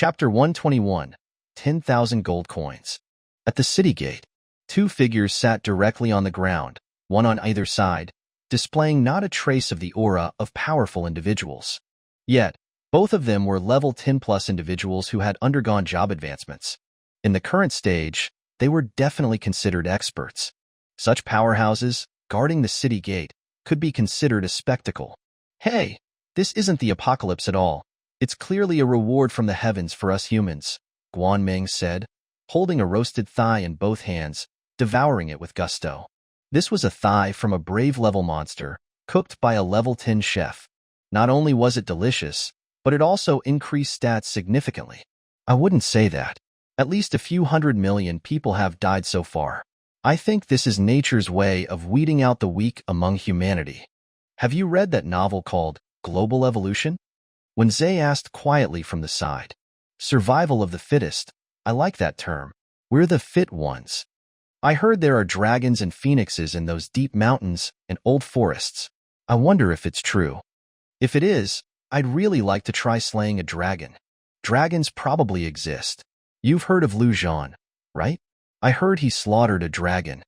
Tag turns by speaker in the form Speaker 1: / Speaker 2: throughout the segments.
Speaker 1: Chapter 121, 10,000 Gold Coins. At the city gate, two figures sat directly on the ground, one on either side, displaying not a trace of the aura of powerful individuals. Yet, both of them were level 10+ individuals who had undergone job advancements. In the current stage, they were definitely considered experts. Such powerhouses, guarding the city gate, could be considered a spectacle. Hey, this isn't the apocalypse at all. It's clearly a reward from the heavens for us humans, Guanming said, holding a roasted thigh in both hands, devouring it with gusto. This was a thigh from a brave level monster, cooked by a level 10 chef. Not only was it delicious, but it also increased stats significantly. I wouldn't say that. At least a few 100 million people have died so far. I think this is nature's way of weeding out the weak among humanity. Have you read that novel called Global Evolution? When Zay asked quietly from the side. Survival of the fittest. I like that term. We're the fit ones. I heard there are dragons and phoenixes in those deep mountains and old forests. I wonder if it's true. If it is, I'd really like to try slaying a dragon. Dragons probably exist. You've heard of Zhan, right? I heard he slaughtered a dragon.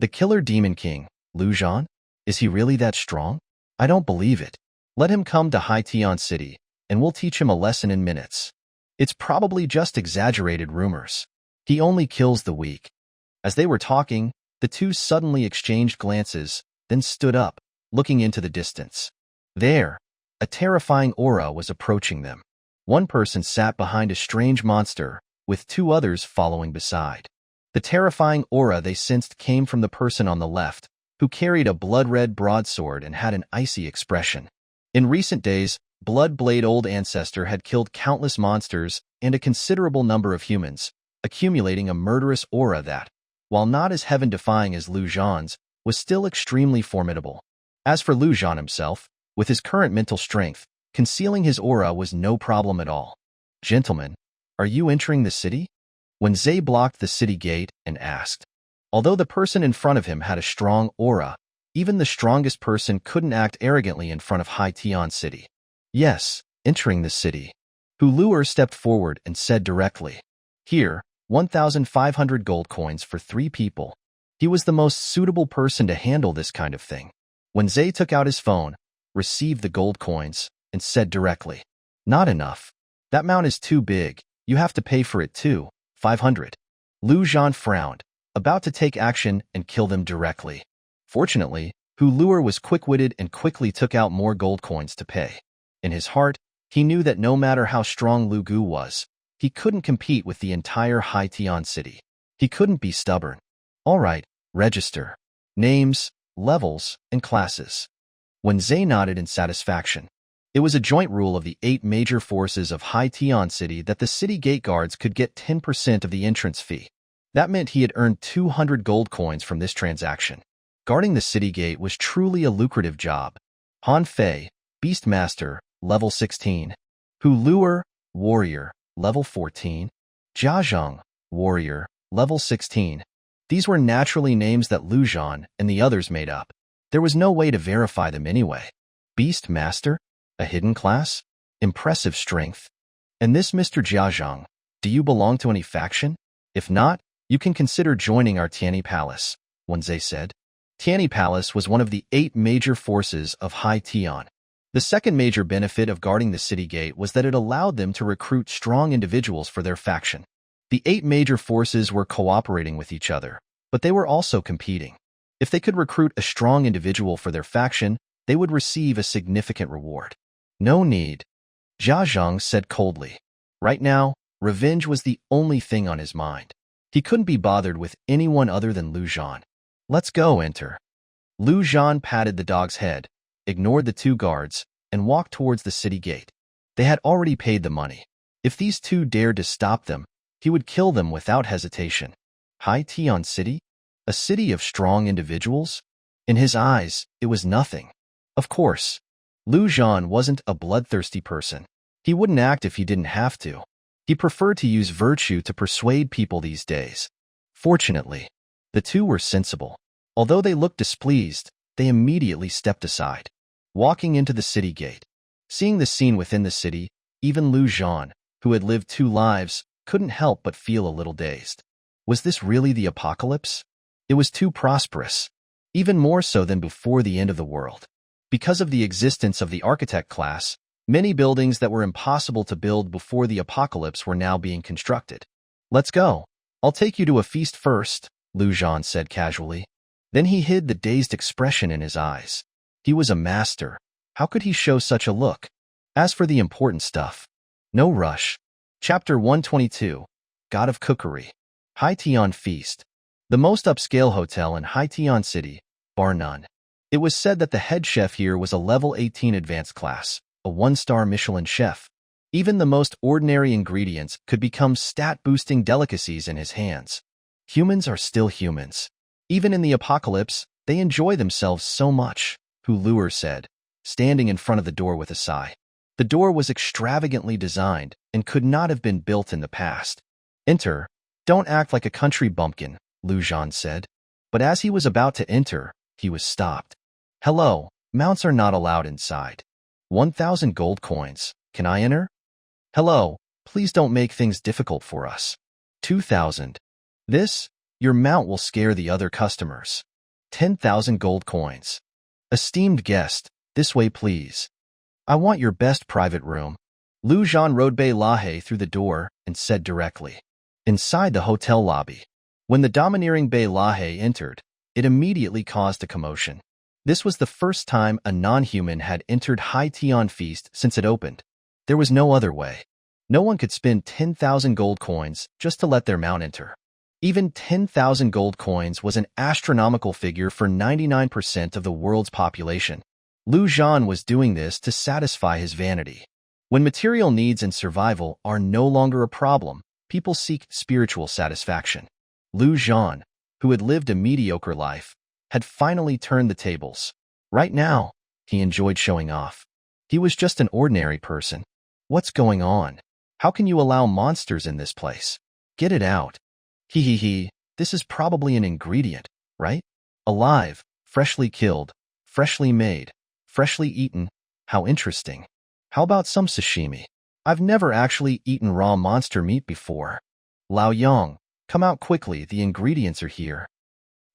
Speaker 1: The killer demon king, Zhan? Is he really that strong? I don't believe it. Let him come to Haitian City, and we'll teach him a lesson in minutes. It's probably just exaggerated rumors. He only kills the weak. As they were talking, the two suddenly exchanged glances, then stood up, looking into the distance. There, a terrifying aura was approaching them. One person sat behind a strange monster, with two others following beside. The terrifying aura they sensed came from the person on the left, who carried a blood-red broadsword and had an icy expression. In recent days, Bloodblade Old Ancestor had killed countless monsters and a considerable number of humans, accumulating a murderous aura that, while not as heaven-defying as Zhan's, was still extremely formidable. As for Zhan himself, with his current mental strength, concealing his aura was no problem at all. Gentlemen, are you entering the city? When Zay blocked the city gate and asked. Although the person in front of him had a strong aura, even the strongest person couldn't act arrogantly in front of Haitian City. Yes, entering the city. Huluer stepped forward and said directly, "Here, 1,500 gold coins for 3 people." He was the most suitable person to handle this kind of thing. When Zay took out his phone, received the gold coins, and said directly, "Not enough. That amount is too big. You have to pay for it too, 500. Zhan frowned, about to take action and kill them directly. Fortunately, Huluer was quick-witted and quickly took out more gold coins to pay. In his heart, he knew that no matter how strong Lu Gu was, he couldn't compete with the entire Haitian City. He couldn't be stubborn. All right, register. Names, levels, and classes. When Zay nodded in satisfaction, it was a joint rule of the 8 major forces of Haitian City that the city gate guards could get 10% of the entrance fee. That meant he had earned 200 gold coins from this transaction. Guarding the city gate was truly a lucrative job. Han Fei, Beastmaster, level 16. Huluer, Warrior, level 14. Zhang, Warrior, level 16. These were naturally names that Zhan and the others made up. There was no way to verify them anyway. Beastmaster? A hidden class? Impressive strength. And this Mr. Zhang, do you belong to any faction? If not, you can consider joining our Tianyi Palace, Wenze said. Tianyi Palace was one of the 8 major forces of Haitian. The second major benefit of guarding the city gate was that it allowed them to recruit strong individuals for their faction. The 8 major forces were cooperating with each other, but they were also competing. If they could recruit a strong individual for their faction, they would receive a significant reward. No need, Zhang said coldly. Right now, revenge was the only thing on his mind. He couldn't be bothered with anyone other than Zhan. Let's go, enter. Zhan patted the dog's head, ignored the 2 guards, and walked towards the city gate. They had already paid the money. If these 2 dared to stop them, he would kill them without hesitation. Haitian City? A city of strong individuals? In his eyes, it was nothing. Of course, Zhan wasn't a bloodthirsty person. He wouldn't act if he didn't have to. He preferred to use virtue to persuade people these days. Fortunately, the 2 were sensible. Although they looked displeased, they immediately stepped aside. Walking into the city gate, seeing the scene within the city, even Zhan, who had lived 2 lives, couldn't help but feel a little dazed. Was this really the apocalypse? It was too prosperous, even more so than before the end of the world. Because of the existence of the architect class, many buildings that were impossible to build before the apocalypse were now being constructed. Let's go. I'll take you to a feast first, Zhan said casually. Then he hid the dazed expression in his eyes. He was a master. How could he show such a look? As for the important stuff, no rush. Chapter 122, God of Cookery. Haitian Feast. The most upscale hotel in Haitian City, bar none. It was said that the head chef here was a level 18 advanced class, a 1-star Michelin chef. Even the most ordinary ingredients could become stat-boosting delicacies in his hands. Humans are still humans. Even in the apocalypse, they enjoy themselves so much, Huluer said, standing in front of the door with a sigh. The door was extravagantly designed and could not have been built in the past. Enter. Don't act like a country bumpkin, Zhan said. But as he was about to enter, he was stopped. Hello, mounts are not allowed inside. 1,000 gold coins. Can I enter? Hello, please don't make things difficult for us. 2,000. Your mount will scare the other customers. 10,000 gold coins. Esteemed guest, this way please. I want your best private room. Zhan rode Bei Lahe through the door and said directly. Inside the hotel lobby. When the domineering Bei Lahe entered, it immediately caused a commotion. This was the first time a non-human had entered Haitian Feast since it opened. There was no other way. No one could spend 10,000 gold coins just to let their mount enter. Even 10,000 gold coins was an astronomical figure for 99% of the world's population. Zhan was doing this to satisfy his vanity. When material needs and survival are no longer a problem, people seek spiritual satisfaction. Zhan, who had lived a mediocre life, had finally turned the tables. Right now, he enjoyed showing off. He was just an ordinary person. What's going on? How can you allow monsters in this place? Get it out. This is probably an ingredient, right? Alive, freshly killed, freshly made, freshly eaten. How interesting. How about some sashimi? I've never actually eaten raw monster meat before. Lao Yang, come out quickly, the ingredients are here.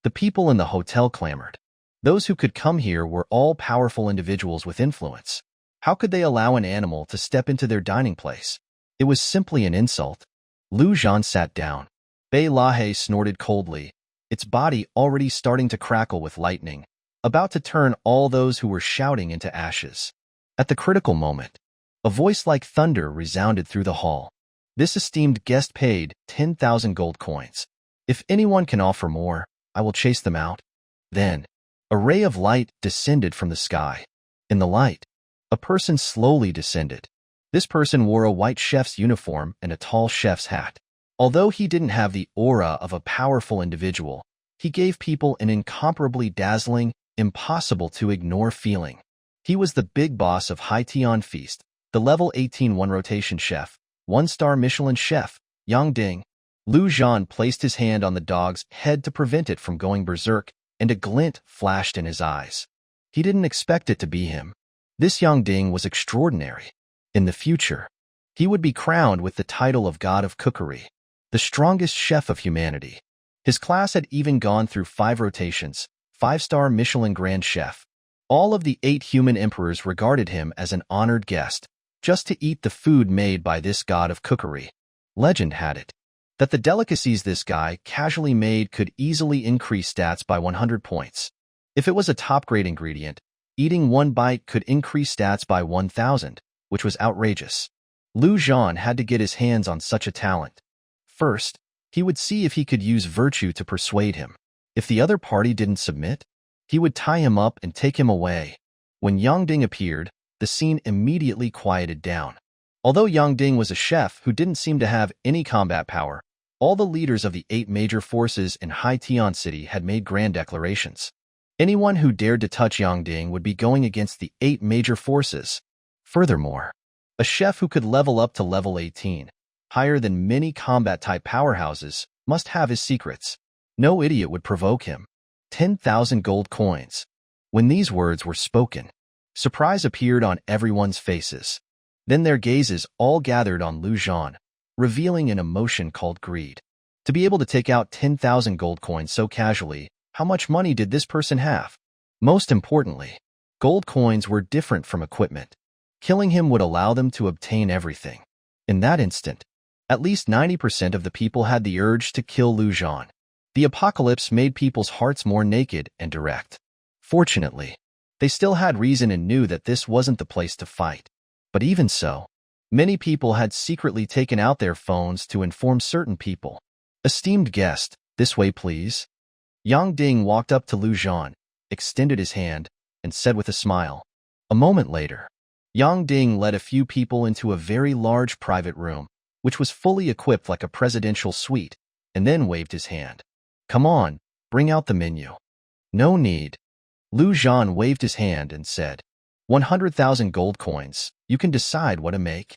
Speaker 1: The people in the hotel clamored. Those who could come here were all powerful individuals with influence. How could they allow an animal to step into their dining place? It was simply an insult. Zhan sat down. Bei Lahe snorted coldly, its body already starting to crackle with lightning, about to turn all those who were shouting into ashes. At the critical moment, a voice like thunder resounded through the hall. This esteemed guest paid 10,000 gold coins. If anyone can offer more, I will chase them out. Then, a ray of light descended from the sky. In the light, a person slowly descended. This person wore a white chef's uniform and a tall chef's hat. Although he didn't have the aura of a powerful individual, he gave people an incomparably dazzling, impossible-to-ignore feeling. He was the big boss of Haitian Feast, the level 18 one-rotation chef, 1-star Michelin chef, Yang Ding. Zhan placed his hand on the dog's head to prevent it from going berserk, and a glint flashed in his eyes. He didn't expect it to be him. This Yang Ding was extraordinary. In the future, he would be crowned with the title of God of Cookery, the strongest chef of humanity. His class had even gone through 5 rotations, 5-star Michelin Grand Chef. All of the 8 human emperors regarded him as an honored guest, just to eat the food made by this God of Cookery. Legend had it that the delicacies this guy casually made could easily increase stats by 100 points. If it was a top-grade ingredient, eating 1 bite could increase stats by 1,000, which was outrageous. Zhan had to get his hands on such a talent. First, he would see if he could use virtue to persuade him. If the other party didn't submit, he would tie him up and take him away. When Yang Ding appeared, the scene immediately quieted down. Although Yang Ding was a chef who didn't seem to have any combat power, all the leaders of the 8 major forces in Haitian City had made grand declarations. Anyone who dared to touch Yang Ding would be going against the 8 major forces. Furthermore, a chef who could level up to level 18, higher than many combat-type powerhouses, must have his secrets. No idiot would provoke him. 10,000 gold coins. When these words were spoken, surprise appeared on everyone's faces. Then their gazes all gathered on Lu Zhan, revealing an emotion called greed. To be able to take out 10,000 gold coins so casually, how much money did this person have? Most importantly, gold coins were different from equipment. Killing him would allow them to obtain everything. In that instant, at least 90% of the people had the urge to kill Lu Zhan. The apocalypse made people's hearts more naked and direct. Fortunately, they still had reason and knew that this wasn't the place to fight. But even so, many people had secretly taken out their phones to inform certain people. Esteemed guest, this way please. Yang Ding walked up to Lu Zhan, extended his hand, and said with a smile. A moment later, Yang Ding led a few people into a very large private room, which was fully equipped like a presidential suite, and then waved his hand. Come on, bring out the menu. No need. Lu Zhan waved his hand and said, 100,000 gold coins, you can decide what to make.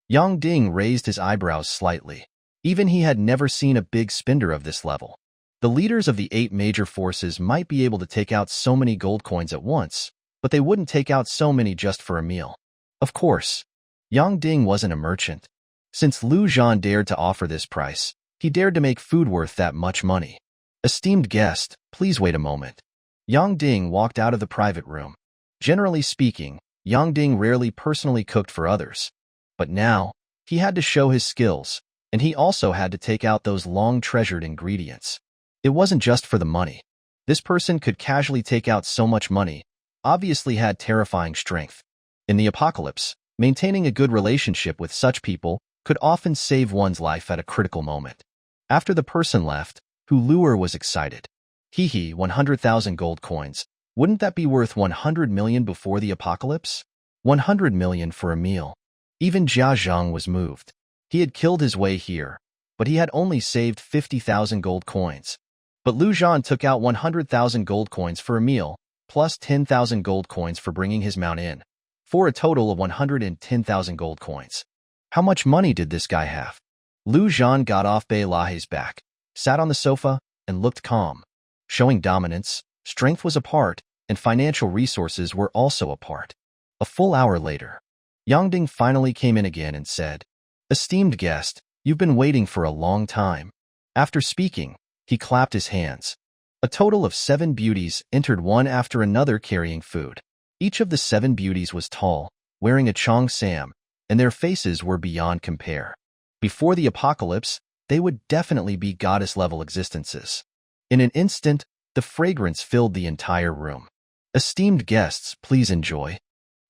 Speaker 1: Yang Ding raised his eyebrows slightly. Even he had never seen a big spender of this level. The leaders of the 8 major forces might be able to take out so many gold coins at once, but they wouldn't take out so many just for a meal. Of course, Yang Ding wasn't a merchant. Since Lu Zhan dared to offer this price, he dared to make food worth that much money. Esteemed guest, please wait a moment. Yang Ding walked out of the private room. Generally speaking, Yang Ding rarely personally cooked for others. But now, he had to show his skills, and he also had to take out those long-treasured ingredients. It wasn't just for the money. This person could casually take out so much money, obviously had terrifying strength. In the apocalypse, maintaining a good relationship with such people could often save one's life at a critical moment. After the person left, Hu Luer was excited. 100,000 gold coins. Wouldn't that be worth 100 million before the apocalypse? 100 million for a meal. Even Jia Zhang was moved. He had killed his way here, but he had only saved 50,000 gold coins. But Lu Zhan took out 100,000 gold coins for a meal, plus 10,000 gold coins for bringing his mount in, for a total of 110,000 gold coins. How much money did this guy have? Lu Zhan got off Bei Lahe's back, sat on the sofa, and looked calm. Showing dominance, strength was a part, and financial resources were also a part. A full hour later, Yang Ding finally came in again and said, Esteemed guest, you've been waiting for a long time. After speaking, he clapped his hands. A total of 7 beauties entered one after another carrying food. Each of the 7 beauties was tall, wearing a Chong Sam, and their faces were beyond compare. Before the apocalypse, they would definitely be goddess-level existences. In an instant, the fragrance filled the entire room. Esteemed guests, please enjoy.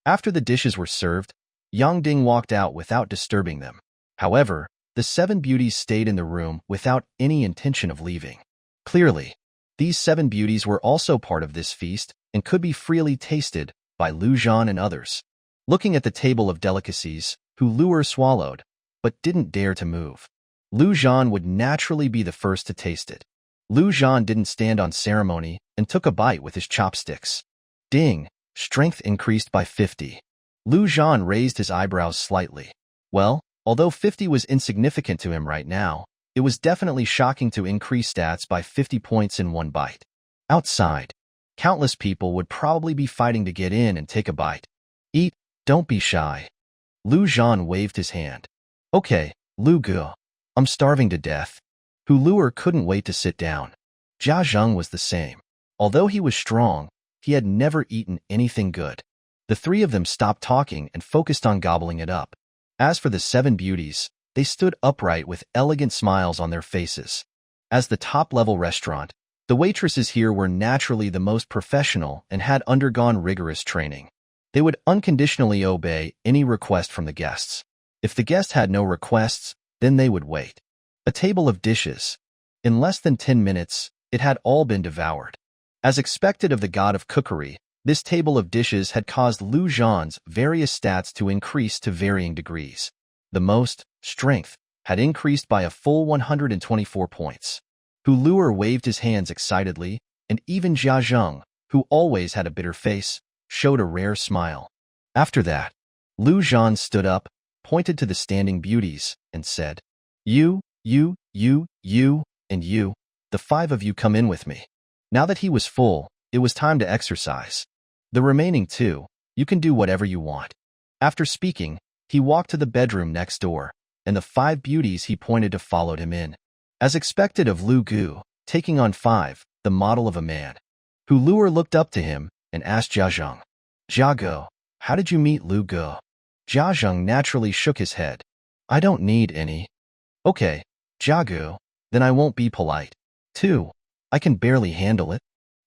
Speaker 1: After the dishes were served, Yang Ding walked out without disturbing them. However, the 7 beauties stayed in the room without any intention of leaving. Clearly, these 7 beauties were also part of this feast and could be freely tasted by Lu Zhan and others. Looking at the table of delicacies, Hu Luer swallowed, but didn't dare to move. Lu Zhan would naturally be the first to taste it. Lu Zhan didn't stand on ceremony and took a bite with his chopsticks. Ding! Strength increased by 50. Lu Zhan raised his eyebrows slightly. Well, although 50 was insignificant to him right now, it was definitely shocking to increase stats by 50 points in one bite. Outside, countless people would probably be fighting to get in and take a bite. Eat, don't be shy. Lu Zhan waved his hand. Okay, Lu Gu. I'm starving to death. Hu Luer couldn't wait to sit down. Jia Zhang was the same. Although he was strong, he had never eaten anything good. The 3 of them stopped talking and focused on gobbling it up. As for the 7 beauties, they stood upright with elegant smiles on their faces. As the top-level restaurant, the waitresses here were naturally the most professional and had undergone rigorous training. They would unconditionally obey any request from the guests. If the guest had no requests, then they would wait. A table of dishes. In less than 10 minutes, it had all been devoured. As expected of the god of cookery, this table of dishes had caused Lu Zhan's various stats to increase to varying degrees. The most, strength, had increased by a full 124 points. Hu Luer waved his hands excitedly, and even Jia Zhang, who always had a bitter face, showed a rare smile. After that, Lu Zhan stood up, pointed to the standing beauties, and said, You, and you, the 5 of you come in with me. Now that he was full, it was time to exercise. The remaining 2, you can do whatever you want. After speaking, He walked to the bedroom next door, and the 5 beauties he pointed to followed him in. As expected of Lu Gu, taking on 5, the model of a man. Hu Luer looked up to him and asked Jia Zhang, "Jia Ge, how did you meet Lu Gu?" Jia Zhang naturally shook his head. "I don't need any." "Okay, Jia Ge, then I won't be polite. 2. I can barely handle it."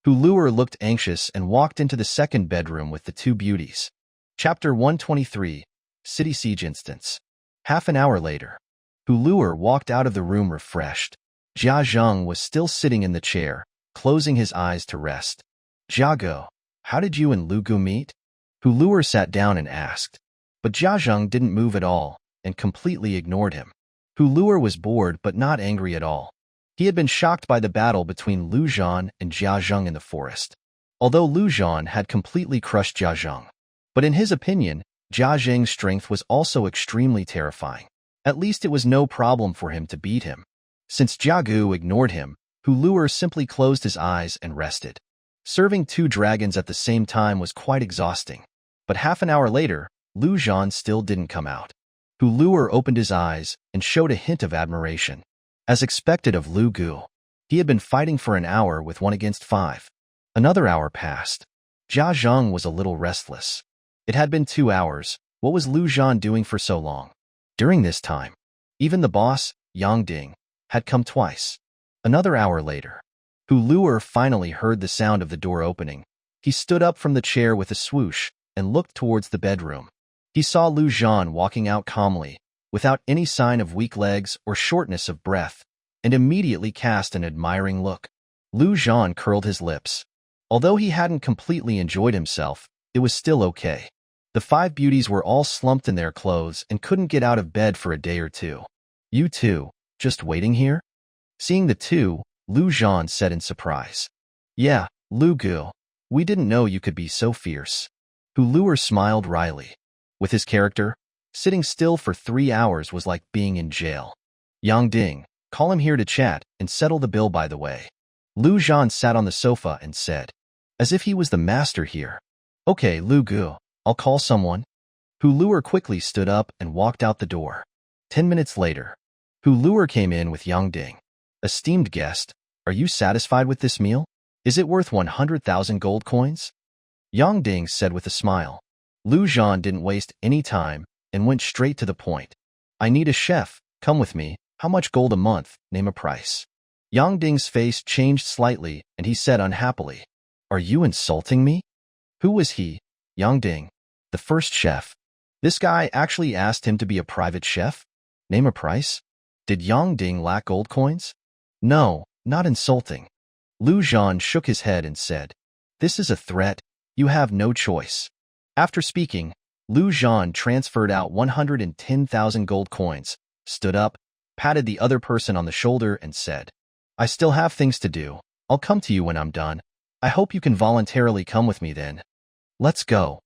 Speaker 1: Hu Luer looked anxious and walked into the second bedroom with the 2 beauties. Chapter 123, City Siege Instance. Half an hour later, Hu Luer walked out of the room refreshed. Jia Zhang was still sitting in the chair, closing his eyes to rest. "Jia Ge, how did you and Lu Gu meet?" Hu Luer sat down and asked. But Jia Zhang didn't move at all and completely ignored him. Hu Luer was bored but not angry at all. He had been shocked by the battle between Lu Zhan and Jia Zhang in the forest. Although Lu Zhan had completely crushed Jia Zhang. But in his opinion, Jia Zhang's strength was also extremely terrifying. At least it was no problem for him to beat him. Since Jia Gu ignored him, Hu Luer simply closed his eyes and rested. Serving 2 dragons at the same time was quite exhausting. But half an hour later, Lu Zhan still didn't come out. Hu Luer opened his eyes and showed a hint of admiration. As expected of Lu Gu, he had been fighting for an hour with 1 against 5. Another hour passed. Jia Zhang was a little restless. It had been 2 hours. What was Lu Zhan doing for so long? During this time, even the boss, Yang Ding, had come twice. Another hour later, Hu Luer finally heard the sound of the door opening. He stood up from the chair with a swoosh and looked towards the bedroom. He saw Lu Zhan walking out calmly, without any sign of weak legs or shortness of breath, and immediately cast an admiring look. Lu Zhan curled his lips. Although he hadn't completely enjoyed himself, it was still okay. The 5 beauties were all slumped in their clothes and couldn't get out of bed for a day or 2. "You 2, just waiting here?" Seeing the 2, Lu Zhan said in surprise. "Yeah, Lu Gu, we didn't know you could be so fierce." Hu Luer smiled wryly. With his character, sitting still for 3 hours was like being in jail. "Yang Ding, call him here to chat and settle the bill by the way." Lu Zhan sat on the sofa and said, as if he was the master here. "Okay, Lu Gu, I'll call someone." Hu Luer quickly stood up and walked out the door. 10 minutes later, Hu Luer came in with Yang Ding. "Esteemed guest, are you satisfied with this meal? Is it worth 100,000 gold coins?" Yang Ding said with a smile. Lu Zhan didn't waste any time and went straight to the point. "I need a chef, come with me. How much gold a month? Name a price." Yang Ding's face changed slightly and he said unhappily, "Are you insulting me?" Who was he? Yang Ding, the first chef. This guy actually asked him to be a private chef? Name a price? Did Yang Ding lack gold coins? No, not insulting. Lu Zhan shook his head and said, "This is a threat. You have no choice." After speaking, Lu Zhan transferred out 110,000 gold coins, stood up, patted the other person on the shoulder and said, "I still have things to do. I'll come to you when I'm done. I hope you can voluntarily come with me then. Let's go."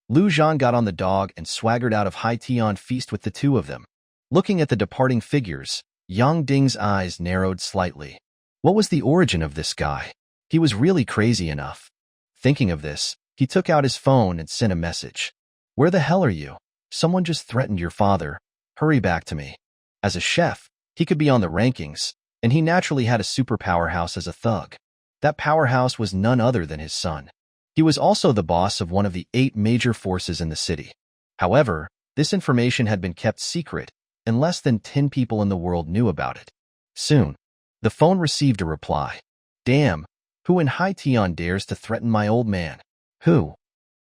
Speaker 1: Lu Zhan got on the dog and swaggered out of Hai Tian Feast with the 2 of them. Looking at the departing figures, Yang Ding's eyes narrowed slightly. What was the origin of this guy? He was really crazy enough. Thinking of this, he took out his phone and sent a message. "Where the hell are you? Someone just threatened your father. Hurry back to me." As a chef, he could be on the rankings, and he naturally had a super powerhouse as a thug. That powerhouse was none other than his son. He was also the boss of one of the 8 major forces in the city. However, this information had been kept secret, and less than 10 people in the world knew about it. Soon, the phone received a reply. "Damn, who in Hai Tian dares to threaten my old man? Who?"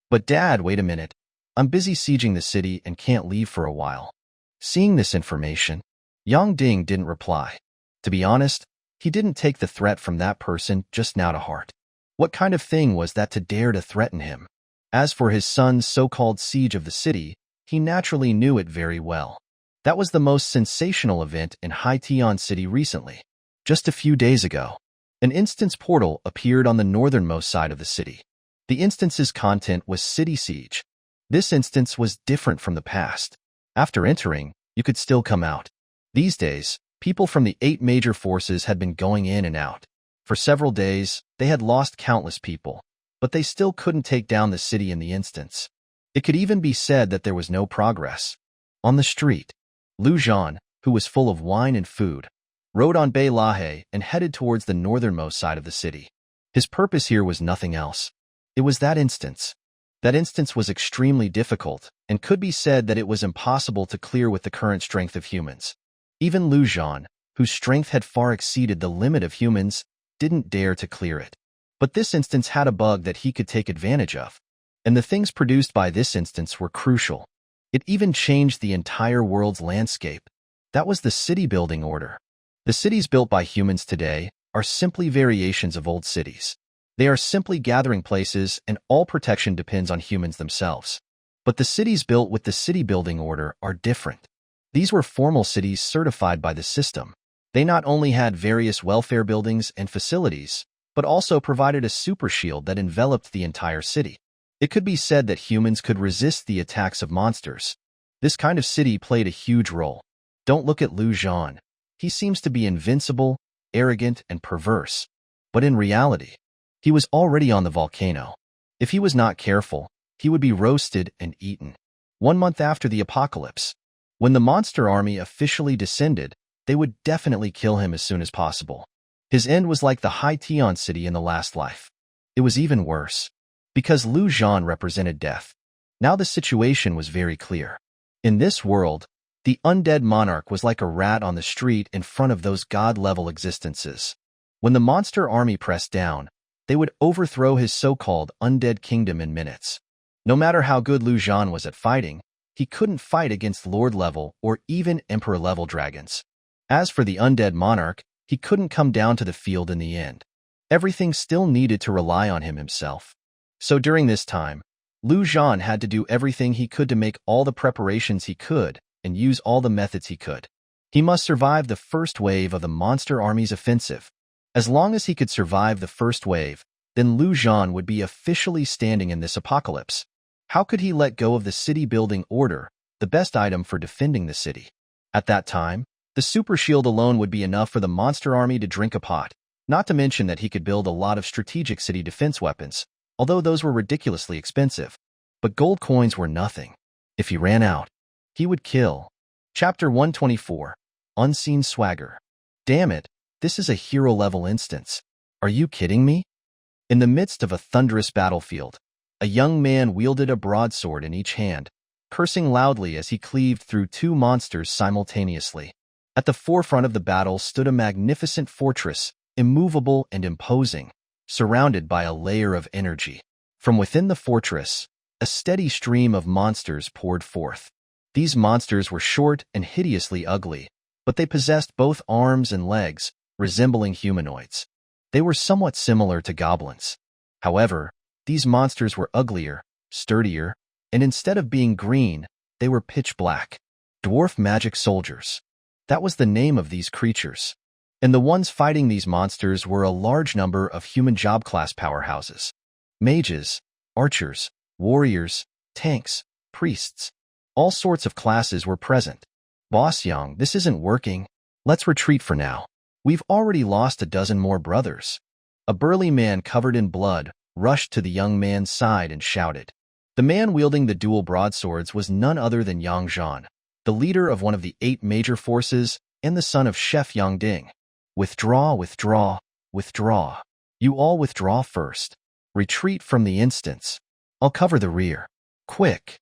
Speaker 1: "But Dad, wait a minute. I'm busy sieging the city and can't leave for a while." Seeing this information, Yang Ding didn't reply. To be honest, he didn't take the threat from that person just now to heart. What kind of thing was that to dare to threaten him? As for his son's so-called siege of the city, he naturally knew it very well. That was the most sensational event in Hai Tian City recently. Just a few days ago, an instance portal appeared on the northernmost side of the city. The instance's content was City Siege. This instance was different from the past. After entering, you could still come out. These days, people from the 8 major forces had been going in and out. For several days, they had lost countless people, but they still couldn't take down the city in the instance. It could even be said that there was no progress. On the street, Zhan, who was full of wine and food, rode on Bei Lahe and headed towards the northernmost side of the city. His purpose here was nothing else. It was that instance. That instance was extremely difficult, and could be said that it was impossible to clear with the current strength of humans. Even Zhan, whose strength had far exceeded the limit of humans, didn't dare to clear it. But this instance had a bug that he could take advantage of, and the things produced by this instance were crucial. It even changed the entire world's landscape. That was the city-building order. The cities built by humans today are simply variations of old cities. They are simply gathering places, and all protection depends on humans themselves. But the cities built with the city-building order are different. These were formal cities certified by the system. They not only had various welfare buildings and facilities, but also provided a super shield that enveloped the entire city. It could be said that humans could resist the attacks of monsters. This kind of city played a huge role. Don't look at Zhan. He seems to be invincible, arrogant, and perverse. But in reality, he was already on the volcano. If he was not careful, he would be roasted and eaten. 1 month after the apocalypse, when the monster army officially descended, they would definitely kill him as soon as possible. His end was like the High Tian city in the last life. It was even worse, because Zhan represented death. Now the situation was very clear. In this world, the undead monarch was like a rat on the street in front of those god-level existences. When the monster army pressed down, they would overthrow his so-called undead kingdom in minutes. No matter how good Zhan was at fighting, he couldn't fight against lord-level or even emperor-level dragons. As for the undead monarch, he couldn't come down to the field in the end. Everything still needed to rely on him himself. So during this time, Zhan had to do everything he could to make all the preparations he could and use all the methods he could. He must survive the first wave of the monster army's offensive. As long as he could survive the first wave, then Zhan would be officially standing in this apocalypse. How could he let go of the city-building order, the best item for defending the city? At that time, the super shield alone would be enough for the monster army to drink a pot, not to mention that he could build a lot of strategic city defense weapons, although those were ridiculously expensive. But gold coins were nothing. If he ran out, he would kill. Chapter 124. Unseen Swagger. Damn it, this is a hero-level instance. Are you kidding me? In the midst of a thunderous battlefield, a young man wielded a broadsword in each hand, cursing loudly as he cleaved through 2 monsters simultaneously. At the forefront of the battle stood a magnificent fortress, immovable and imposing, surrounded by a layer of energy. From within the fortress, a steady stream of monsters poured forth. These monsters were short and hideously ugly, but they possessed both arms and legs, resembling humanoids. They were somewhat similar to goblins. However, these monsters were uglier, sturdier, and instead of being green, they were pitch black. Dwarf magic soldiers. That was the name of these creatures. And the ones fighting these monsters were a large number of human job class powerhouses. Mages, archers, warriors, tanks, priests. All sorts of classes were present. Boss Yang, this isn't working. Let's retreat for now. We've already lost a dozen more brothers. A burly man covered in blood rushed to the young man's side and shouted. The man wielding the dual broadswords was none other than Zhan, the leader of one of the 8 major forces and the son of Chef Ding. Withdraw, withdraw, withdraw. You all withdraw first. Retreat from the instance. I'll cover the rear. Quick.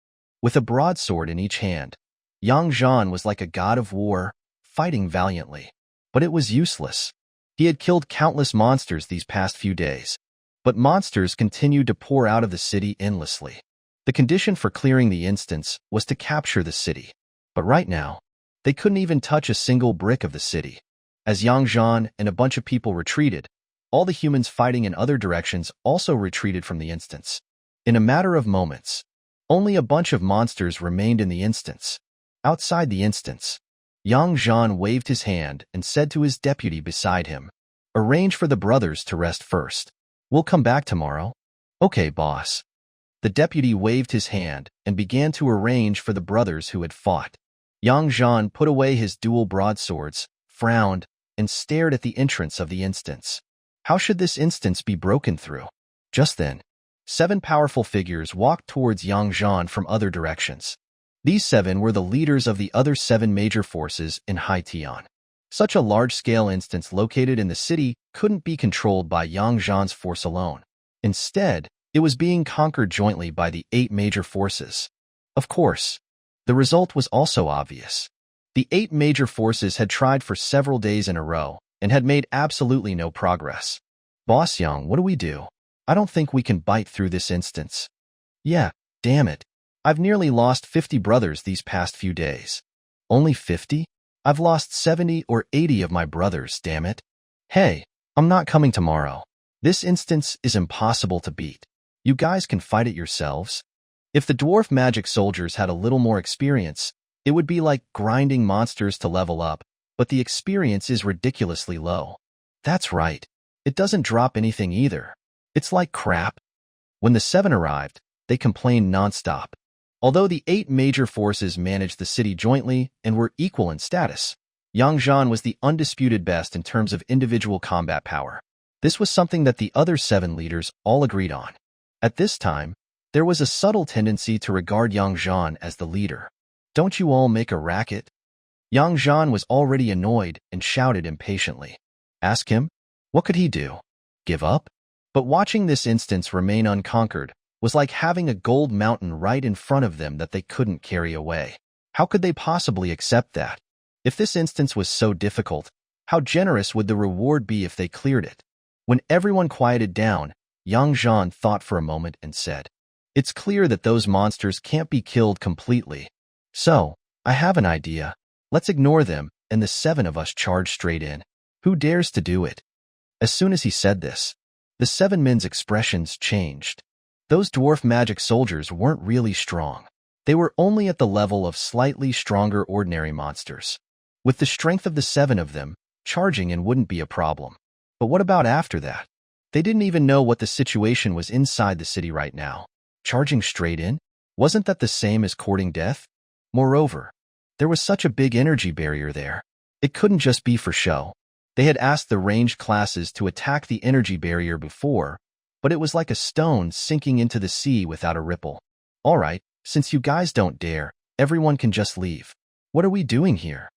Speaker 1: With a broadsword in each hand, Zhan was like a god of war, fighting valiantly. But it was useless. He had killed countless monsters these past few days. But monsters continued to pour out of the city endlessly. The condition for clearing the instance was to capture the city. But right now, they couldn't even touch a single brick of the city. As Zhan and a bunch of people retreated, all the humans fighting in other directions also retreated from the instance. In a matter of moments, only a bunch of monsters remained in the instance. Outside the instance, Zhan waved his hand and said to his deputy beside him, "Arrange for the brothers to rest first. We'll come back tomorrow." "Okay, boss." The deputy waved his hand and began to arrange for the brothers who had fought. Zhan put away his dual broadswords, frowned, and stared at the entrance of the instance. How should this instance be broken through? Just then, 7 powerful figures walked towards Zhan from other directions. These 7 were the leaders of the other 7 major forces in Haitian. Such a large-scale instance located in the city couldn't be controlled by Yang Zhan's force alone. Instead, it was being conquered jointly by the 8 major forces. Of course, the result was also obvious. The 8 major forces had tried for several days in a row and had made absolutely no progress. Boss Yang, what do we do? I don't think we can bite through this instance. Yeah, damn it. I've nearly lost 50 brothers these past few days. Only 50? I've lost 70 or 80 of my brothers, damn it. Hey, I'm not coming tomorrow. This instance is impossible to beat. You guys can fight it yourselves. If the dwarf magic soldiers had a little more experience, it would be like grinding monsters to level up, but the experience is ridiculously low. That's right. It doesn't drop anything either. It's like crap. When the 7 arrived, they complained nonstop. Although the 8 major forces managed the city jointly and were equal in status, Yang Zhan was the undisputed best in terms of individual combat power. This was something that the other 7 leaders all agreed on. At this time, there was a subtle tendency to regard Yang Zhan as the leader. Don't you all make a racket? Yang Zhan was already annoyed and shouted impatiently. Ask him? What could he do? Give up? But watching this instance remain unconquered was like having a gold mountain right in front of them that they couldn't carry away. How could they possibly accept that? If this instance was so difficult, how generous would the reward be if they cleared it? When everyone quieted down, Yang Zhan thought for a moment and said, It's clear that those monsters can't be killed completely. So, I have an idea. Let's ignore them, and the 7 of us charge straight in. Who dares to do it? As soon as he said this, the 7 men's expressions changed. Those dwarf magic soldiers weren't really strong. They were only at the level of slightly stronger ordinary monsters. With the strength of the 7 of them, charging in wouldn't be a problem. But what about after that? They didn't even know what the situation was inside the city right now. Charging straight in? Wasn't that the same as courting death? Moreover, there was such a big energy barrier there. It couldn't just be for show. They had asked the ranged classes to attack the energy barrier before, but it was like a stone sinking into the sea without a ripple. All right, since you guys don't dare, everyone can just leave. What are we doing here?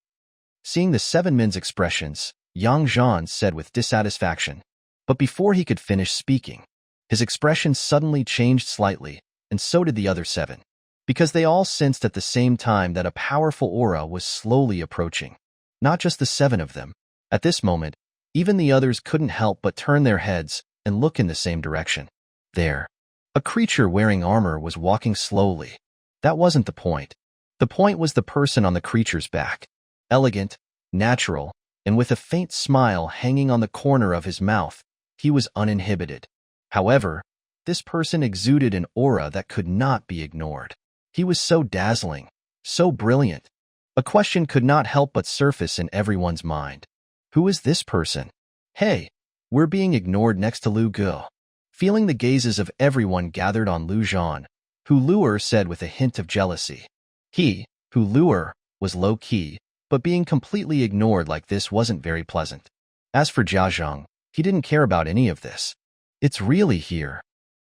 Speaker 1: Seeing the 7 men's expressions, Yang Zhan said with dissatisfaction. But before he could finish speaking, his expression suddenly changed slightly, and so did the other 7, because they all sensed at the same time that a powerful aura was slowly approaching. Not just the 7 of them. At this moment, even the others couldn't help but turn their heads and look in the same direction. There, a creature wearing armor was walking slowly. That wasn't the point. The point was the person on the creature's back. Elegant, natural, and with a faint smile hanging on the corner of his mouth, he was uninhibited. However, this person exuded an aura that could not be ignored. He was so dazzling, so brilliant. A question could not help but surface in everyone's mind. Who is this person? Hey, we're being ignored next to Lu Ge. Feeling the gazes of everyone gathered on Lu Zhan, Hu Luer said with a hint of jealousy. He, Hu Luer, was low-key, but being completely ignored like this wasn't very pleasant. As for Jia Zhang, he didn't care about any of this. It's really here.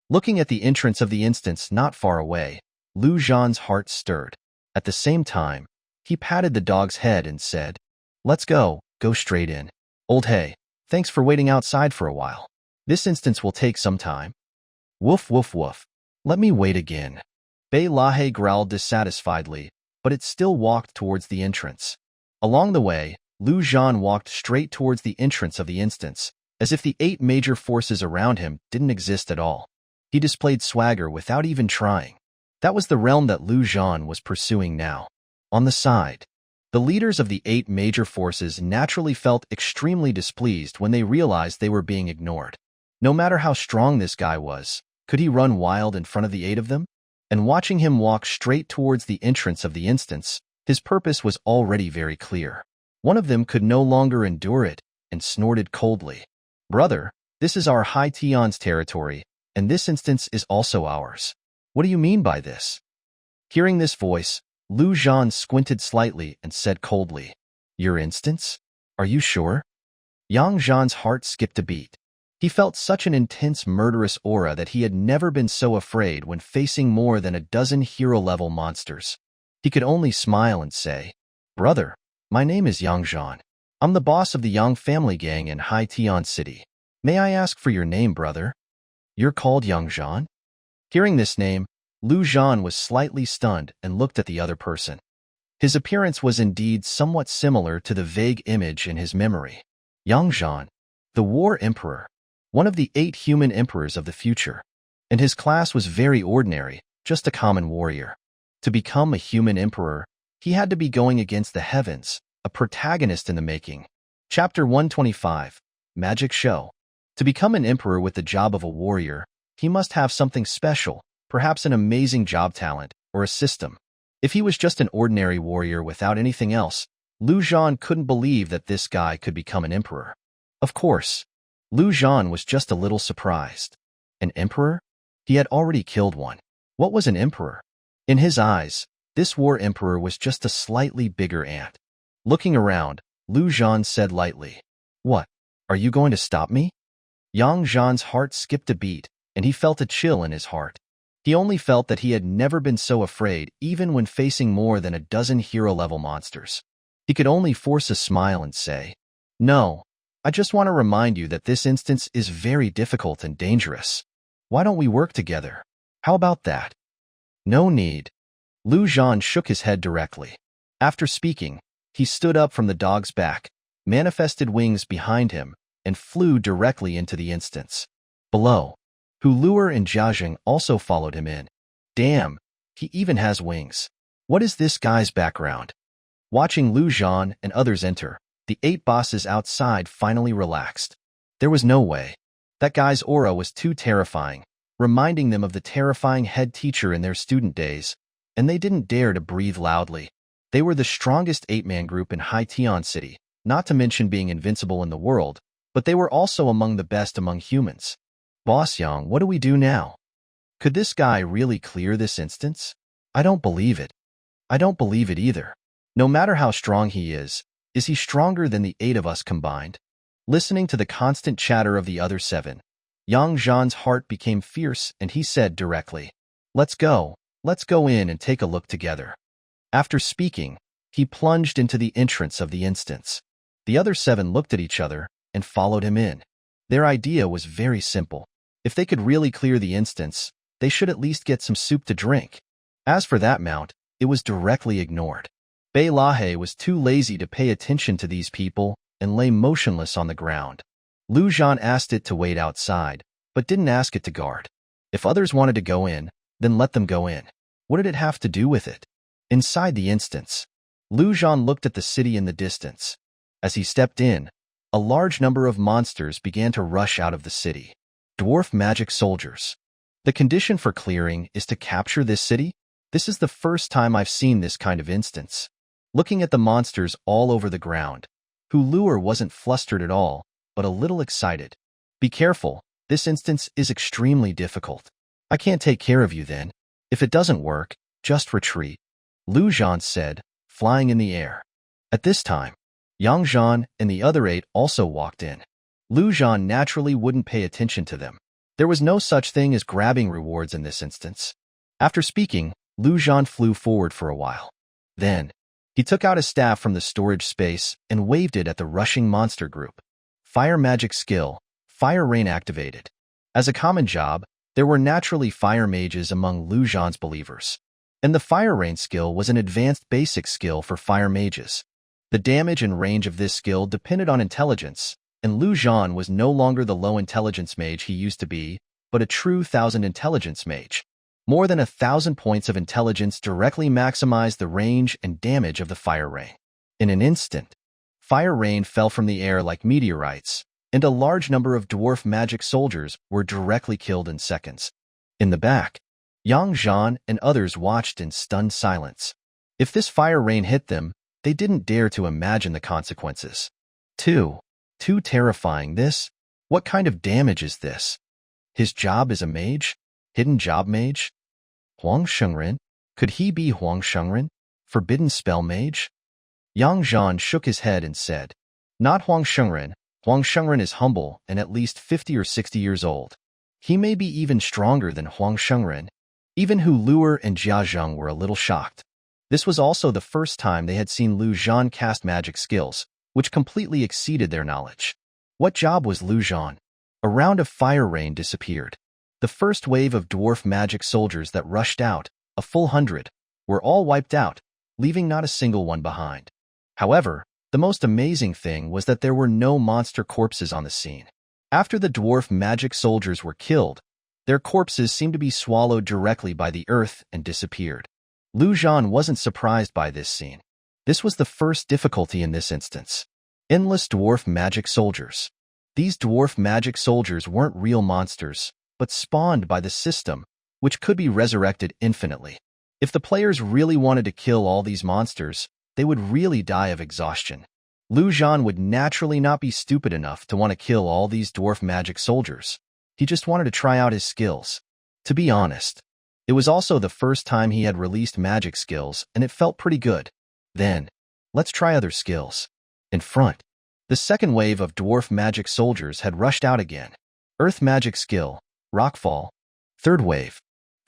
Speaker 1: Looking at the entrance of the instance not far away, Lu Zhan's heart stirred. At the same time, he patted the dog's head and said, Let's go straight in. Old Hey, thanks for waiting outside for a while. This instance will take some time. Woof woof woof. Let me wait again. Bei Lahe growled dissatisfiedly, but it still walked towards the entrance. Along the way, Lu Zhan walked straight towards the entrance of the instance, as if the 8 major forces around him didn't exist at all. He displayed swagger without even trying. That was the realm that Lu Zhan was pursuing now. On the side, the leaders of the 8 major forces naturally felt extremely displeased when they realized they were being ignored. No matter how strong this guy was, could he run wild in front of the 8 of them? And watching him walk straight towards the entrance of the instance, his purpose was already very clear. One of them could no longer endure it and snorted coldly. Brother, this is our High Tion's territory, and this instance is also ours. What do you mean by this? Hearing this voice, Lu Zhan squinted slightly and said coldly, Your instance? Are you sure? Yang Zhan's heart skipped a beat. He felt such an intense murderous aura that he had never been so afraid when facing more than a dozen hero-level monsters. He could only smile and say, "Brother, my name is Yang Zhan. I'm the boss of the Yang family gang in Hai Tian City. May I ask for your name, brother?" "You're called Yang Zhan?" Hearing this name, Lu Zhan was slightly stunned and looked at the other person. His appearance was indeed somewhat similar to the vague image in his memory. Yang Zhan, the War Emperor, one of the 8 human emperors of the future. And his class was very ordinary, just a common warrior. To become a human emperor, he had to be going against the heavens, a protagonist in the making. Chapter 125, Magic Show. To become an emperor with the job of a warrior, he must have something special, perhaps an amazing job talent, or a system. If he was just an ordinary warrior without anything else, Lu Zhan couldn't believe that this guy could become an emperor. Of course, Lu Zhan was just a little surprised. An emperor? He had already killed one. What was an emperor? In his eyes, this war emperor was just a slightly bigger ant. Looking around, Lu Zhan said lightly, "What? Are you going to stop me?" Yang Zhan's heart skipped a beat, and he felt a chill in his heart. He only felt that he had never been so afraid even when facing more than a dozen hero-level monsters. He could only force a smile and say, "No, I just want to remind you that this instance is very difficult and dangerous. Why don't we work together? How about that?" "No need." Lu Zhan shook his head directly. After speaking, he stood up from the dog's back, manifested wings behind him, and flew directly into the instance. Below, Huluer and Jiazheng also followed him in. Damn, he even has wings. What is this guy's background? Watching Lu Zhan and others enter, the 8 bosses outside finally relaxed. There was no way. That guy's aura was too terrifying, reminding them of the terrifying head teacher in their student days, and they didn't dare to breathe loudly. They were the strongest 8-man group in Hai Tian City, not to mention being invincible in the world, but they were also among the best among humans. "Boss Yang, what do we do now? Could this guy really clear this instance? I don't believe it. I don't believe it either. No matter how strong he is he stronger than the 8 of us combined?" Listening to the constant chatter of the other 7, Yang Zhan's heart became fierce and he said directly, Let's go in and take a look together." After speaking, he plunged into the entrance of the instance. The other 7 looked at each other and followed him in. Their idea was very simple. If they could really clear the instance, they should at least get some soup to drink. As for that mount, it was directly ignored. Bei Lahe was too lazy to pay attention to these people and lay motionless on the ground. Lu Zhan asked it to wait outside, but didn't ask it to guard. If others wanted to go in, then let them go in. What did it have to do with it? Inside the instance, Lu Zhan looked at the city in the distance. As he stepped in, a large number of monsters began to rush out of the city. Dwarf magic soldiers. The condition for clearing is to capture this city? This is the first time I've seen this kind of instance. Looking at the monsters all over the ground, Huluer wasn't flustered at all, but a little excited. "Be careful, this instance is extremely difficult. I can't take care of you then. If it doesn't work, just retreat," Lu Zhan said, flying in the air. At this time, Yang Zhan and the other 8 also walked in. Lu Zhan naturally wouldn't pay attention to them. There was no such thing as grabbing rewards in this instance. After speaking, Lu Zhan flew forward for a while. Then, he took out a staff from the storage space and waved it at the rushing monster group. Fire magic skill, Fire Rain activated. As a common job, there were naturally fire mages among Lu Zhan's believers. And the Fire Rain skill was an advanced basic skill for fire mages. The damage and range of this skill depended on intelligence, and Lu Zhan was no longer the low intelligence mage he used to be, but a true 1000 intelligence mage. More than 1,000 points of intelligence directly maximized the range and damage of the Fire Rain. In an instant, Fire Rain fell from the air like meteorites, and a large number of dwarf magic soldiers were directly killed in seconds. In the back, Yang Zhan and others watched in stunned silence. If this Fire Rain hit them, they didn't dare to imagine the consequences. Too terrifying. What kind of damage is this? His job is a mage? Hidden job mage? Huang Shengren? Could he be Huang Shengren? Forbidden spell mage? Yang Zhan shook his head and said, Not Huang Shengren. Huang Shengren is humble and at least 50 or 60 years old. He may be even stronger than Huang Shengren. Even Huluer and Jiazheng were a little shocked. This was also the first time they had seen Zhan cast magic skills, which completely exceeded their knowledge. What job was Zhan? A round of fire rain disappeared. The first wave of dwarf magic soldiers that rushed out, a full 100, were all wiped out, leaving not a single one behind. However, the most amazing thing was that there were no monster corpses on the scene. After the dwarf magic soldiers were killed, their corpses seemed to be swallowed directly by the earth and disappeared. Zhan wasn't surprised by this scene. This was the first difficulty in this instance. Endless dwarf magic soldiers. These dwarf magic soldiers weren't real monsters, but spawned by the system, which could be resurrected infinitely. If the players really wanted to kill all these monsters, they would really die of exhaustion. Zhan would naturally not be stupid enough to want to kill all these dwarf magic soldiers. He just wanted to try out his skills. To be honest, it was also the first time he had released magic skills, and it felt pretty good. Then, let's try other skills. In front, the second wave of dwarf magic soldiers had rushed out again. Earth magic skill, Rockfall. Third wave,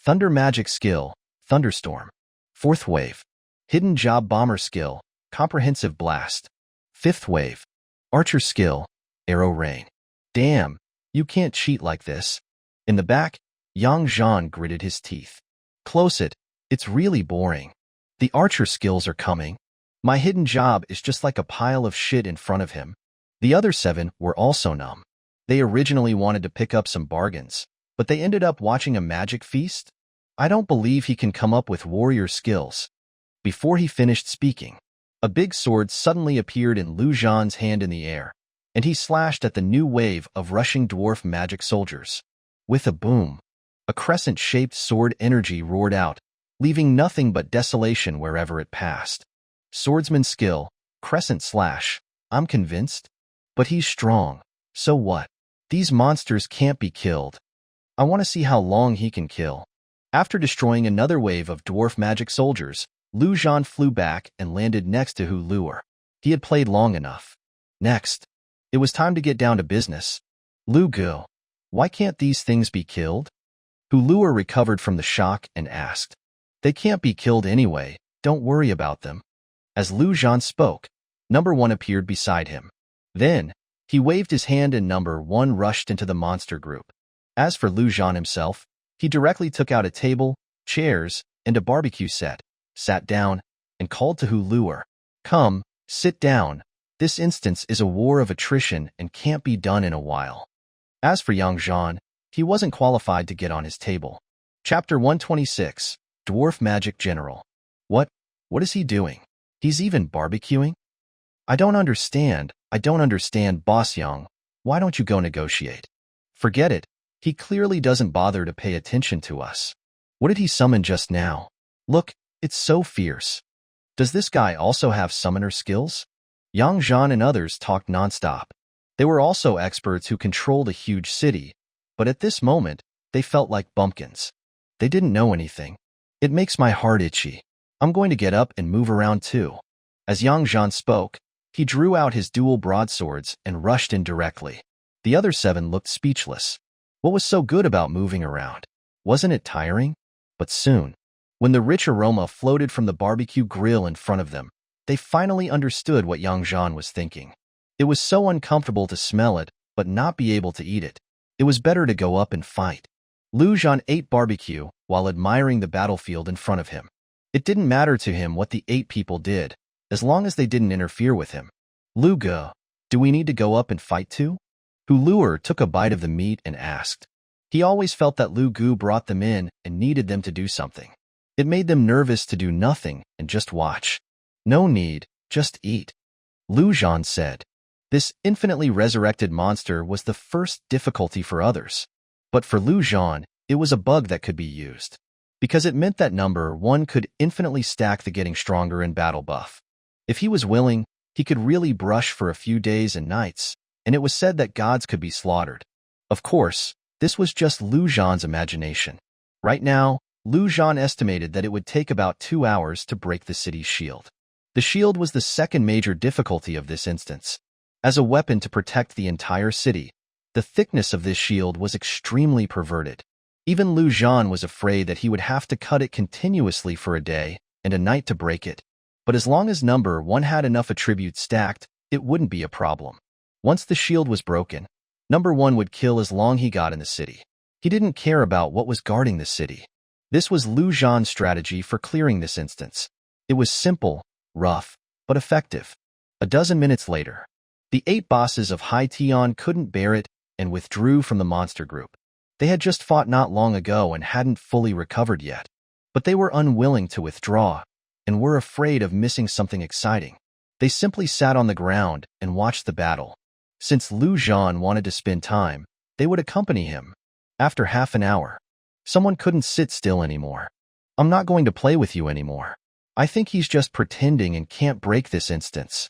Speaker 1: Thunder magic skill, Thunderstorm. Fourth wave, Hidden job bomber skill, Comprehensive blast. Fifth wave, Archer skill, Arrow rain. Damn, you can't cheat like this. In the back, Zhan gritted his teeth. Close it, it's really boring. The archer skills are coming. My hidden job is just like a pile of shit in front of him. The other 7 were also numb. They originally wanted to pick up some bargains, but they ended up watching a magic feast? I don't believe he can come up with warrior skills. Before he finished speaking, a big sword suddenly appeared in Zhan's hand in the air, and he slashed at the new wave of rushing dwarf magic soldiers. With a boom, a crescent-shaped sword energy roared out, leaving nothing but desolation wherever it passed. Swordsman skill, Crescent slash. I'm convinced. But he's strong. So what? These monsters can't be killed. I want to see how long he can kill. After destroying another wave of dwarf magic soldiers, Zhan flew back and landed next to Hulur. He had played long enough. Next, it was time to get down to business. Lugu, why can't these things be killed? Hulur recovered from the shock and asked. They can't be killed anyway, don't worry about them. As Zhan spoke, number 1 appeared beside him. Then, he waved his hand and number 1 rushed into the monster group. As for Zhan himself, he directly took out a table, chairs, and a barbecue set, sat down, and called to Hulur. Come, sit down. This instance is a war of attrition and can't be done in a while. As for Zhan, he wasn't qualified to get on his table. Chapter 126, Dwarf Magic General. What is he doing? He's even barbecuing? I don't understand, Boss Yang. Why don't you go negotiate? Forget it. He clearly doesn't bother to pay attention to us. What did he summon just now? Look, it's so fierce. Does this guy also have summoner skills? Zhan and others talked nonstop. They were also experts who controlled a huge city, but at this moment, they felt like bumpkins. They didn't know anything. It makes my heart itchy. I'm going to get up and move around too. As Zhan spoke, he drew out his dual broadswords and rushed in directly. The other 7 looked speechless. What was so good about moving around? Wasn't it tiring? But soon, when the rich aroma floated from the barbecue grill in front of them, they finally understood what Zhan was thinking. It was so uncomfortable to smell it, but not be able to eat it. It was better to go up and fight. Zhan ate barbecue while admiring the battlefield in front of him. It didn't matter to him what the 8 people did, as long as they didn't interfere with him. Lugu, do we need to go up and fight too? Hulur took a bite of the meat and asked. He always felt that Lugu brought them in and needed them to do something. It made them nervous to do nothing and just watch. No need, just eat. Zhan said. This infinitely resurrected monster was the first difficulty for others. But for Zhan, it was a bug that could be used. Because it meant that number 1 could infinitely stack the getting stronger in battle buff. If he was willing, he could really brush for a few days and nights, and it was said that gods could be slaughtered. Of course, this was just Zhan's imagination. Right now, Zhan estimated that it would take about 2 hours to break the city's shield. The shield was the second major difficulty of this instance. As a weapon to protect the entire city, the thickness of this shield was extremely perverted. Even Zhan was afraid that he would have to cut it continuously for a day, and a night to break it. But as long as number 1 had enough attributes stacked, it wouldn't be a problem. Once the shield was broken, number 1 would kill as long he got in the city. He didn't care about what was guarding the city. This was Lu Zhan's strategy for clearing this instance. It was simple, rough, but effective. A dozen minutes later, the 8 bosses of High Tion couldn't bear it and withdrew from the monster group. They had just fought not long ago and hadn't fully recovered yet. But they were unwilling to withdraw and were afraid of missing something exciting. They simply sat on the ground and watched the battle. Since Lu Zhan wanted to spend time, they would accompany him. After half an hour, someone couldn't sit still anymore. I'm not going to play with you anymore. I think he's just pretending and can't break this instance.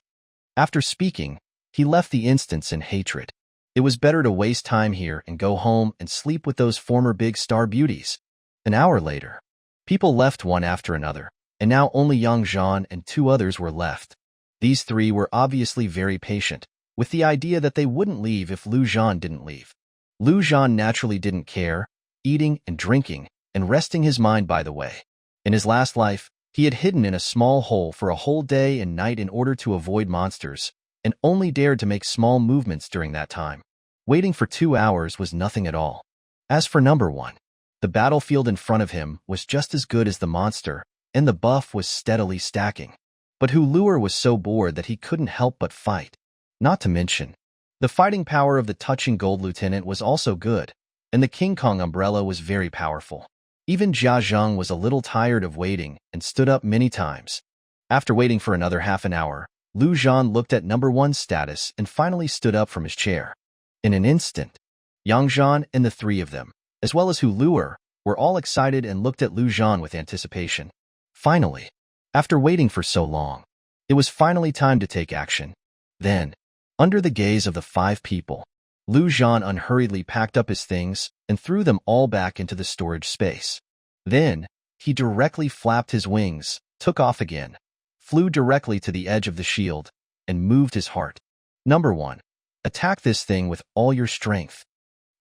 Speaker 1: After speaking, he left the instance in hatred. It was better to waste time here and go home and sleep with those former big star beauties. An hour later, people left one after another, and now only young Zhan and 2 others were left. These 3 were obviously very patient, with the idea that they wouldn't leave if Lu Zhan didn't leave. Lu Zhan naturally didn't care, eating and drinking and resting his mind by the way. In his last life, he had hidden in a small hole for a whole day and night in order to avoid monsters, and only dared to make small movements during that time. Waiting for 2 hours was nothing at all. As for number 1, the battlefield in front of him was just as good as the monster, and the buff was steadily stacking. But Hulur was so bored that he couldn't help but fight. Not to mention, the fighting power of the touching gold lieutenant was also good, and the King Kong umbrella was very powerful. Even Jia Zheng was a little tired of waiting and stood up many times. After waiting for another half an hour, Lu Zhan looked at number 1's status and finally stood up from his chair. In an instant, Yang Zhan and the 3 of them, as well as Hulur, were all excited and looked at Lu Zhan with anticipation. Finally, after waiting for so long, it was finally time to take action. Then, under the gaze of the 5 people, Lu Zhan unhurriedly packed up his things and threw them all back into the storage space. Then, he directly flapped his wings, took off again, flew directly to the edge of the shield, and moved his heart. Number 1. Attack this thing with all your strength.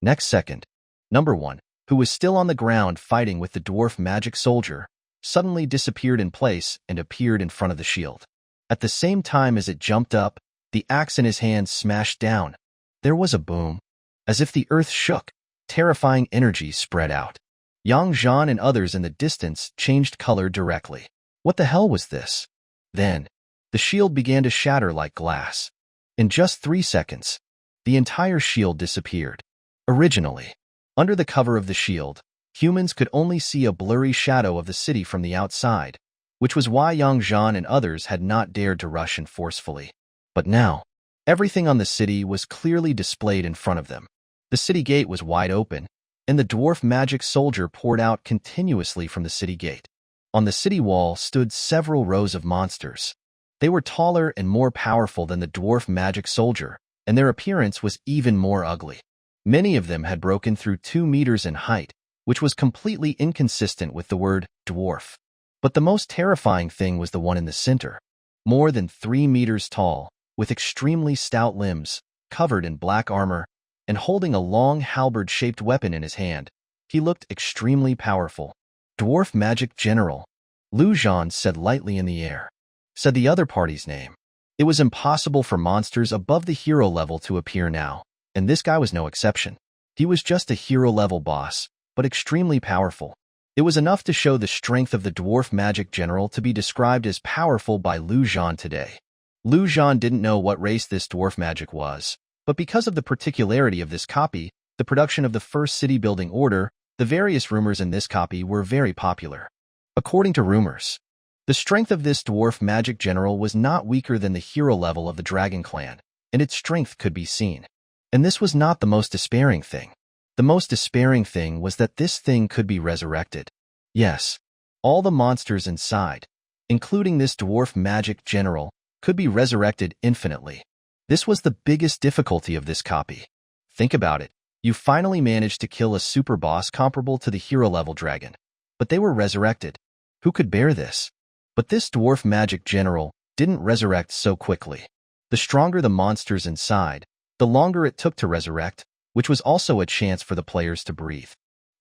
Speaker 1: Next second, number 1, who was still on the ground fighting with the dwarf magic soldier, suddenly disappeared in place and appeared in front of the shield. At the same time as it jumped up, the axe in his hand smashed down. There was a boom. As if the earth shook, terrifying energy spread out. Yang Zhan and others in the distance changed color directly. What the hell was this? Then, the shield began to shatter like glass. In just 3 seconds, the entire shield disappeared. Originally, under the cover of the shield, humans could only see a blurry shadow of the city from the outside, which was why Yang Zhan and others had not dared to rush in forcefully. But now, everything on the city was clearly displayed in front of them. The city gate was wide open, and the dwarf magic soldier poured out continuously from the city gate. On the city wall stood several rows of monsters. They were taller and more powerful than the dwarf magic soldier, and their appearance was even more ugly. Many of them had broken through 2 meters in height, which was completely inconsistent with the word dwarf. But the most terrifying thing was the one in the center. More than 3 meters tall, with extremely stout limbs, covered in black armor, and holding a long halberd-shaped weapon in his hand. He looked extremely powerful. Dwarf Magic General, Lu Zhan said lightly in the air. Said the other party's name. It was impossible for monsters above the hero level to appear now, and this guy was no exception. He was just a hero-level boss, but extremely powerful. It was enough to show the strength of the Dwarf Magic General to be described as powerful by Lu Zhan today. Lu Zhan didn't know what race this dwarf magic was, but because of the particularity of this copy, the production of the first city-building order, the various rumors in this copy were very popular. According to rumors, the strength of this dwarf magic general was not weaker than the hero level of the Dragon Clan, and its strength could be seen. And this was not the most despairing thing. The most despairing thing was that this thing could be resurrected. Yes, all the monsters inside, including this dwarf magic general, could be resurrected infinitely. This was the biggest difficulty of this copy. Think about it. You finally managed to kill a super boss comparable to the hero-level dragon. But they were resurrected. Who could bear this? But this dwarf magic general didn't resurrect so quickly. The stronger the monsters inside, the longer it took to resurrect, which was also a chance for the players to breathe.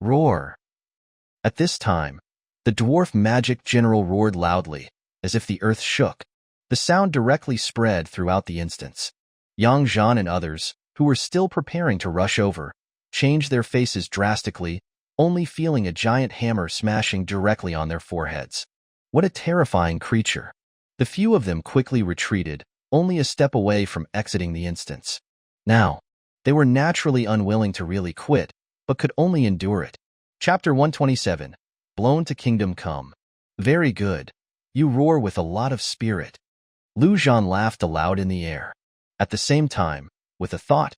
Speaker 1: Roar! At this time, The dwarf magic general roared loudly, as if the earth shook. The sound directly spread throughout the instance. Zhan and others, who were still preparing to rush over, changed their faces drastically, only feeling a giant hammer smashing directly on their foreheads. What a terrifying creature. The few of them quickly retreated, only a step away from exiting the instance. Now, they were naturally unwilling to really quit, but could only endure it. Chapter 127. Blown to Kingdom Come. Very good. You roar with a lot of spirit. Zhan laughed aloud in the air. At the same time, with a thought,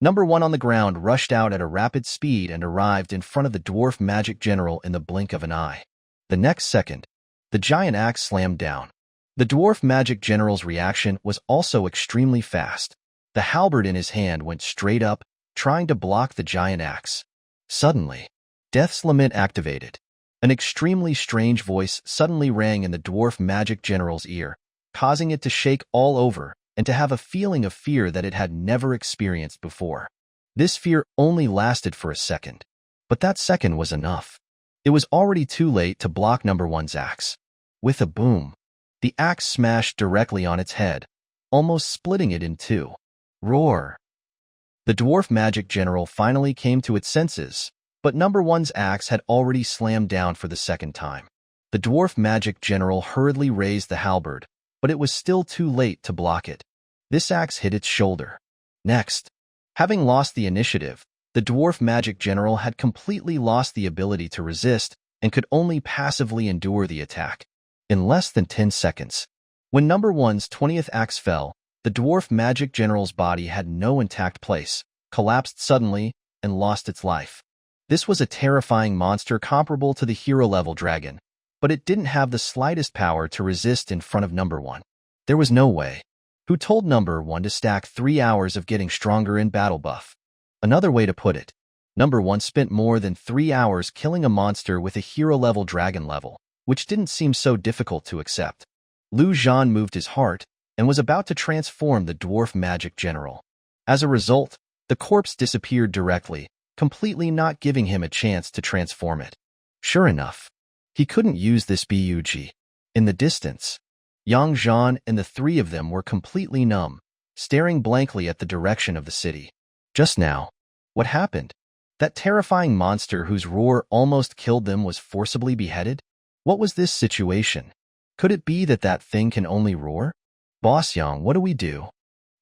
Speaker 1: Number 1 on the ground rushed out at a rapid speed and arrived in front of the dwarf magic general in the blink of an eye. The next second, the giant axe slammed down. The dwarf magic general's reaction was also extremely fast. The halberd in his hand went straight up, trying to block the giant axe. Suddenly, Death's Lament activated. An extremely strange voice suddenly rang in the dwarf magic general's ear, causing it to shake all over and to have a feeling of fear that it had never experienced before. This fear only lasted for a second, but that second was enough. It was already too late to block Number 1's axe. With a boom, the axe smashed directly on its head, almost splitting it in two. Roar! The dwarf magic general finally came to its senses, but Number 1's axe had already slammed down for the second time. The dwarf magic general hurriedly raised the halberd, but it was still too late to block it. This axe hit its shoulder. Next, having lost the initiative, the dwarf magic general had completely lost the ability to resist and could only passively endure the attack. In less than 10 seconds, when Number 1's 20th axe fell, the dwarf magic general's body had no intact place, collapsed suddenly, and lost its life. This was a terrifying monster comparable to the hero-level dragon, but it didn't have the slightest power to resist in front of Number 1. There was no way. Who told Number 1 to stack 3 hours of getting stronger in battle buff? Another way to put it, Number 1 spent more than 3 hours killing a monster with a hero-level dragon level, which didn't seem so difficult to accept. Zhan moved his heart and was about to transform the dwarf magic general. As a result, the corpse disappeared directly, completely not giving him a chance to transform it. Sure enough, he couldn't use this bug. In the distance, Zhan and the three of them were completely numb, staring blankly at the direction of the city. Just now, what happened? That terrifying monster whose roar almost killed them was forcibly beheaded? What was this situation? Could it be that that thing can only roar? Boss Yang, what do we do?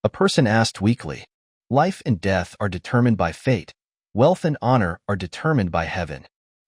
Speaker 1: A person asked weakly. Life and death are determined by fate. Wealth and honor are determined by heaven.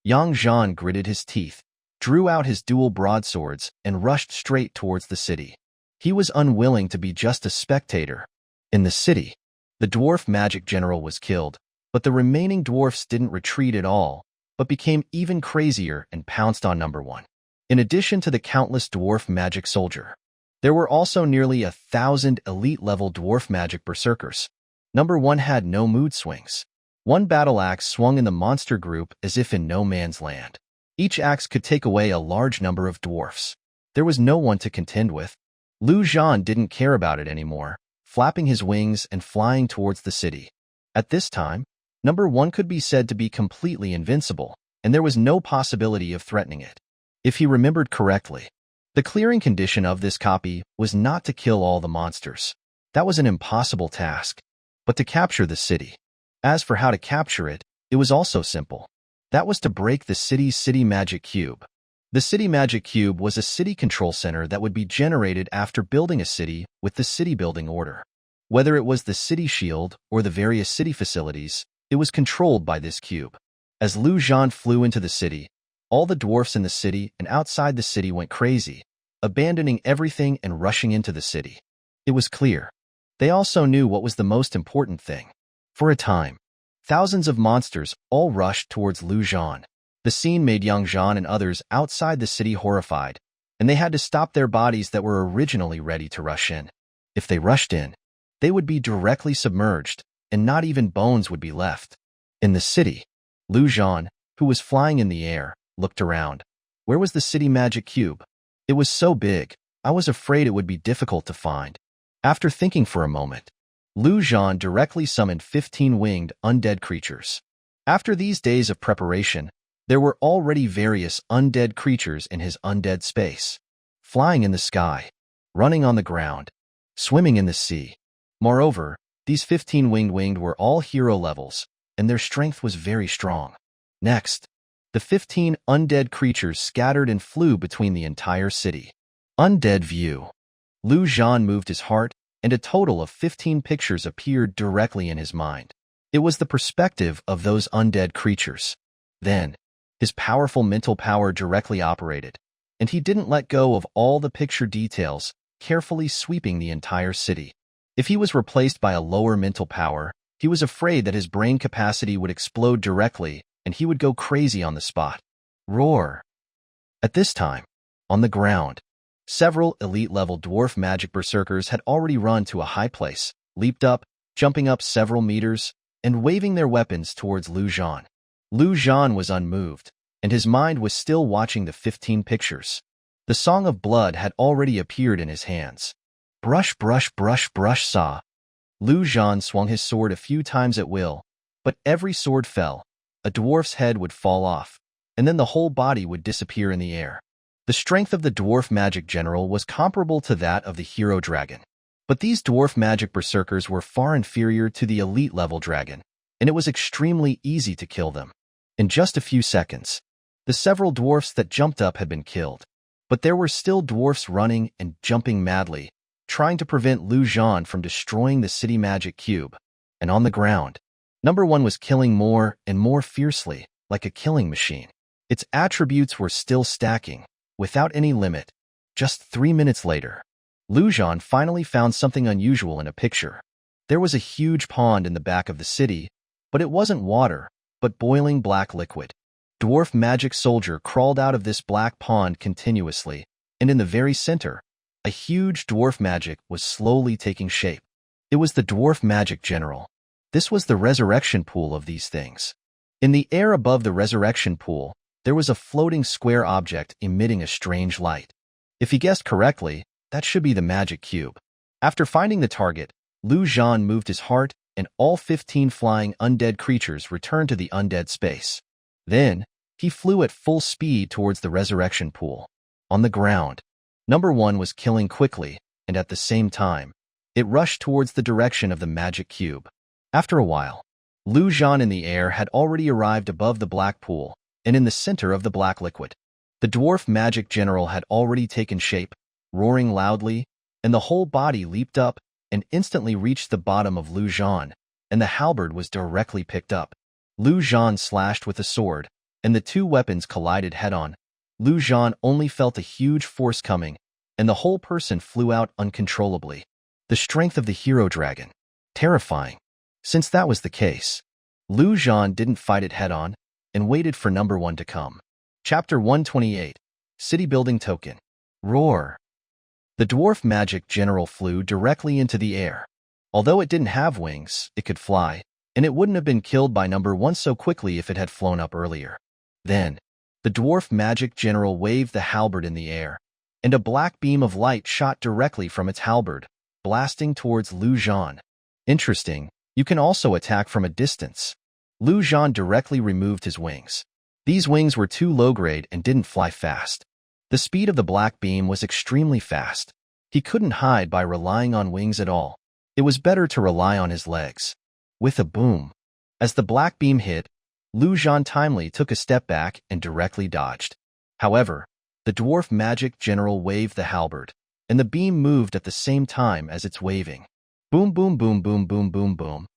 Speaker 1: Zhan gritted his teeth, drew out his dual broadswords, and rushed straight towards the city. He was unwilling to be just a spectator. In the city, the dwarf magic general was killed, but the remaining dwarfs didn't retreat at all, but became even crazier and pounced on Number 1. In addition to the countless dwarf magic soldier, there were also nearly 1,000 elite-level dwarf magic berserkers. Number 1 had no mood swings. One battle axe swung in the monster group as if in no man's land. Each axe could take away a large number of dwarfs. There was no one to contend with. Zhan didn't care about it anymore, flapping his wings and flying towards the city. At this time, Number 1 could be said to be completely invincible, and there was no possibility of threatening it. If he remembered correctly, the clearing condition of this copy was not to kill all the monsters. That was an impossible task, but to capture the city. As for how to capture it, it was also simple. That was to break the city's city magic cube. The city magic cube was a city control center that would be generated after building a city with the city building order. Whether it was the city shield or the various city facilities, it was controlled by this cube. As Zhan flew into the city, all the dwarfs in the city and outside the city went crazy, abandoning everything and rushing into the city. It was clear. They also knew what was the most important thing. For a time, thousands of monsters all rushed towards Zhan. The scene made Zhan and others outside the city horrified, and they had to stop their bodies that were originally ready to rush in. If they rushed in, they would be directly submerged, and not even bones would be left. In the city, Zhan, who was flying in the air, looked around. Where was the city magic cube? It was so big, I was afraid it would be difficult to find. After thinking for a moment, Zhan directly summoned 15 winged undead creatures. After these days of preparation, There were already various undead creatures in his undead space, flying in the sky, running on the ground, swimming in the sea. Moreover, these 15 winged were all hero levels, and their strength was very strong. Next, the 15 undead creatures scattered and flew between the entire city. Undead view. Zhan moved his heart, and a total of 15 pictures appeared directly in his mind. It was the perspective of those undead creatures. Then, his powerful mental power directly operated, and he didn't let go of all the picture details, carefully sweeping the entire city. If he was replaced by a lower mental power, he was afraid that his brain capacity would explode directly, and he would go crazy on the spot. Roar. At this time, on the ground, several elite-level dwarf magic berserkers had already run to a high place, leaped up, jumping up several meters, and waving their weapons towards Zhan. Zhan was unmoved, and his mind was still watching the 15 pictures. The Song of Blood had already appeared in his hands. Brush, brush, brush, brush, saw. Zhan swung his sword a few times at will, but every sword fell. A dwarf's head would fall off, and then the whole body would disappear in the air. The strength of the dwarf magic general was comparable to that of the hero dragon. But these dwarf magic berserkers were far inferior to the elite-level dragon, and it was extremely easy to kill them. In just a few seconds, the several dwarfs that jumped up had been killed. But there were still dwarfs running and jumping madly, trying to prevent Zhan from destroying the city magic cube. And on the ground, number 1 was killing more and more fiercely, like a killing machine. Its attributes were still stacking, without any limit. Just 3 minutes later, Zhan finally found something unusual in a picture. There was a huge pond in the back of the city, but it wasn't water, but boiling black liquid. Dwarf magic soldier crawled out of this black pond continuously, and in the very center, a huge dwarf magic was slowly taking shape. It was the dwarf magic general. This was the resurrection pool of these things. In the air above the resurrection pool, there was a floating square object emitting a strange light. If he guessed correctly, that should be the magic cube. After finding the target, Zhan moved his heart, and all 15 flying undead creatures returned to the undead space. Then, he flew at full speed towards the resurrection pool. On the ground, number 1 was killing quickly, and at the same time, it rushed towards the direction of the magic cube. After a while, Zhan in the air had already arrived above the black pool, and in the center of the black liquid. The dwarf magic general had already taken shape, roaring loudly, and the whole body leaped up and instantly reached the bottom of Zhan, and the halberd was directly picked up. Zhan slashed with a sword, and the two weapons collided head-on. Zhan only felt a huge force coming, and the whole person flew out uncontrollably. The strength of the hero dragon. Terrifying. Since that was the case, Zhan didn't fight it head-on, and waited for number 1 to come. Chapter 128. City Building Token. Roar. The dwarf magic general flew directly into the air. Although it didn't have wings, it could fly, and it wouldn't have been killed by number 1 so quickly if it had flown up earlier. Then, the dwarf magic general waved the halberd in the air, and a black beam of light shot directly from its halberd, blasting towards Zhan. Interesting, you can also attack from a distance. Zhan directly removed his wings. These wings were too low-grade and didn't fly fast. The speed of the black beam was extremely fast. He couldn't hide by relying on wings at all. It was better to rely on his legs. With a boom, as the black beam hit, Zhan timely took a step back and directly dodged. However, the dwarf magic general waved the halberd, and the beam moved at the same time as its waving. Boom, boom, boom, boom, boom, boom, boom.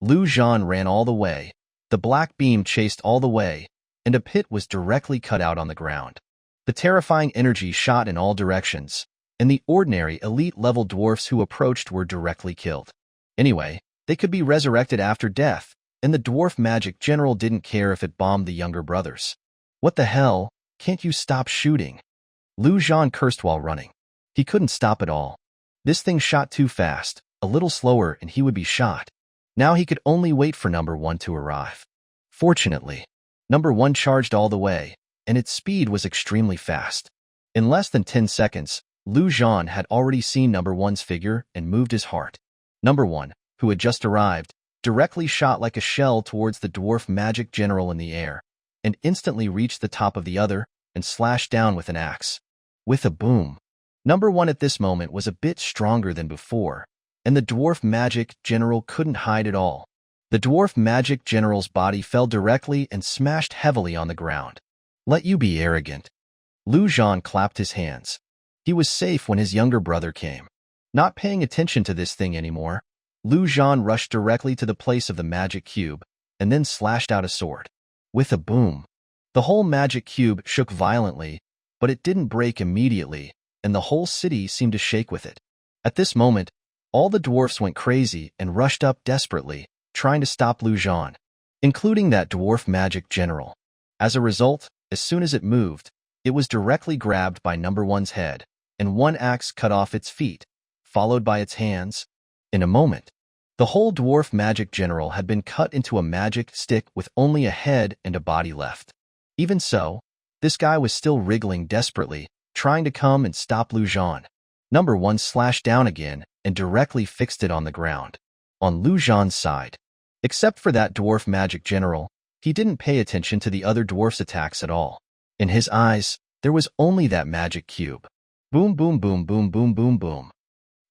Speaker 1: Zhan ran all the way. The black beam chased all the way, and a pit was directly cut out on the ground. The terrifying energy shot in all directions, and the ordinary elite-level dwarfs who approached were directly killed. Anyway, they could be resurrected after death, and the dwarf magic general didn't care if it bombed the younger brothers. What the hell? Can't you stop shooting? Zhan cursed while running. He couldn't stop at all. This thing shot too fast, a little slower and he would be shot. Now he could only wait for number 1 to arrive. Fortunately, number 1 charged all the way, and its speed was extremely fast. In less than 10 seconds, Zhan had already seen number 1's figure and moved his heart. Number 1, who had just arrived, directly shot like a shell towards the dwarf magic general in the air. and instantly reached the top of the other and slashed down with an axe. With a boom. Number 1 at this moment was a bit stronger than before, and the dwarf magic general couldn't hide at all. The dwarf magic general's body fell directly and smashed heavily on the ground. Let you be arrogant. Zhan clapped his hands. He was safe when his younger brother came. Not paying attention to this thing anymore, Zhan rushed directly to the place of the magic cube and then slashed out a sword. With a boom. The whole magic cube shook violently, but it didn't break immediately, and the whole city seemed to shake with it. At this moment, all the dwarfs went crazy and rushed up desperately, trying to stop Zhan, including that dwarf magic general. As a result, as soon as it moved, it was directly grabbed by number 1's head, and one axe cut off its feet, followed by its hands. In a moment, the whole dwarf magic general had been cut into a magic stick with only a head and a body left. Even so, this guy was still wriggling desperately, trying to come and stop Zhan. Number 1 slashed down again and directly fixed it on the ground. On Zhan's side, except for that dwarf magic general, he didn't pay attention to the other dwarf's attacks at all. In his eyes, there was only that magic cube. Boom, boom, boom, boom, boom, boom, boom.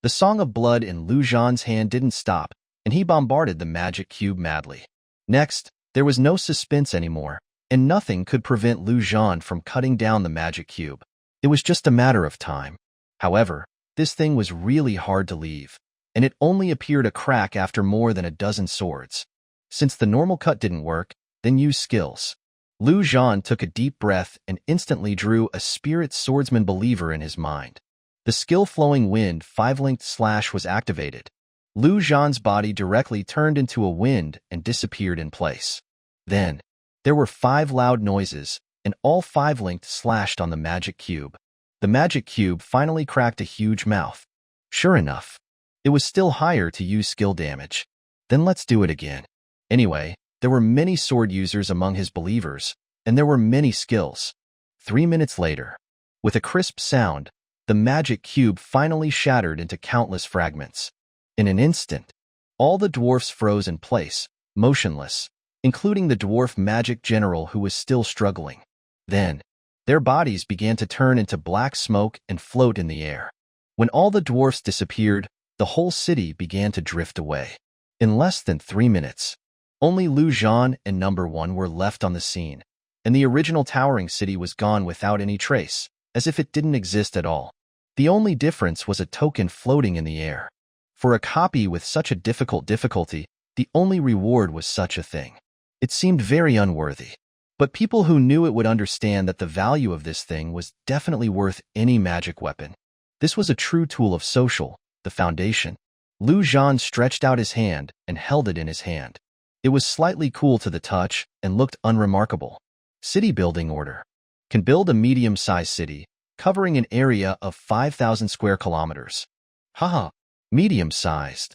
Speaker 1: The song of blood in Zhan's hand didn't stop, and he bombarded the magic cube madly. Next, there was no suspense anymore, and nothing could prevent Zhan from cutting down the magic cube. It was just a matter of time. However, this thing was really hard to leave, and it only appeared a crack after more than a dozen swords. Since the normal cut didn't work, then use skills. Zhan took a deep breath and instantly drew a spirit swordsman believer in his mind. The skill-flowing wind 5-linked slash was activated. Zhan's body directly turned into a wind and disappeared in place. Then, there were 5 loud noises, and all 5-linked slashed on the magic cube. The magic cube finally cracked a huge mouth. Sure enough, it was still higher to use skill damage. Then let's do it again. Anyway, there were many sword users among his believers, and there were many skills. 3 minutes later, with a crisp sound, the magic cube finally shattered into countless fragments. In an instant, all the dwarfs froze in place, motionless, including the dwarf magic general who was still struggling. Then, their bodies began to turn into black smoke and float in the air. When all the dwarfs disappeared, the whole city began to drift away. In less than 3 minutes, only Zhan and number 1 were left on the scene, and the original towering city was gone without any trace, as if it didn't exist at all. The only difference was a token floating in the air. For a copy with such a difficulty, the only reward was such a thing. It seemed very unworthy. But people who knew it would understand that the value of this thing was definitely worth any magic weapon. This was a true tool of social, the foundation. Zhan stretched out his hand and held it in his hand. It was slightly cool to the touch and looked unremarkable. City building order. Can build a medium-sized city, covering an area of 5,000 square kilometers. Haha, medium-sized.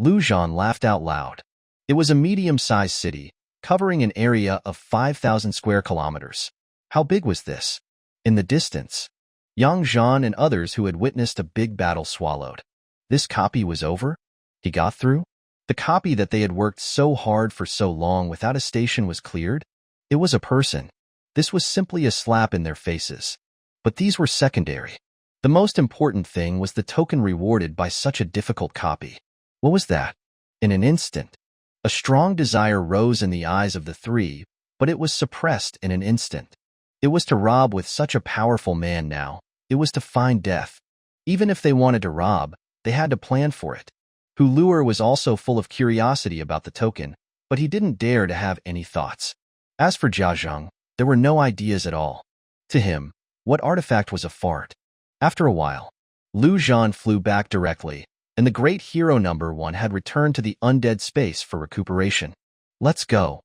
Speaker 1: Zhan laughed out loud. It was a medium-sized city, covering an area of 5,000 square kilometers. How big was this? In the distance, Zhan and others who had witnessed a big battle swallowed. This copy was over? He got through? The copy that they had worked so hard for so long without a station was cleared? It was a person. This was simply a slap in their faces. But these were secondary. The most important thing was the token rewarded by such a difficult copy. What was that? In an instant, a strong desire rose in the eyes of the 3, but it was suppressed in an instant. It was to rob with such a powerful man now. It was to find death. Even if they wanted to rob, they had to plan for it. Huluer was also full of curiosity about the token, but he didn't dare to have any thoughts. As for Jiazheng, there were no ideas at all. To him, what artifact was a fart? After a while, Zhan flew back directly, and the great hero number 1 had returned to the undead space for recuperation. Let's go.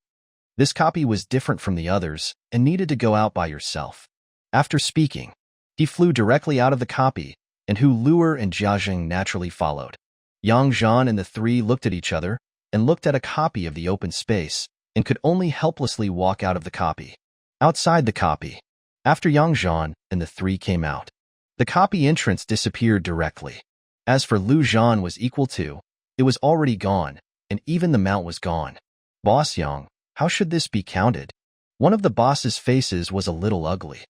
Speaker 1: This copy was different from the others and needed to go out by yourself. After speaking, he flew directly out of the copy, and Huluer and Jiazheng naturally followed. Zhan and the 3 looked at each other and looked at a copy of the open space and could only helplessly walk out of the copy. Outside the copy, after Zhan and the 3 came out, the copy entrance disappeared directly. As for Zhan was equal to, it was already gone, and even the mount was gone. Boss Yang, how should this be counted? One of the boss's faces was a little ugly.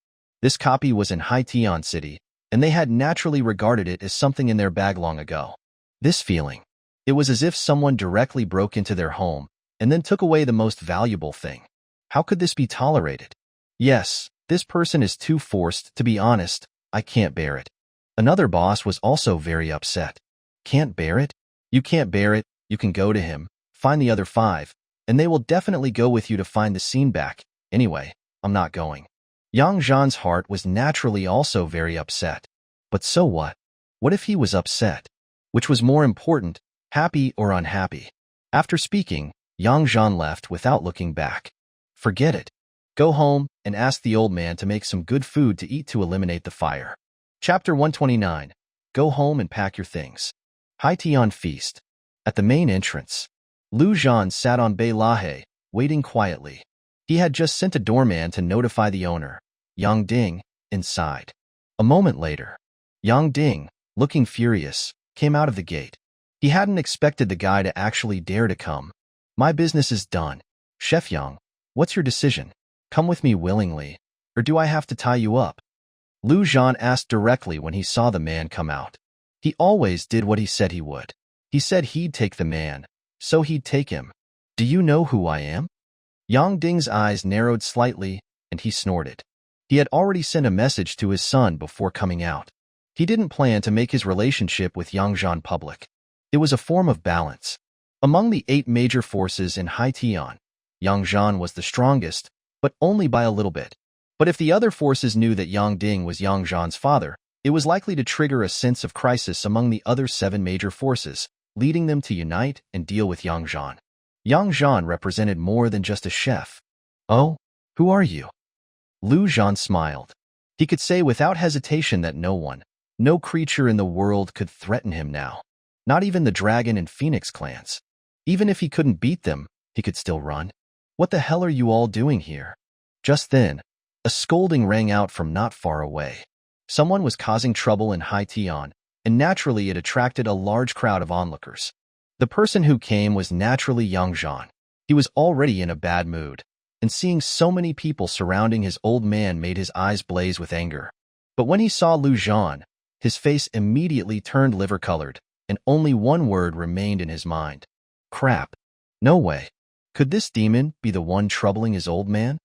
Speaker 1: This copy was in Haitian City, and they had naturally regarded it as something in their bag long ago. This feeling. It was as if someone directly broke into their home and then took away the most valuable thing. How could this be tolerated? Yes, this person is too forced, to be honest. I can't bear it. Another boss was also very upset. Can't bear it? You can't bear it, you can go to him, find the other 5, and they will definitely go with you to find the scene back. Anyway, I'm not going. Zhan's heart was naturally also very upset. But so what? What if he was upset? Which was more important, happy or unhappy? After speaking, Zhan left without looking back. Forget it. Go home and ask the old man to make some good food to eat to eliminate the fire. Chapter 129. Go home and pack your things. Haitian Feast. At the main entrance, Zhan sat on Bay Lahe, waiting quietly. He had just sent a doorman to notify the owner, Yang Ding, inside. A moment later, Yang Ding, looking furious, came out of the gate. He hadn't expected the guy to actually dare to come. My business is done. Chef Yang, what's your decision? Come with me willingly, or do I have to tie you up? Zhan asked directly when he saw the man come out. He always did what he said he would. He said he'd take the man, so he'd take him. Do you know who I am? Yang Ding's eyes narrowed slightly, and he snorted. He had already sent a message to his son before coming out. He didn't plan to make his relationship with Zhan public. It was a form of balance. Among the 8 major forces in Haitian, Zhan was the strongest, but only by a little bit. But if the other forces knew that Yang Ding was Zhan's father, it was likely to trigger a sense of crisis among the other 7 major forces, leading them to unite and deal with Zhan. Zhan represented more than just a chef. Oh, who are you? Zhan smiled. He could say without hesitation that no one, no creature in the world could threaten him now. Not even the dragon and phoenix clans. Even if he couldn't beat them, he could still run. What the hell are you all doing here? Just then, a scolding rang out from not far away. Someone was causing trouble in Haitian, and naturally it attracted a large crowd of onlookers. The person who came was naturally Zhan. He was already in a bad mood, and seeing so many people surrounding his old man made his eyes blaze with anger. But when he saw Zhan, his face immediately turned liver-colored, and only one word remained in his mind. Crap. No way. Could this demon be the one troubling his old man?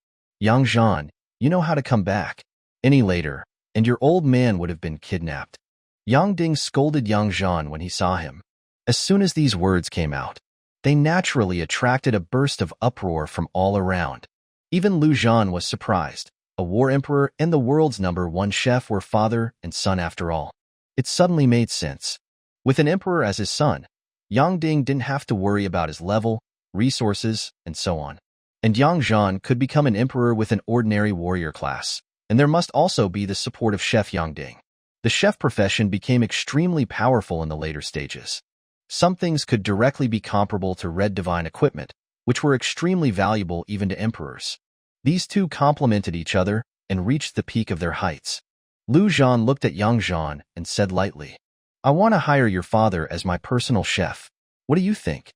Speaker 1: Zhan, you know how to come back. Any later, and your old man would have been kidnapped. Yang Ding scolded Zhan when he saw him. As soon as these words came out, they naturally attracted a burst of uproar from all around. Even Zhan was surprised. A war emperor and the world's #1 chef were father and son after all. It suddenly made sense. With an emperor as his son, Yang Ding didn't have to worry about his level, resources, and so on. And Zhan could become an emperor with an ordinary warrior class, and there must also be the support of Chef Yang Ding. The chef profession became extremely powerful in the later stages. Some things could directly be comparable to red divine equipment, which were extremely valuable even to emperors. These two complemented each other and reached the peak of their heights. Zhan looked at Zhan and said lightly, I want to hire your father as my personal chef. What do you think?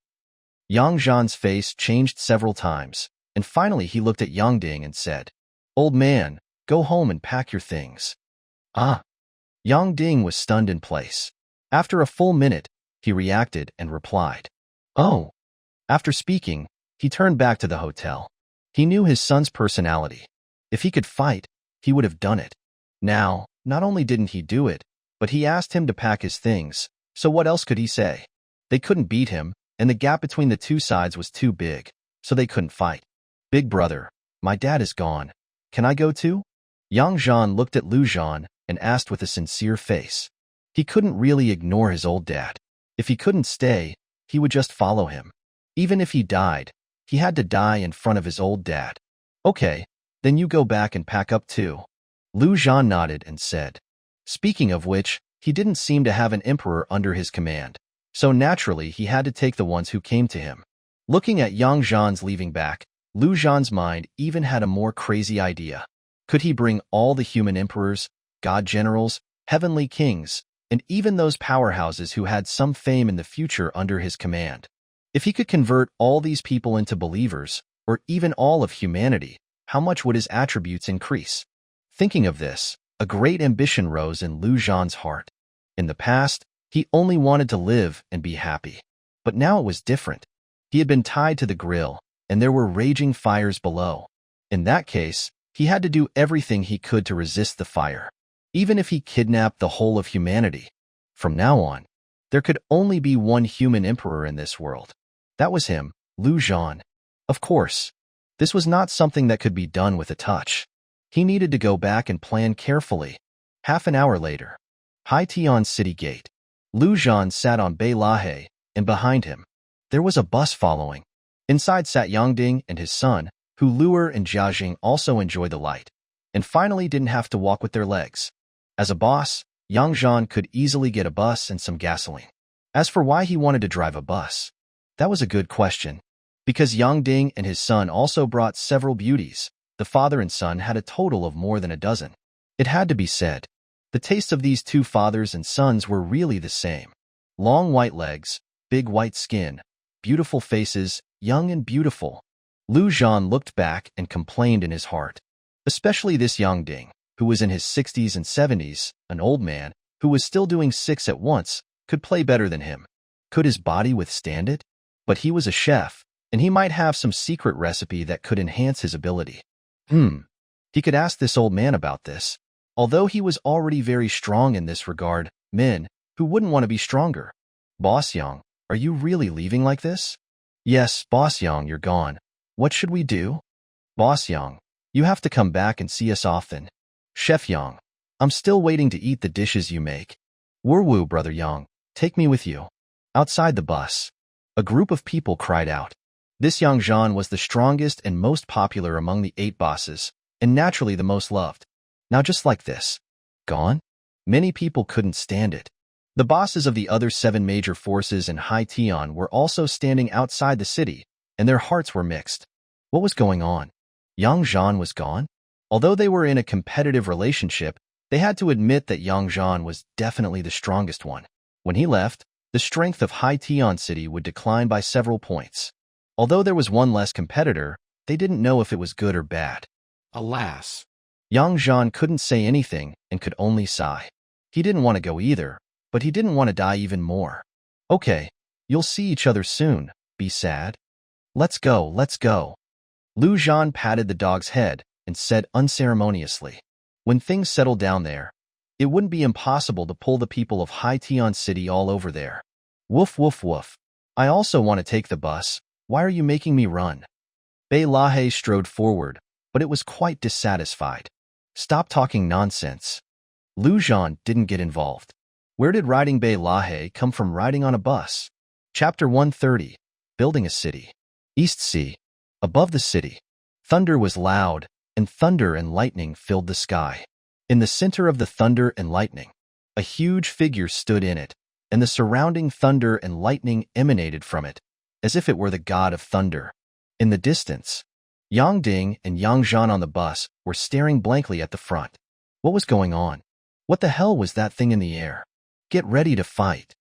Speaker 1: Zhan's face changed several times, and finally he looked at Yang Ding and said, Old man, go home and pack your things. Ah. Yang Ding was stunned in place. After a full minute, he reacted and replied, Oh. After speaking, he turned back to the hotel. He knew his son's personality. If he could fight, he would have done it. Now, not only didn't he do it, but he asked him to pack his things, so what else could he say? They couldn't beat him, and the gap between the two sides was too big, so they couldn't fight. Big brother, my dad is gone. Can I go too? Zhan looked at Zhan and asked with a sincere face. He couldn't really ignore his old dad. If he couldn't stay, he would just follow him. Even if he died, he had to die in front of his old dad. Okay, then you go back and pack up too. Zhan nodded and said. Speaking of which, he didn't seem to have an emperor under his command, so naturally he had to take the ones who came to him. Looking at Zhan's leaving back, Zhan's mind even had a more crazy idea. Could he bring all the human emperors, god generals, heavenly kings, and even those powerhouses who had some fame in the future under his command? If he could convert all these people into believers, or even all of humanity, how much would his attributes increase? Thinking of this, a great ambition rose in Lu Zhan's heart. In the past, he only wanted to live and be happy. But now it was different. He had been tied to the grill, and there were raging fires below. In that case, he had to do everything he could to resist the fire, even if he kidnapped the whole of humanity. From now on, there could only be one human emperor in this world. That was him, Lu Zhan. Of course, this was not something that could be done with a touch. He needed to go back and plan carefully. Half an hour later, Haitian City Gate. Lu Zhan sat on Bei Lahe, and behind him, there was a bus following. Inside sat Yangding and his son, who Luer and Jiajing also enjoyed the light, and finally didn't have to walk with their legs. As a boss, Yang Zhan could easily get a bus and some gasoline. As for why he wanted to drive a bus, that was a good question. Because Yangding and his son also brought several beauties, the father and son had a total of more than a dozen. It had to be said, the tastes of these two fathers and sons were really the same. Long white legs, big white skin, beautiful faces, young and beautiful. Lu Zhan looked back and complained in his heart. Especially this Yangding, who was in his 60s and 70s, an old man, who was still doing 6 at once, could play better than him. Could his body withstand it? But he was a chef, and he might have some secret recipe that could enhance his ability. He could ask this old man about this. Although he was already very strong in this regard, men, who wouldn't want to be stronger? Boss Yang, are you really leaving like this? Yes, Boss Yang, you're gone. What should we do? Boss Yang, you have to come back and see us often. Chef Yang, I'm still waiting to eat the dishes you make. Woo, brother Yang, take me with you. Outside the bus, a group of people cried out. This Yang Zhan was the strongest and most popular among the 8 bosses, and naturally the most loved. Now just like this. Gone? Many people couldn't stand it. The bosses of the other 7 major forces in Haitian were also standing outside the city, and their hearts were mixed. What was going on? Yang Zhan was gone? Although they were in a competitive relationship, they had to admit that Yang Zhan was definitely the strongest one. When he left, the strength of Haitian City would decline by several points. Although there was one less competitor, they didn't know if it was good or bad. Alas, Yang Zhan couldn't say anything and could only sigh. He didn't want to go either, but he didn't want to die even more. Okay, you'll see each other soon, be sad. Let's go, let's go. Lu Zhan patted the dog's head and said unceremoniously, when things settle down there, it wouldn't be impossible to pull the people of Haitian City all over there. Woof, woof, woof. I also want to take the bus. Why are you making me run? Bei Lahe strode forward, but it was quite dissatisfied. Stop talking nonsense. Lu Zhan didn't get involved. Where did riding Bei Lahe come from riding on a bus? Chapter 130, Building a City. East Sea. Above the city, thunder was loud, and thunder and lightning filled the sky. In the center of the thunder and lightning, a huge figure stood in it, and the surrounding thunder and lightning emanated from it, as if it were the god of thunder. In the distance, Yang Ding and Yang Zhan on the bus were staring blankly at the front. What was going on? What the hell was that thing in the air? Get ready to fight.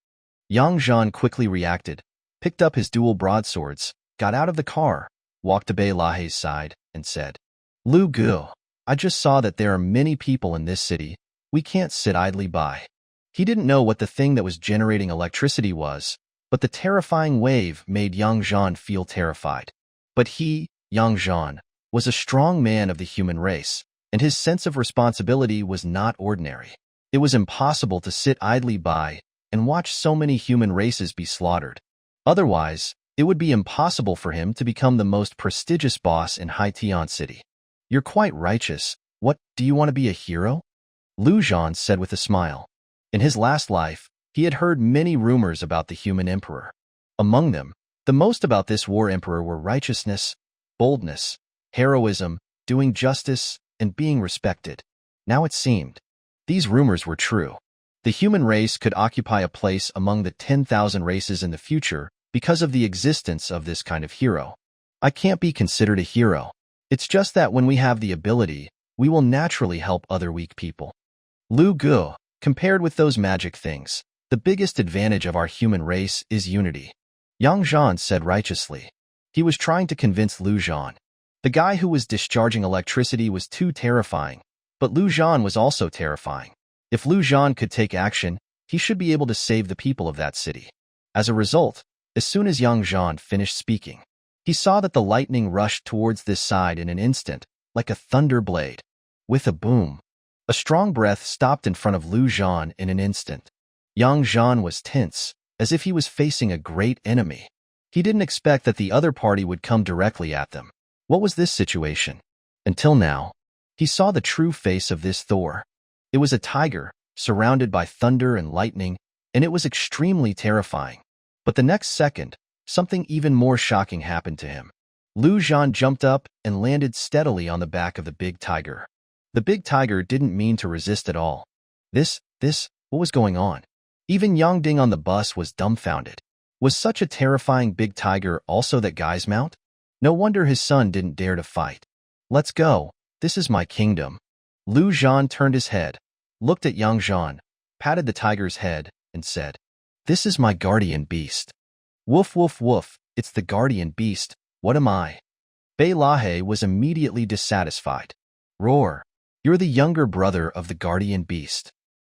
Speaker 1: Yang Zhan quickly reacted, picked up his dual broadswords, got out of the car, walked to Bei Lahe's side, and said, Lu Gu, I just saw that there are many people in this city. We can't sit idly by. He didn't know what the thing that was generating electricity was, but the terrifying wave made Yang Zhan feel terrified. But he, Yang Zhan, was a strong man of the human race, and his sense of responsibility was not ordinary. It was impossible to sit idly by and watch so many human races be slaughtered. Otherwise, it would be impossible for him to become the most prestigious boss in Haitian City. You're quite righteous. What, do you want to be a hero? Lu Zhan said with a smile. In his last life, he had heard many rumors about the human emperor. Among them, the most about this war emperor were righteousness, boldness, heroism, doing justice, and being respected. Now it seemed, these rumors were true. The human race could occupy a place among the 10,000 races in the future because of the existence of this kind of hero. I can't be considered a hero. It's just that when we have the ability, we will naturally help other weak people. Lu Gu, compared with those magic things, the biggest advantage of our human race is unity. Yang Zhan said righteously. He was trying to convince Lu Zhan. The guy who was discharging electricity was too terrifying, but Lu Zhan was also terrifying. If Lu Zhan could take action, he should be able to save the people of that city. As a result, as soon as Yang Zhan finished speaking, he saw that the lightning rushed towards this side in an instant, like a thunder blade. With a boom, a strong breath stopped in front of Lu Zhan in an instant. Yang Zhan was tense, as if he was facing a great enemy. He didn't expect that the other party would come directly at them. What was this situation? Until now, he saw the true face of this Thor. It was a tiger, surrounded by thunder and lightning, and it was extremely terrifying. But the next second, something even more shocking happened to him. Lu Zhan jumped up and landed steadily on the back of the big tiger. The big tiger didn't mean to resist at all. What was going on? Even Yang Ding on the bus was dumbfounded. Was such a terrifying big tiger also that guy's mount? No wonder his son didn't dare to fight. Let's go. This is my kingdom. Lu Zhan turned his head, looked at Yang Zhan, patted the tiger's head, and said, "This is my guardian beast." Woof woof woof, it's the guardian beast. What am I? Bei Lahe was immediately dissatisfied. Roar. You're the younger brother of the guardian beast.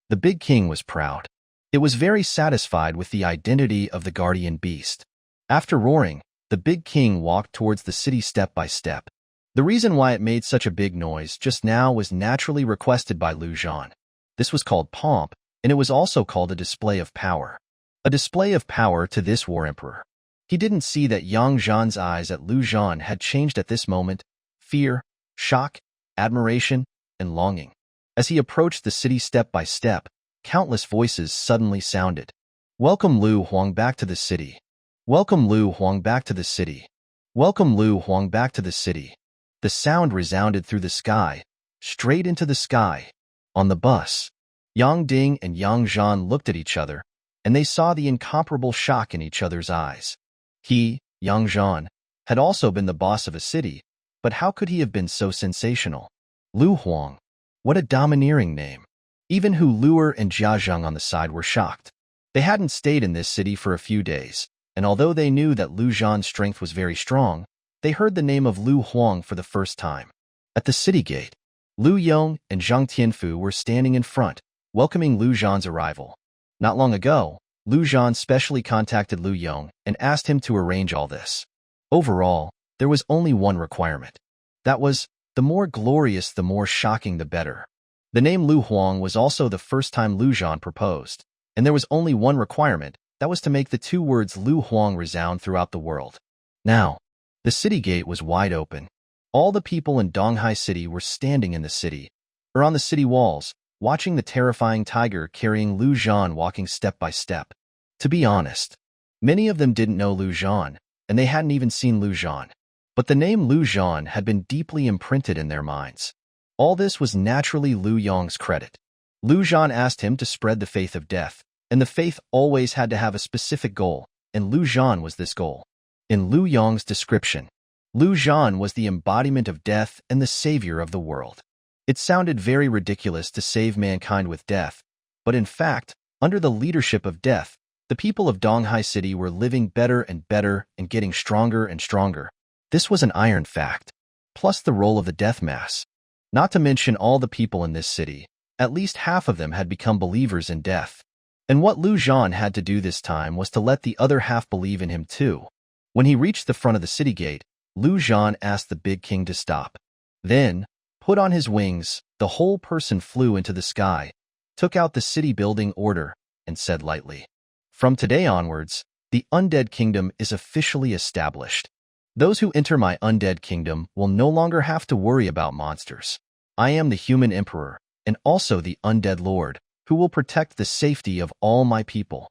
Speaker 1: The big king was proud. It was very satisfied with the identity of the guardian beast. After roaring, the big king walked towards the city step by step. The reason why it made such a big noise just now was naturally requested by Lu Zhan. This was called pomp, and it was also called a display of power. A display of power to this war emperor. He didn't see that Yang Zhan's eyes at Lu Zhan had changed at this moment: fear, shock, admiration, and longing. As he approached the city step by step, countless voices suddenly sounded. Welcome Lu Huang back to the city. Welcome Lu Huang back to the city. Welcome Lu Huang back to the city. The sound resounded through the sky, straight into the sky. On the bus, Yang Ding and Yang Zhan looked at each other, and they saw the incomparable shock in each other's eyes. He, Yang Zhan, had also been the boss of a city, but how could he have been so sensational? Lu Huang. What a domineering name. Even Hu Luer and Jiazheng on the side were shocked. They hadn't stayed in this city for a few days, and although they knew that Lu Zhan's strength was very strong, they heard the name of Lu Huang for the first time. At the city gate, Lu Yong and Zhang Tianfu were standing in front, welcoming Lu Zhan's arrival. Not long ago, Lu Zhan specially contacted Lu Yong and asked him to arrange all this. Overall, there was only one requirement. That was, the more glorious, the more shocking, the better. The name Lu Huang was also the first time Lu Zhan proposed, and there was only one requirement, that was to make the two words Lu Huang resound throughout the world. Now, the city gate was wide open. All the people in Donghai City were standing in the city, or on the city walls, watching the terrifying tiger carrying Lu Zhan walking step by step. To be honest, many of them didn't know Lu Zhan, and they hadn't even seen Lu Zhan. But the name Lu Zhan had been deeply imprinted in their minds. All this was naturally Lu Yong's credit. Lu Zhan asked him to spread the faith of death, and the faith always had to have a specific goal, and Lu Zhan was this goal. In Lu Yong's description, Lu Zhan was the embodiment of death and the savior of the world. It sounded very ridiculous to save mankind with death, but in fact, under the leadership of death, the people of Donghai City were living better and better and getting stronger and stronger. This was an iron fact, plus the role of the death mass. Not to mention all the people in this city, at least half of them had become believers in death. And what Lu Zhan had to do this time was to let the other half believe in him too. When he reached the front of the city gate, Lu Zhan asked the big king to stop. Then, put on his wings, the whole person flew into the sky, took out the city building order, and said lightly, "From today onwards, the undead kingdom is officially established. Those who enter my undead kingdom will no longer have to worry about monsters. I am the human emperor, and also the undead lord, who will protect the safety of all my people."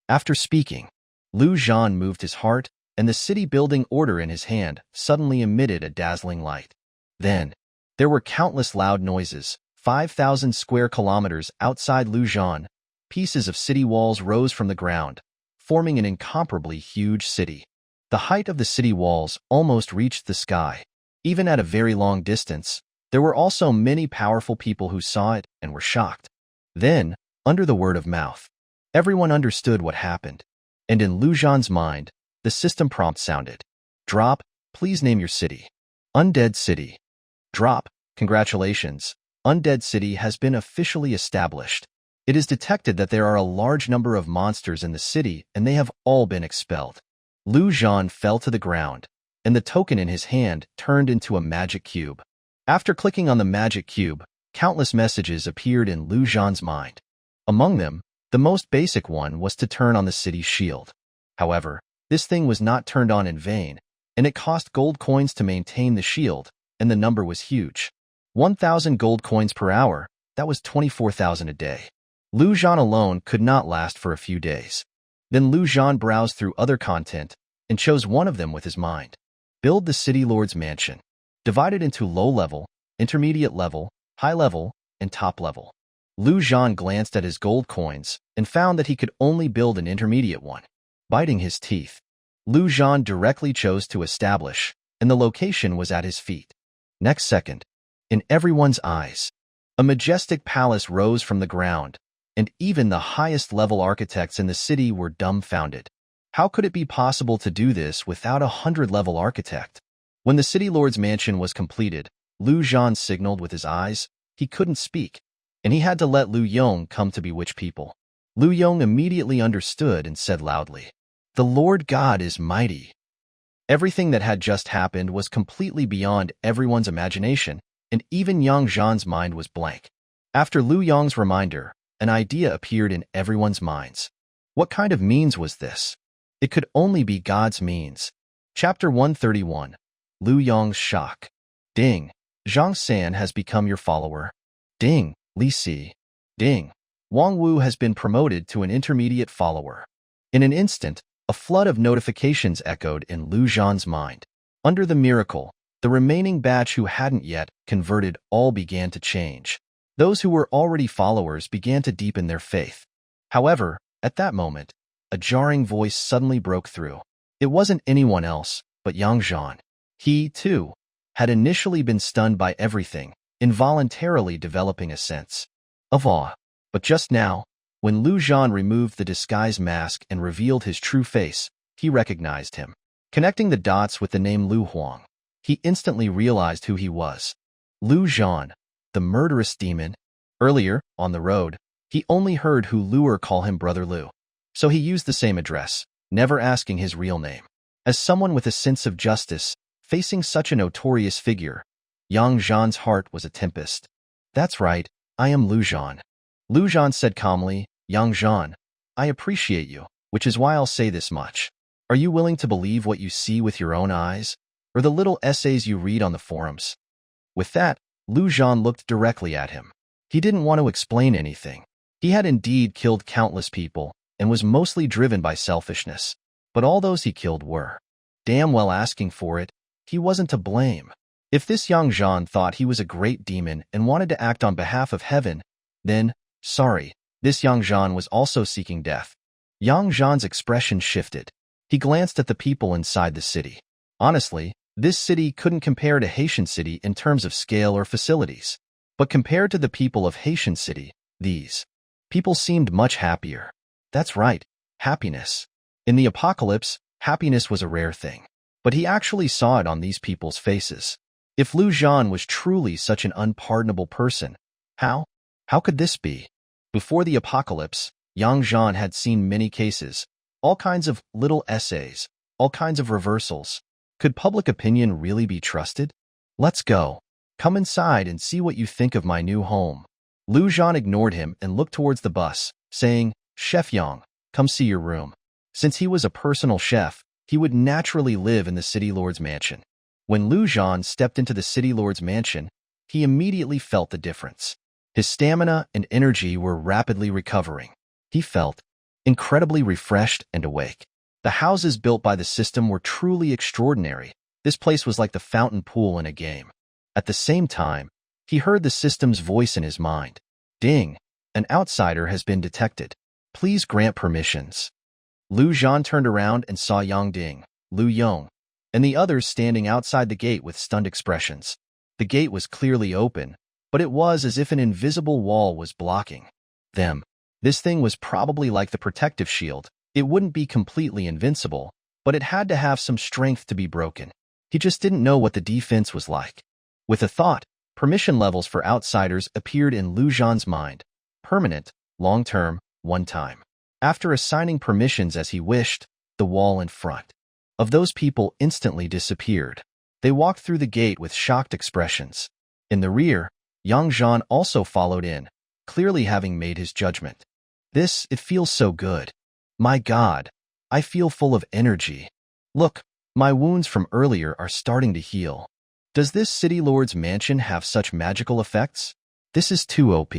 Speaker 1: After speaking, Lu Zhan moved his heart, and the city building order in his hand suddenly emitted a dazzling light. Then, there were countless loud noises. 5,000 square kilometers outside Lu Zhan, pieces of city walls rose from the ground, forming an incomparably huge city. The height of the city walls almost reached the sky. Even at a very long distance, there were also many powerful people who saw it and were shocked. Then, under the word of mouth, everyone understood what happened. And in Lu Zhan's mind, the system prompt sounded. "Drop, please name your city." Undead City. Drop. Congratulations. Undead City has been officially established. It is detected that there are a large number of monsters in the city and they have all been expelled. Zhan fell to the ground, and the token in his hand turned into a magic cube. After clicking on the magic cube, countless messages appeared in Zhan's mind. Among them, the most basic one was to turn on the city's shield. However, this thing was not turned on in vain, and it cost gold coins to maintain the shield, and the number was huge. 1,000 gold coins per hour, that was 24,000 a day. Zhan alone could not last for a few days. Then Zhan browsed through other content and chose one of them with his mind. Build the City Lord's Mansion. Divided into low level, intermediate level, high level, and top level. Zhan glanced at his gold coins and found that he could only build an intermediate one. Biting his teeth, Zhan directly chose to establish, and the location was at his feet. Next second, in everyone's eyes, a majestic palace rose from the ground, and even the highest-level architects in the city were dumbfounded. How could it be possible to do this without a 100-level architect? When the City Lord's mansion was completed, Zhan signaled with his eyes. He couldn't speak, and he had to let Liu Yong come to bewitch people. Liu Yong immediately understood and said loudly, "The Lord God is mighty." Everything that had just happened was completely beyond everyone's imagination, and even Yang Zhan's mind was blank. After Liu Yong's reminder, an idea appeared in everyone's minds. What kind of means was this? It could only be God's means. Chapter 131. Liu Yong's shock. Ding. Zhang San has become your follower. Ding. Li Si. Ding. Wang Wu has been promoted to an intermediate follower. In an instant, a flood of notifications echoed in Liu Zhan's mind. Under the miracle, the remaining batch who hadn't yet converted all began to change. Those who were already followers began to deepen their faith. However, at that moment, a jarring voice suddenly broke through. It wasn't anyone else but Yang Zhan. He, too, had initially been stunned by everything, involuntarily developing a sense of awe. But just now, when Liu Zhan removed the disguise mask and revealed his true face, he recognized him. Connecting the dots with the name Liu Huang, he instantly realized who he was. Liu Zhan, the murderous demon. Earlier, on the road, he only heard Hu Luer call him Brother Liu. So he used the same address, never asking his real name. As someone with a sense of justice, facing such a notorious figure, Yang Zhan's heart was a tempest. "That's right, I am Liu Zhan." Liu Zhan said calmly, "Yang Zhan, I appreciate you, which is why I'll say this much. Are you willing to believe what you see with your own eyes, or the little essays you read on the forums?" With that, Liu Zhan looked directly at him. He didn't want to explain anything. He had indeed killed countless people, and was mostly driven by selfishness. But all those he killed were damn well asking for it. He wasn't to blame. If this Yang Zhan thought he was a great demon and wanted to act on behalf of heaven, then, sorry, this Yang Zhan was also seeking death. Yang Zhan's expression shifted. He glanced at the people inside the city. Honestly, this city couldn't compare to Haitian City in terms of scale or facilities. But compared to the people of Haitian City, these people seemed much happier. That's right, happiness. In the apocalypse, happiness was a rare thing. But he actually saw it on these people's faces. If Liu Zhan was truly such an unpardonable person, how could this be? Before the apocalypse, Yang Zhan had seen many cases, all kinds of little essays, all kinds of reversals. Could public opinion really be trusted? Let's go. Come inside and see what you think of my new home. Liu Zhan ignored him and looked towards the bus, saying, "Chef Yang, come see your room." Since he was a personal chef, he would naturally live in the City Lord's mansion. When Liu Zhan stepped into the City Lord's mansion, he immediately felt the difference. His stamina and energy were rapidly recovering. He felt incredibly refreshed and awake. The houses built by the system were truly extraordinary. This place was like the fountain pool in a game. At the same time, he heard the system's voice in his mind. "Ding, an outsider has been detected. Please grant permissions." Liu Zhan turned around and saw Yang Ding, Liu Yong, and the others standing outside the gate with stunned expressions. The gate was clearly open, but it was as if an invisible wall was blocking them. This thing was probably like the protective shield. It wouldn't be completely invincible, but it had to have some strength to be broken. He just didn't know what the defense was like. With a thought, permission levels for outsiders appeared in Lu Zhan's mind. Permanent, long-term, one-time. After assigning permissions as he wished, the wall in front of those people instantly disappeared. They walked through the gate with shocked expressions. In the rear, Yang Zhan also followed in, clearly having made his judgment. It feels so good. My God, I feel full of energy. Look, my wounds from earlier are starting to heal. Does this City Lord's mansion have such magical effects? This is too OP.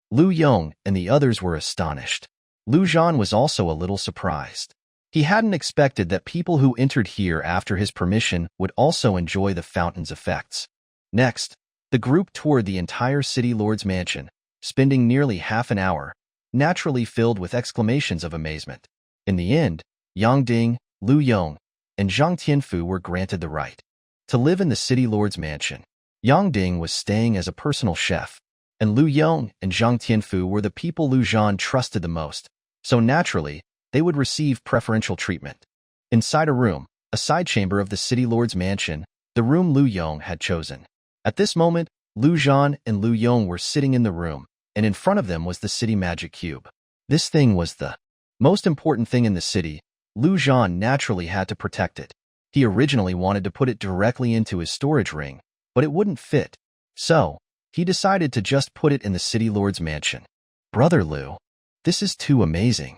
Speaker 1: Lu Yong and the others were astonished. Lu Zhan was also a little surprised. He hadn't expected that people who entered here after his permission would also enjoy the fountain's effects. Next, the group toured the entire City Lord's mansion, spending nearly half an hour, naturally filled with exclamations of amazement. In the end, Yang Ding, Lu Yong, and Zhang Tianfu were granted the right to live in the City Lord's mansion. Yang Ding was staying as a personal chef, and Lu Yong and Zhang Tianfu were the people Lu Zhan trusted the most, so naturally, they would receive preferential treatment. Inside a side chamber of the City Lord's mansion, the room Lu Yong had chosen. At this moment, Lu Zhan and Lu Yong were sitting in the room, and in front of them was the city magic cube. This thing was the most important thing in the city. Lu Zhan naturally had to protect it. He originally wanted to put it directly into his storage ring, but it wouldn't fit. So, he decided to just put it in the City Lord's mansion. Brother Lu, this is too amazing.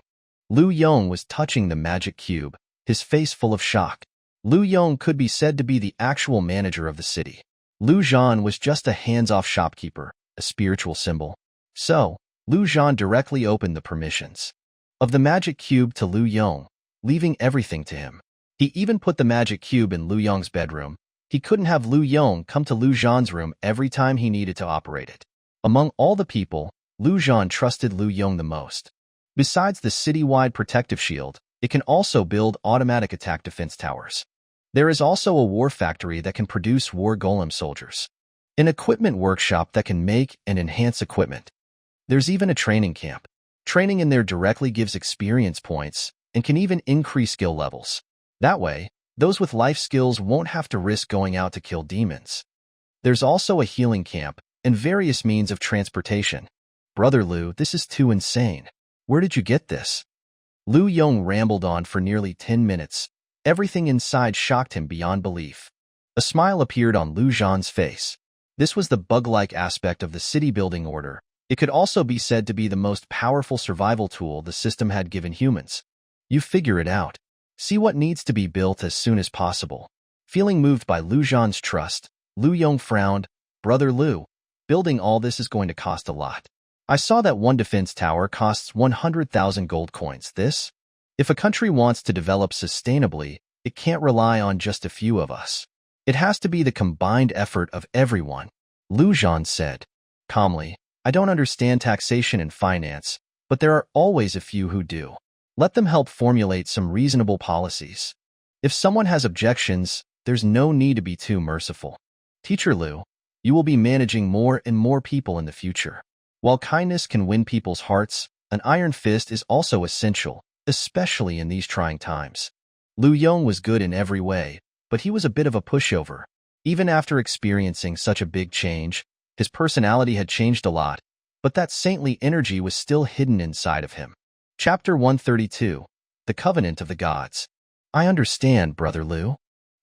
Speaker 1: Lu Yong was touching the magic cube, his face full of shock. Lu Yong could be said to be the actual manager of the city. Lu Zhan was just a hands-off shopkeeper, a spiritual symbol. So, Lu Zhan directly opened the permissions of the magic cube to Lu Yong, leaving everything to him. He even put the magic cube in Lu Yong's bedroom. He couldn't have Lu Yong come to Lu Zhan's room every time he needed to operate it. Among all the people, Lu Zhan trusted Lu Yong the most. Besides the city-wide protective shield, it can also build automatic attack defense towers. There is also a war factory that can produce war golem soldiers. An equipment workshop that can make and enhance equipment. There's even a training camp. Training in there directly gives experience points and can even increase skill levels. That way, those with life skills won't have to risk going out to kill demons. There's also a healing camp and various means of transportation. Brother Lu, this is too insane. Where did you get this? Lu Yong rambled on for nearly 10 minutes. Everything inside shocked him beyond belief. A smile appeared on Lu Zhan's face. This was the bug-like aspect of the city-building order. It could also be said to be the most powerful survival tool the system had given humans. You figure it out. See what needs to be built as soon as possible. Feeling moved by Lu Zhan's trust, Lu Yong frowned. Brother Lu, building all this is going to cost a lot. I saw that one defense tower costs 100,000 gold coins. If a country wants to develop sustainably, it can't rely on just a few of us. It has to be the combined effort of everyone. Lu Zhan said calmly, I don't understand taxation and finance, but there are always a few who do. Let them help formulate some reasonable policies. If someone has objections, there's no need to be too merciful. Teacher Lu, you will be managing more and more people in the future. While kindness can win people's hearts, an iron fist is also essential, especially in these trying times. Lu Yong was good in every way, but he was a bit of a pushover. Even after experiencing such a big change, his personality had changed a lot, but that saintly energy was still hidden inside of him. Chapter 132, The Covenant of the Gods. I understand, Brother Lu.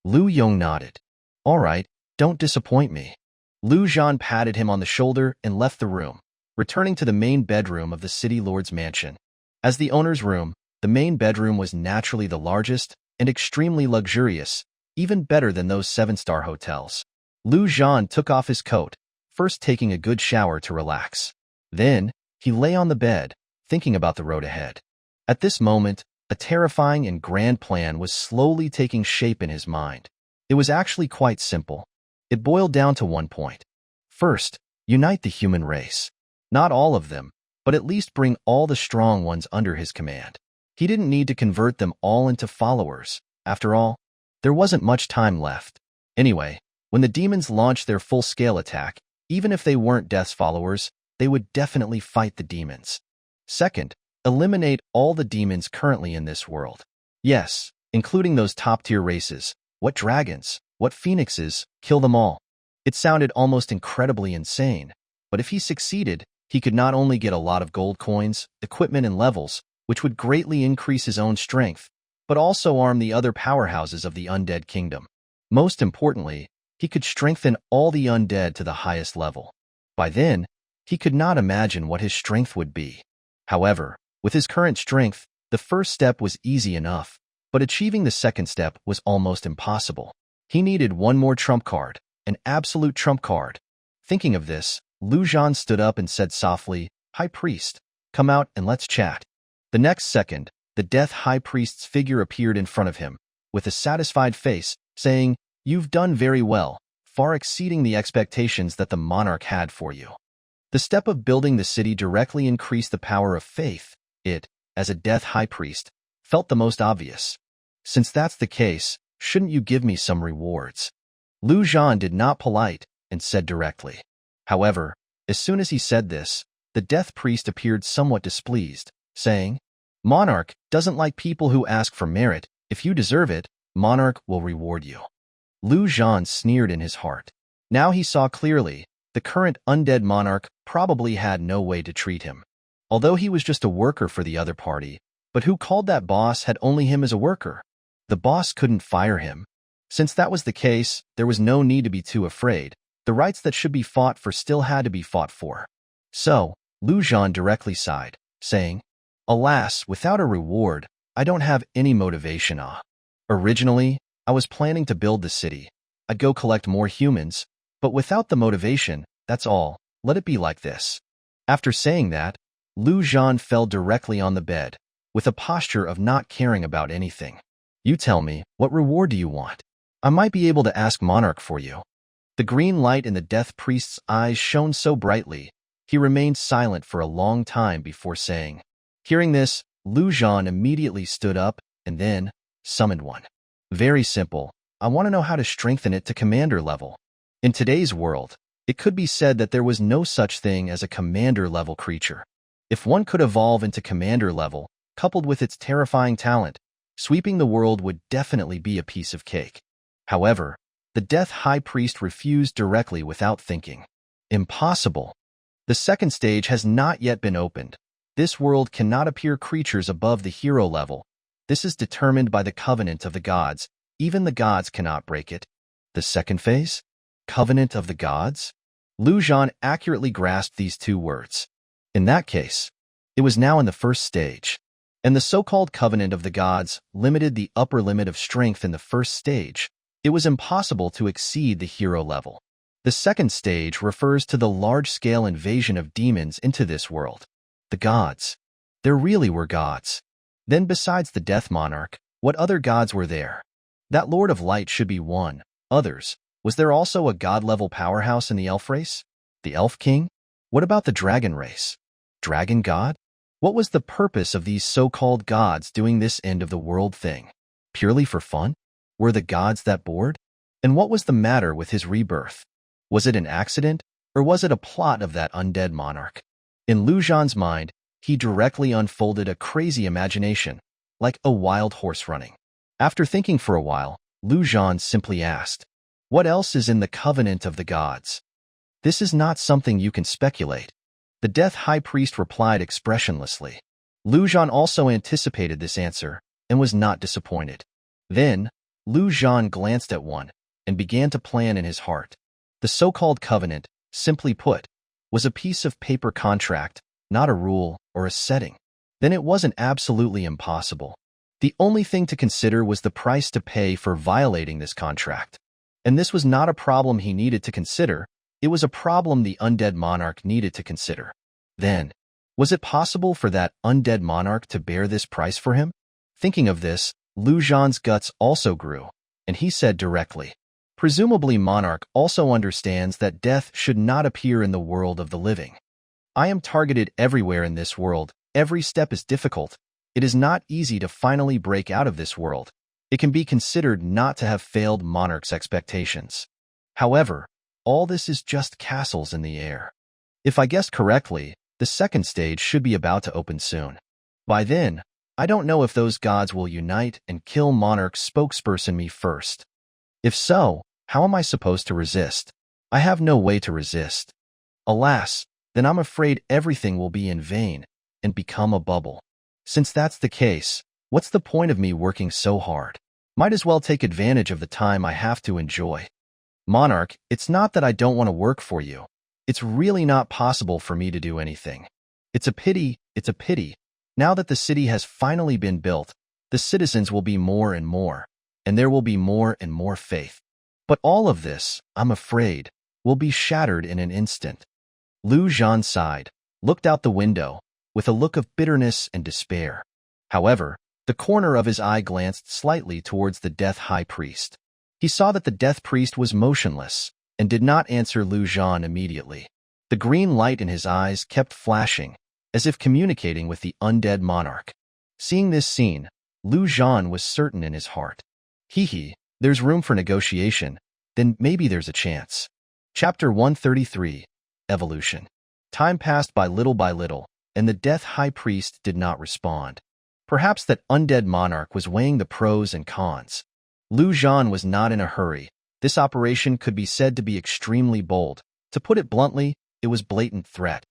Speaker 1: Lu Yong nodded. All right, don't disappoint me. Lu Zhan patted him on the shoulder and left the room, returning to the main bedroom of the City Lord's mansion. As the owner's room, the main bedroom was naturally the largest and extremely luxurious, even better than those 7-star hotels. Lu Zhan took off his coat, first taking a good shower to relax. Then, he lay on the bed, thinking about the road ahead. At this moment, a terrifying and grand plan was slowly taking shape in his mind. It was actually quite simple. It boiled down to one point. First, unite the human race. Not all of them, but at least bring all the strong ones under his command. He didn't need to convert them all into followers. After all, there wasn't much time left. Anyway, when the demons launched their full-scale attack, even if they weren't Death's followers, they would definitely fight the demons. Second, eliminate all the demons currently in this world. Yes, including those top-tier races. What dragons? What phoenixes? Kill them all. It sounded almost incredibly insane, but if he succeeded, he could not only get a lot of gold coins, equipment, and levels, which would greatly increase his own strength, but also arm the other powerhouses of the undead kingdom. Most importantly, he could strengthen all the undead to the highest level. By then, he could not imagine what his strength would be. However, with his current strength, the first step was easy enough, but achieving the second step was almost impossible. He needed one more trump card, an absolute trump card. Thinking of this, Zhan stood up and said softly, "High Priest, come out and let's chat." The next second, the Death High Priest's figure appeared in front of him, with a satisfied face, saying, "You've done very well, far exceeding the expectations that the monarch had for you." The step of building the city directly increased the power of faith. It, as a Death High Priest, felt the most obvious. "Since that's the case, shouldn't you give me some rewards?" Zhan did not polite and said directly. However, as soon as he said this, the Death Priest appeared somewhat displeased, saying, "Monarch doesn't like people who ask for merit. If you deserve it, Monarch will reward you." Zhan sneered in his heart. Now he saw clearly, the current undead monarch probably had no way to treat him. Although he was just a worker for the other party, but who called that boss had only him as a worker. The boss couldn't fire him. Since that was the case, there was no need to be too afraid. The rights that should be fought for still had to be fought for. So, Zhan directly sighed, saying, "Alas, without a reward, I don't have any motivation. Originally, I was planning to build the city. I'd go collect more humans, but without the motivation, that's all. Let it be like this." After saying that, Zhan fell directly on the bed, with a posture of not caring about anything. "You tell me, what reward do you want? I might be able to ask Monarch for you." The green light in the Death Priest's eyes shone so brightly, he remained silent for a long time before saying. Hearing this, Zhan immediately stood up and then summoned one. "Very simple. I want to know how to strengthen it to commander level." In today's world, it could be said that there was no such thing as a commander-level creature. If one could evolve into commander level, coupled with its terrifying talent, sweeping the world would definitely be a piece of cake. However, the Death High Priest refused directly without thinking. "Impossible. The second stage has not yet been opened. This world cannot appear creatures above the hero level. This is determined by the covenant of the gods. Even the gods cannot break it." The second phase? Covenant of the gods? Zhan accurately grasped these two words. In that case, it was now in the first stage. And the so-called covenant of the gods limited the upper limit of strength in the first stage. It was impossible to exceed the hero level. The second stage refers to the large-scale invasion of demons into this world. The gods. There really were gods. Then besides the Death Monarch, what other gods were there? That Lord of Light should be one. Others. Was there also a god-level powerhouse in the elf race? The Elf King? What about the dragon race? Dragon God? What was the purpose of these so-called gods doing this end-of-the-world thing? Purely for fun? Were the gods that bored? And what was the matter with his rebirth? Was it an accident, or was it a plot of that undead monarch? In Zhan's mind, he directly unfolded a crazy imagination, like a wild horse running. After thinking for a while, Zhan simply asked, "What else is in the covenant of the gods?" "This is not something you can speculate." The Death High Priest replied expressionlessly. Zhan also anticipated this answer and was not disappointed. Then, Zhan glanced at one and began to plan in his heart. The so-called covenant, simply put, was a piece of paper contract, not a rule or a setting. Then it wasn't absolutely impossible. The only thing to consider was the price to pay for violating this contract. And this was not a problem he needed to consider. It was a problem the undead monarch needed to consider. Then, was it possible for that undead monarch to bear this price for him? Thinking of this, Zhan's guts also grew, and he said directly, "Presumably Monarch also understands that death should not appear in the world of the living. I am targeted everywhere in this world. Every step is difficult. It is not easy to finally break out of this world. It can be considered not to have failed Monarch's expectations. However, all this is just castles in the air. If I guessed correctly, the second stage should be about to open soon. By then, I don't know if those gods will unite and kill Monarch's spokesperson me first. If so, How am I supposed to resist? I have no way to resist. Alas, then I'm afraid everything will be in vain and become a bubble. Since that's the case, what's the point of me working so hard? Might as well take advantage of the time I have to enjoy. Monarch, it's not that I don't want to work for you. It's really not possible for me to do anything. It's a pity. Now that the city has finally been built, the citizens will be more and more, and there will be more and more faith. But all of this, I'm afraid, will be shattered in an instant. Zhan sighed, looked out the window, with a look of bitterness and despair. However, the corner of his eye glanced slightly towards the Death High Priest. He saw that the Death Priest was motionless and did not answer Zhan immediately. The green light in his eyes kept flashing, as if communicating with the undead monarch. Seeing this scene, Zhan was certain in his heart. There's room for negotiation, then maybe there's a chance. Chapter 133, Evolution. Time passed by little, and the Death High Priest did not respond. Perhaps that undead monarch was weighing the pros and cons. Zhan was not in a hurry. This operation could be said to be extremely bold. To put it bluntly, it was blatant threat.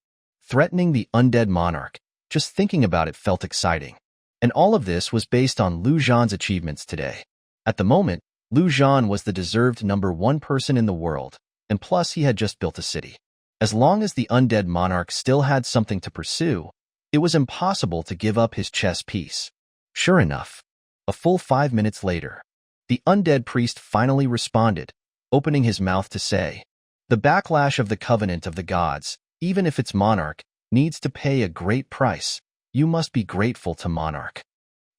Speaker 1: Threatening the undead monarch, just thinking about it felt exciting. And all of this was based on Zhan's achievements today. At the moment, Zhan was the deserved #1 person in the world, and plus he had just built a city. As long as the undead monarch still had something to pursue, it was impossible to give up his chess piece. Sure enough, a full 5 minutes later, the undead priest finally responded, opening his mouth to say, "The backlash of the covenant of the gods, even if its monarch, needs to pay a great price. You must be grateful to monarch."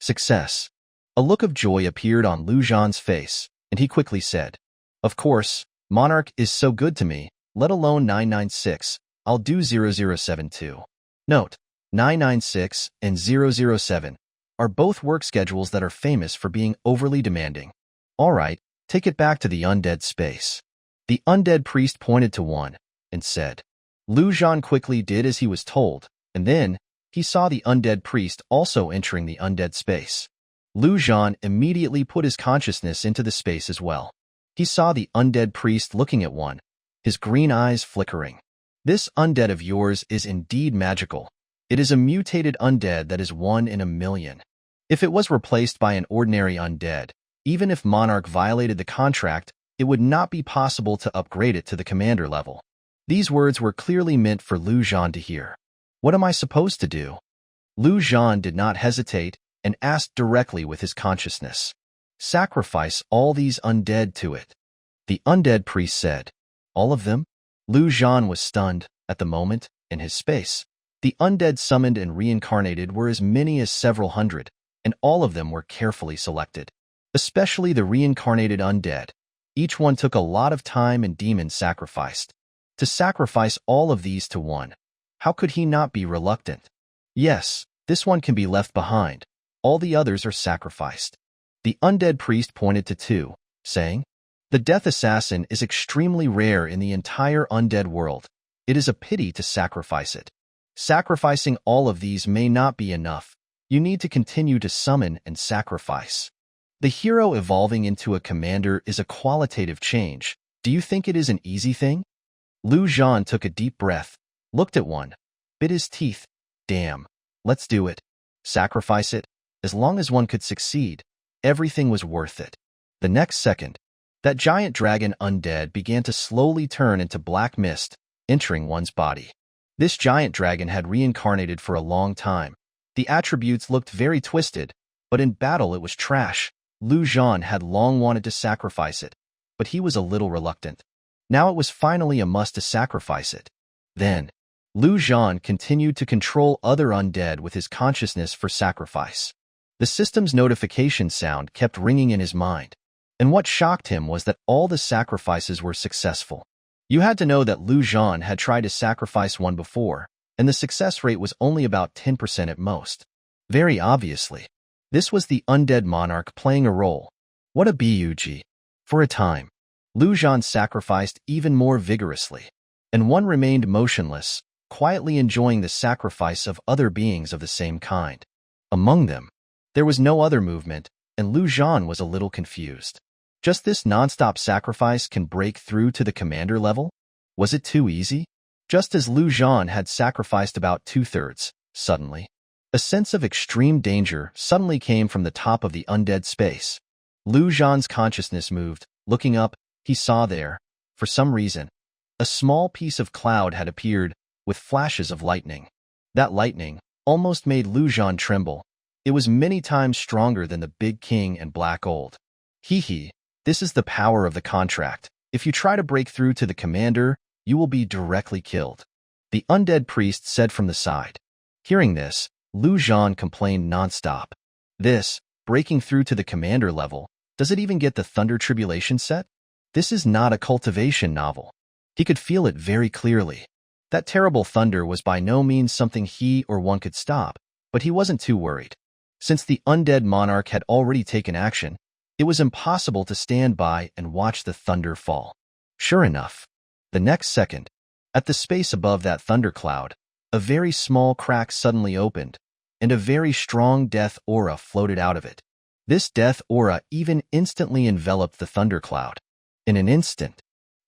Speaker 1: Success. A look of joy appeared on Zhan's face, and he quickly said, "Of course, monarch is so good to me, let alone 996, I'll do 0072. Note, 996 and 007 are both work schedules that are famous for being overly demanding. All right, take it back to the undead space." The undead priest pointed to one and said. Zhan quickly did as he was told, and then he saw the undead priest also entering the undead space. Zhan immediately put his consciousness into the space as well. He saw the undead priest looking at one, his green eyes flickering. "This undead of yours is indeed magical. It is a mutated undead that is 1 in a million. If it was replaced by an ordinary undead, even if Monarch violated the contract, it would not be possible to upgrade it to the commander level." These words were clearly meant for Zhan to hear. What am I supposed to do? Zhan did not hesitate and asked directly with his consciousness. Sacrifice all these undead to it. The undead priest said. All of them? Zhan was stunned at the moment in his space. The undead summoned and reincarnated were as many as several hundred, and all of them were carefully selected. Especially the reincarnated undead. Each one took a lot of time and demons sacrificed. To sacrifice all of these to one, how could he not be reluctant? Yes, this one can be left behind. All the others are sacrificed. The undead priest pointed to two, saying, "The death assassin is extremely rare in the entire undead world. It is a pity to sacrifice it. Sacrificing all of these may not be enough. You need to continue to summon and sacrifice. The hero evolving into a commander is a qualitative change. Do you think it is an easy thing?" Zhan took a deep breath, looked at one, bit his teeth. Damn, let's do it. Sacrifice it. As long as one could succeed, everything was worth it. The next second, that giant dragon undead began to slowly turn into black mist, entering one's body. This giant dragon had reincarnated for a long time. The attributes looked very twisted, but in battle it was trash. Zhan had long wanted to sacrifice it, but he was a little reluctant. Now it was finally a must to sacrifice it. Then, Zhan continued to control other undead with his consciousness for sacrifice. The system's notification sound kept ringing in his mind, and what shocked him was that all the sacrifices were successful. You had to know that Zhan had tried to sacrifice one before, and the success rate was only about 10% at most. Very obviously, this was the undead monarch playing a role. What a bug. For a time, Zhan sacrificed even more vigorously, and one remained motionless, quietly enjoying the sacrifice of other beings of the same kind. Among them, there was no other movement, and Zhan was a little confused. Just this non-stop sacrifice can break through to the commander level? Was it too easy? Just as Zhan had sacrificed about 2/3, suddenly, a sense of extreme danger suddenly came from the top of the undead space. Zhan's consciousness moved. Looking up, he saw there, for some reason, a small piece of cloud had appeared with flashes of lightning. That lightning almost made Zhan tremble. It was many times stronger than the Big King and Black Gold. This is the power of the contract. If you try to break through to the commander, you will be directly killed, the undead priest said from the side. Hearing this, Zhan complained nonstop. This, breaking through to the commander level, does it even get the Thunder Tribulation set? This is not a cultivation novel. He could feel it very clearly. That terrible thunder was by no means something he or one could stop, but he wasn't too worried. Since the undead monarch had already taken action, it was impossible to stand by and watch the thunder fall. Sure enough, the next second, at the space above that thundercloud, a very small crack suddenly opened, and a very strong death aura floated out of it. This death aura even instantly enveloped the thundercloud. In an instant,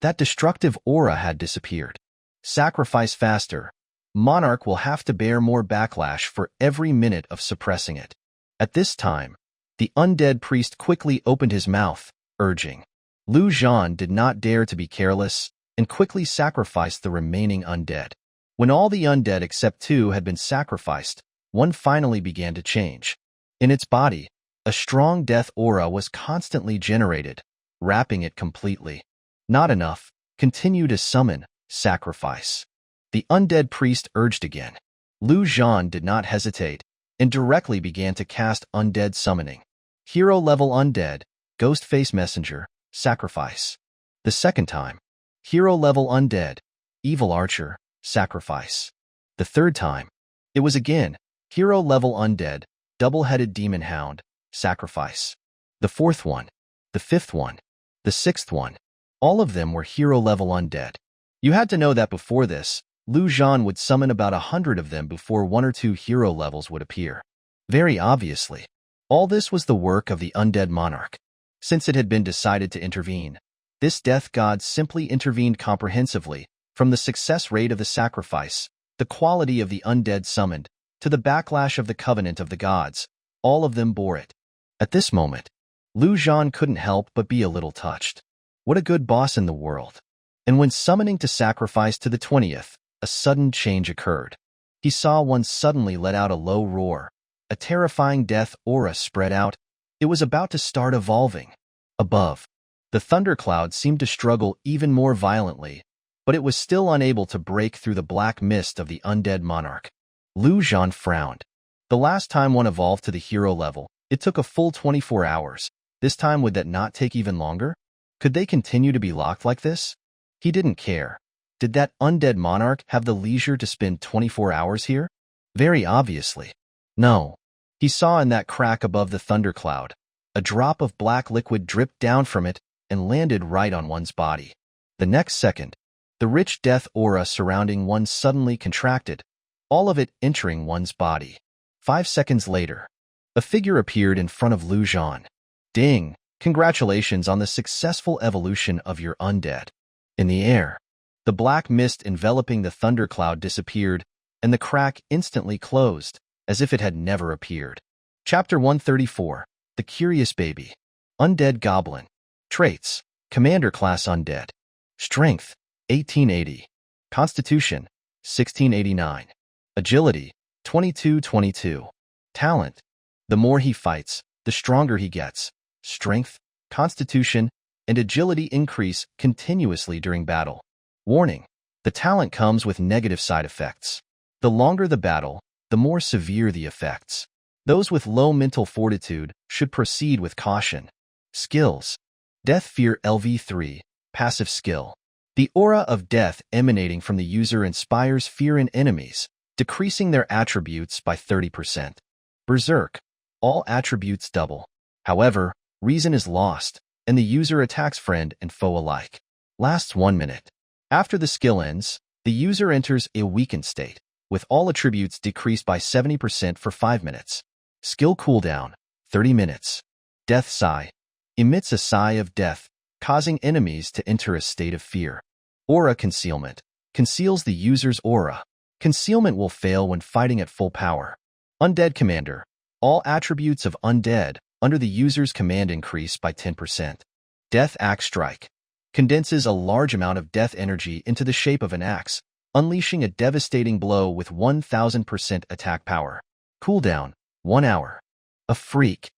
Speaker 1: that destructive aura had disappeared. Sacrifice faster. Monarch will have to bear more backlash for every minute of suppressing it. At this time, the undead priest quickly opened his mouth, urging. Zhan did not dare to be careless and quickly sacrificed the remaining undead. When all the undead except 2 had been sacrificed, one finally began to change. In its body, a strong death aura was constantly generated, wrapping it completely. Not enough. Continue to summon, sacrifice. The undead priest urged again. Zhan did not hesitate and directly began to cast undead summoning. Hero-level undead, ghost face messenger, sacrifice. The second time, hero-level undead, evil archer, sacrifice. The third time, it was again, hero-level undead, double-headed demon hound, sacrifice. The fourth one, the fifth one, the sixth one, all of them were hero-level undead. You had to know that before this, Zhan would summon about 100 of them before 1 or 2 hero levels would appear. Very obviously, all this was the work of the undead monarch. Since it had been decided to intervene, this death god simply intervened comprehensively, from the success rate of the sacrifice, the quality of the undead summoned, to the backlash of the covenant of the gods. All of them bore it. At this moment, Zhan couldn't help but be a little touched. What a good boss in the world. And when summoning to sacrifice to the 20th, a sudden change occurred. He saw one suddenly let out a low roar. A terrifying death aura spread out. It was about to start evolving. Above, the thundercloud seemed to struggle even more violently, but it was still unable to break through the black mist of the undead monarch. Zhan frowned. The last time one evolved to the hero level, it took a full 24 hours. This time, would that not take even longer? Could they continue to be locked like this? He didn't care. Did that undead monarch have the leisure to spend 24 hours here? Very obviously. No. He saw in that crack above the thundercloud, a drop of black liquid dripped down from it and landed right on one's body. The next second, the rich death aura surrounding one suddenly contracted, all of it entering one's body. 5 seconds later, a figure appeared in front of Zhan. Ding! Congratulations on the successful evolution of your undead. In the air, the black mist enveloping the thundercloud disappeared, and the crack instantly closed, as if it had never appeared. Chapter 134, The Curious Baby. Undead Goblin. Traits: Commander Class Undead. Strength: 1880. Constitution: 1689. Agility: 2222. Talent: the more he fights, the stronger he gets. Strength, Constitution, and Agility increase continuously during battle. Warning: the talent comes with negative side effects. The longer the battle, the more severe the effects. Those with low mental fortitude should proceed with caution. Skills: Death Fear LV3, Passive Skill. The aura of death emanating from the user inspires fear in enemies, decreasing their attributes by 30%. Berserk: all attributes double. However, reason is lost, and the user attacks friend and foe alike. Lasts 1 minute. After the skill ends, the user enters a weakened state, with all attributes decreased by 70% for 5 minutes. Skill cooldown: 30 minutes. Death Sigh: emits a sigh of death, causing enemies to enter a state of fear. Aura concealment. Conceals the user's aura. Concealment will fail when fighting at full power. Undead commander. All attributes of undead under the user's command increase by 10%. Death axe strike. Condenses a large amount of death energy into the shape of an axe, unleashing a devastating blow with 1000% attack power. Cooldown, 1 hour. A freak.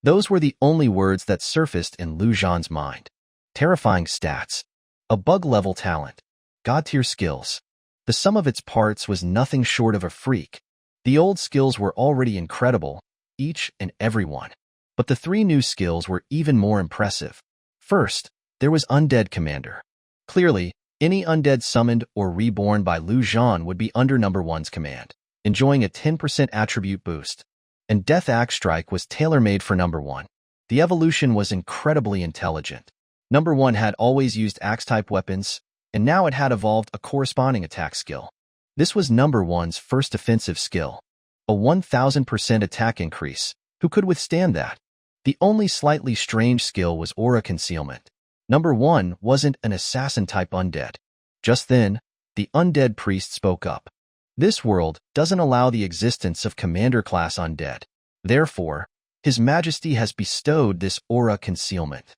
Speaker 1: Those were the only words that surfaced in Zhan's mind. Terrifying stats. A bug-level talent. God-tier skills. The sum of its parts was nothing short of a freak. The old skills were already incredible, each and every one. But the 3 new skills were even more impressive. First, there was Undead Commander. Clearly, any undead summoned or reborn by Zhan would be under number 1's command, enjoying a 10% attribute boost. And Death Axe Strike was tailor-made for number 1. The evolution was incredibly intelligent. Number 1 had always used axe-type weapons, and now it had evolved a corresponding attack skill. This was number 1's first offensive skill. A 1000% attack increase. Who could withstand that? The only slightly strange skill was aura concealment. Number 1 wasn't an assassin-type undead. Just then, the undead priest spoke up. This world doesn't allow the existence of commander-class undead. Therefore, His Majesty has bestowed this aura concealment.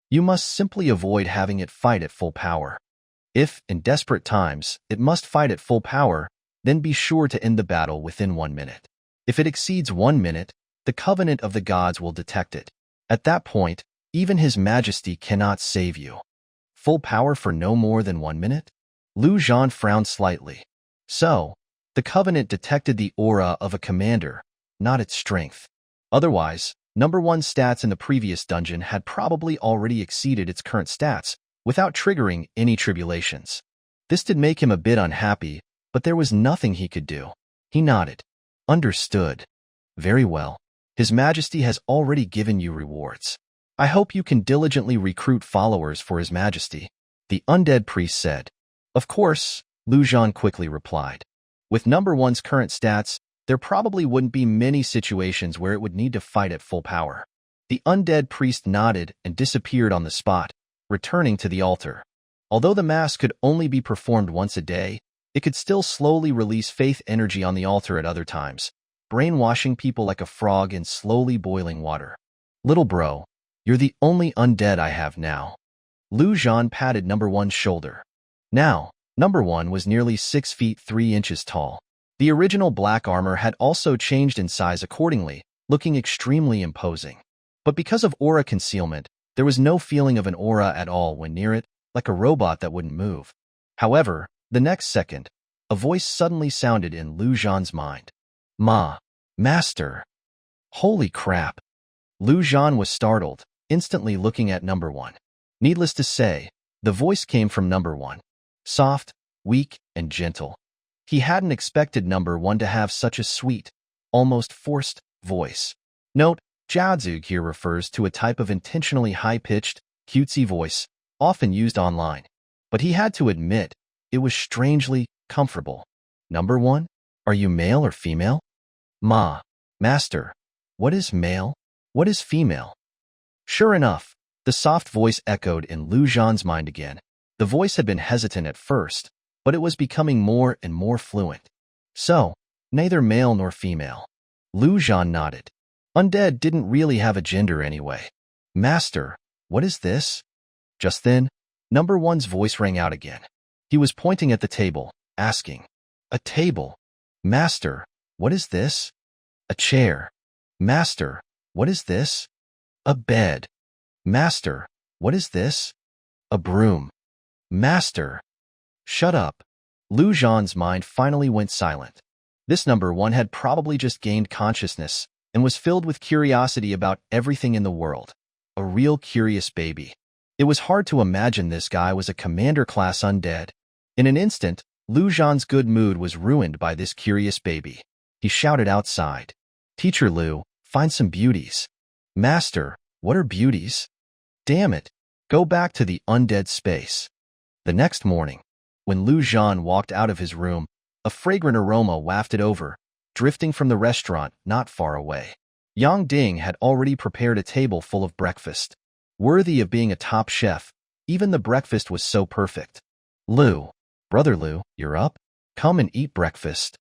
Speaker 1: You must simply avoid having it fight at full power. If, in desperate times, it must fight at full power, then be sure to end the battle within 1 minute. If it exceeds 1 minute, the Covenant of the Gods will detect it. At that point, even His Majesty cannot save you. Full power for no more than 1 minute? Zhan frowned slightly. So, the Covenant detected the aura of a commander, not its strength. Otherwise, number 1's stats in the previous dungeon had probably already exceeded its current stats, without triggering any tribulations. This did make him a bit unhappy, but there was nothing he could do. He nodded. Understood. Very well. His Majesty has already given you rewards. I hope you can diligently recruit followers for His Majesty, the undead priest said. Of course, Zhan quickly replied. With number 1's current stats, there probably wouldn't be many situations where it would need to fight at full power. The undead priest nodded and disappeared on the spot, returning to the altar. Although the mass could only be performed once a day, it could still slowly release faith energy on the altar at other times, brainwashing people like a frog in slowly boiling water. Little bro, you're the only undead I have now. Zhan patted number 1's shoulder. Now, number 1 was nearly 6 feet 3 inches tall. The original black armor had also changed in size accordingly, looking extremely imposing. But because of aura concealment, there was no feeling of an aura at all when near it, like a robot that wouldn't move. However, the next second, a voice suddenly sounded in Zhan's mind. Master. Holy crap. Zhan was startled, instantly looking at number 1. Needless to say, the voice came from number 1. Soft, weak, and gentle. He hadn't expected number 1 to have such a sweet, almost forced voice. Note, Jiazug here refers to a type of intentionally high-pitched, cutesy voice, often used online. But he had to admit, it was strangely comfortable. Number 1, are you male or female? Master. What is male? What is female? Sure enough, the soft voice echoed in Zhan's mind again. The voice had been hesitant at first, but it was becoming more and more fluent. So, neither male nor female. Zhan nodded. Undead didn't really have a gender anyway. Master, what is this? Just then, number 1's voice rang out again. He was pointing at the table, asking, A table. Master, what is this? A chair. Master, what is this? A bed. Master, what is this? A broom. Master. Shut up. Zhan's mind finally went silent. This number 1 had probably just gained consciousness and was filled with curiosity about everything in the world. A real curious baby. It was hard to imagine this guy was a commander-class undead. In an instant, Zhan's good mood was ruined by this curious baby. He shouted outside, Teacher Lu, find some beauties. Master, what are beauties? Damn it, go back to the undead space. The next morning, when Zhan walked out of his room, a fragrant aroma wafted over, drifting from the restaurant not far away. Yang Ding had already prepared a table full of breakfast. worthy of being a top chef. Even the breakfast was so perfect. Lu, brother Lu, you're up? Come and eat breakfast.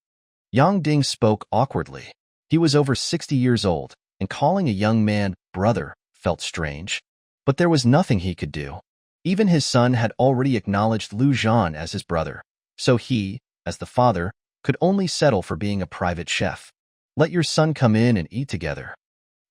Speaker 1: Yang Ding spoke awkwardly. He was over 60 years old, and calling a young man brother felt strange. But there was nothing he could do. Even his son had already acknowledged Lu Zhan as his brother, so he, as the father, could only settle for being a private chef. Let your son come in and eat together,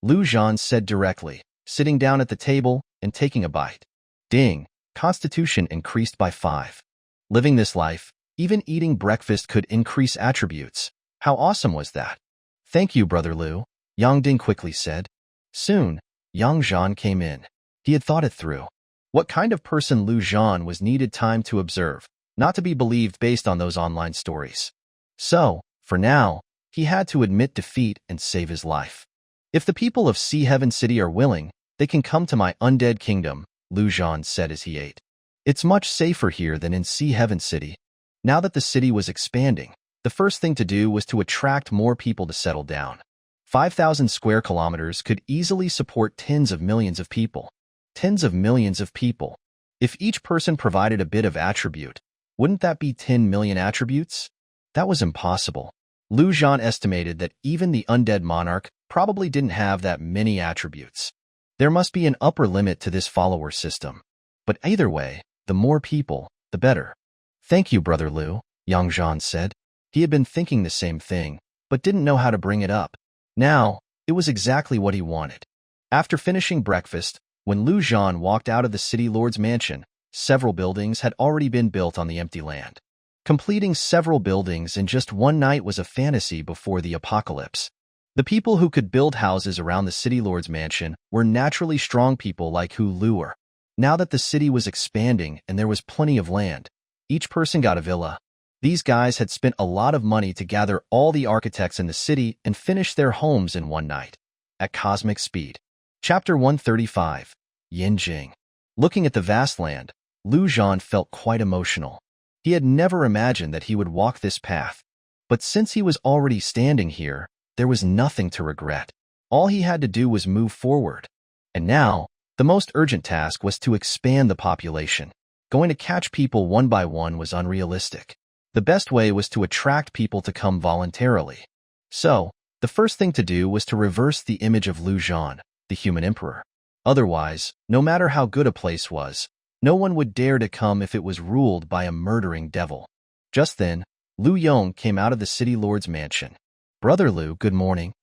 Speaker 1: Lu Zhan said directly, sitting down at the table and taking a bite. Ding, constitution increased by 5. Living this life, even eating breakfast could increase attributes. How awesome was that? Thank you, brother Lu, Yang Ding quickly said. Soon, Yang Zhan came in. He had thought it through. What kind of person Lu Zhan was needed time to observe, not to be believed based on those online stories. So, for now, he had to admit defeat and save his life. If the people of Sea Heaven City are willing, they can come to my undead kingdom, Lu Zhan said as he ate. It's much safer here than in Sea Heaven City. Now that the city was expanding, the first thing to do was to attract more people to settle down. 5,000 square kilometers could easily support tens of millions of people. Tens of millions of people. If each person provided a bit of attribute, wouldn't that be 10 million attributes? That was impossible. Lu Zhan estimated that even the undead monarch probably didn't have that many attributes. There must be an upper limit to this follower system. But either way, the more people, the better. Thank you, brother Lu, Yang Zhan said. He had been thinking the same thing, but didn't know how to bring it up. Now, it was exactly what he wanted. After finishing breakfast, when Lu Zhan walked out of the city lord's mansion, several buildings had already been built on the empty land. Completing several buildings in just one night was a fantasy before the apocalypse. The people who could build houses around the city lord's mansion were naturally strong people like who Lu were. Now that the city was expanding and there was plenty of land, each person got a villa. These guys had spent a lot of money to gather all the architects in the city and finish their homes in one night. At cosmic speed. Chapter 135. Yin Jing. Looking at the vast land, Lu Zhan felt quite emotional. He had never imagined that he would walk this path. But since he was already standing here, there was nothing to regret. All he had to do was move forward. And now, the most urgent task was to expand the population. Going to catch people one by one was unrealistic. The best way was to attract people to come voluntarily. So, the first thing to do was to reverse the image of Lu Zhan, the human emperor. Otherwise, no matter how good a place was, no one would dare to come if it was ruled by a murdering devil. Just then, Lu Yong came out of the city lord's mansion. Brother Lu, good morning.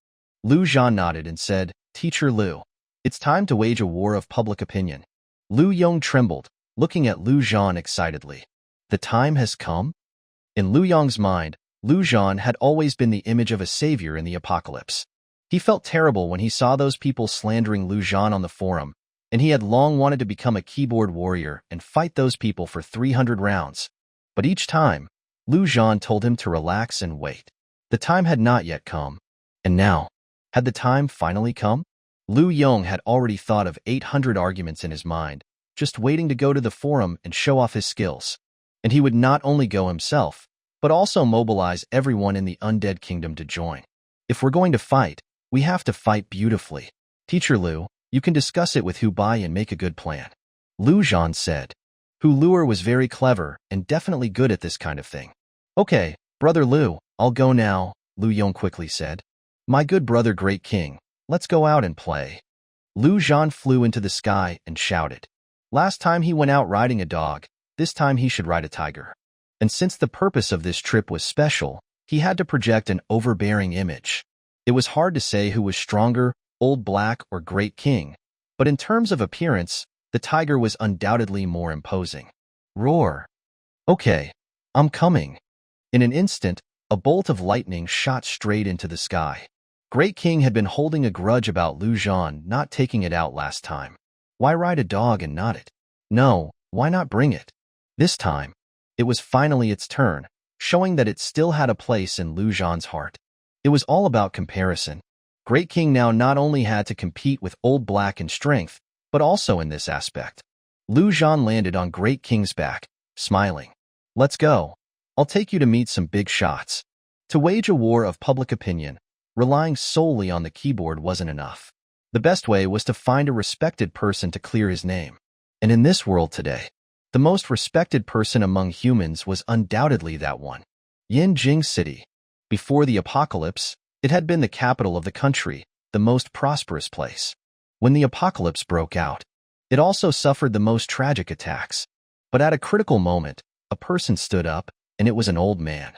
Speaker 1: Lu Zhan nodded and said, Teacher Lu, it's time to wage a war of public opinion. Lu Yong trembled, looking at Lu Zhan excitedly. The time has come? In Lu Yong's mind, Lu Zhan had always been the image of a savior in the apocalypse. He felt terrible when he saw those people slandering Lu Zhan on the forum, and he had long wanted to become a keyboard warrior and fight those people for 300 rounds. But each time, Lu Zhan told him to relax and wait. The time had not yet come. And now, had the time finally come? Lu Yong had already thought of 800 arguments in his mind, just waiting to go to the forum and show off his skills. And he would not only go himself, but also mobilize everyone in the undead kingdom to join. If we're going to fight, we have to fight beautifully. Teacher Lu, you can discuss it with Hu Bai and make a good plan. Lu Zhan said. Hu Luer was very clever and definitely good at this kind of thing. Okay, brother Lu, I'll go now, Lu Yong quickly said. My good brother Great King, let's go out and play. Lu Zhan flew into the sky and shouted. Last time he went out riding a dog, this time he should ride a tiger. And since the purpose of this trip was special, he had to project an overbearing image. It was hard to say who was stronger, Old Black or Great King, but in terms of appearance, the tiger was undoubtedly more imposing. Roar. Okay, I'm coming. In an instant, a bolt of lightning shot straight into the sky. Great King had been holding a grudge about Lu Zhan not taking it out last time. Why ride a dog and not it? No, why not bring it? This time, it was finally its turn, showing that it still had a place in Lu Zhan's heart. It was all about comparison. Great King now not only had to compete with Old Black in strength, but also in this aspect. Lu Zhan landed on Great King's back, smiling. Let's go. I'll take you to meet some big shots. To wage a war of public opinion, relying solely on the keyboard wasn't enough. The best way was to find a respected person to clear his name. And in this world today, the most respected person among humans was undoubtedly that one. Yinjing City. Before the apocalypse, it had been the capital of the country, the most prosperous place. When the apocalypse broke out, it also suffered the most tragic attacks. But at a critical moment, a person stood up, and it was an old man.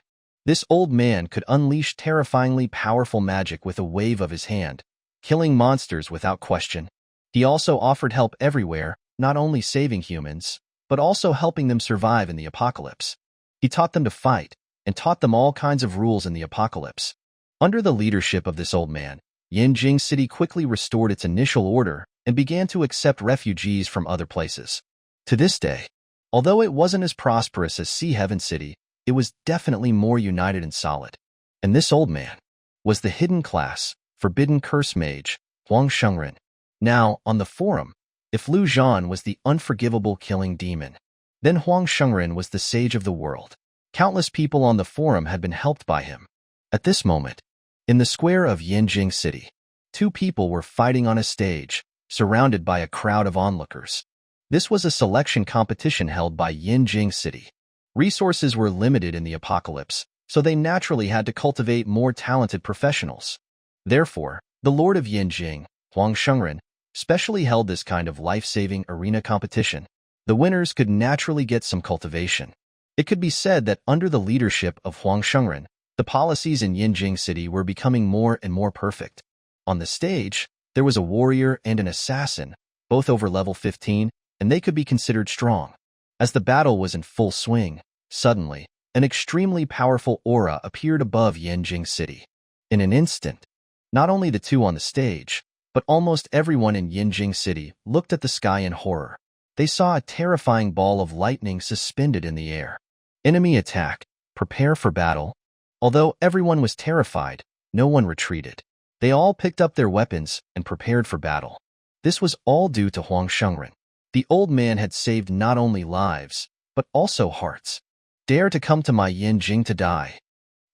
Speaker 1: This old man could unleash terrifyingly powerful magic with a wave of his hand, killing monsters without question. He also offered help everywhere, not only saving humans, but also helping them survive in the apocalypse. He taught them to fight, and taught them all kinds of rules in the apocalypse. Under the leadership of this old man, Yinjing City quickly restored its initial order and began to accept refugees from other places. To this day, although it wasn't as prosperous as Sea Heaven City, it was definitely more united and solid. And this old man was the hidden class, forbidden curse mage, Huang Shengren. Now, on the forum, if Lu Zhan was the unforgivable killing demon, then Huang Shengren was the sage of the world. Countless people on the forum had been helped by him. At this moment, in the square of Yinjing City, two people were fighting on a stage, surrounded by a crowd of onlookers. This was a selection competition held by Yinjing City. Resources were limited in the apocalypse, so they naturally had to cultivate more talented professionals. Therefore, the Lord of Yinjing, Huang Shengren, specially held this kind of life-saving arena competition. The winners could naturally get some cultivation. It could be said that under the leadership of Huang Shengren, the policies in Yinjing City were becoming more and more perfect. On the stage, there was a warrior and an assassin, both over level 15, and they could be considered strong. As the battle was in full swing, suddenly, an extremely powerful aura appeared above Yinjing City. In an instant, not only the two on the stage, but almost everyone in Yinjing City looked at the sky in horror. They saw a terrifying ball of lightning suspended in the air. Enemy attack. Prepare for battle. Although everyone was terrified, no one retreated. They all picked up their weapons and prepared for battle. This was all due to Huang Shengren. The old man had saved not only lives, but also hearts. Dare to come to my Yinjing to die.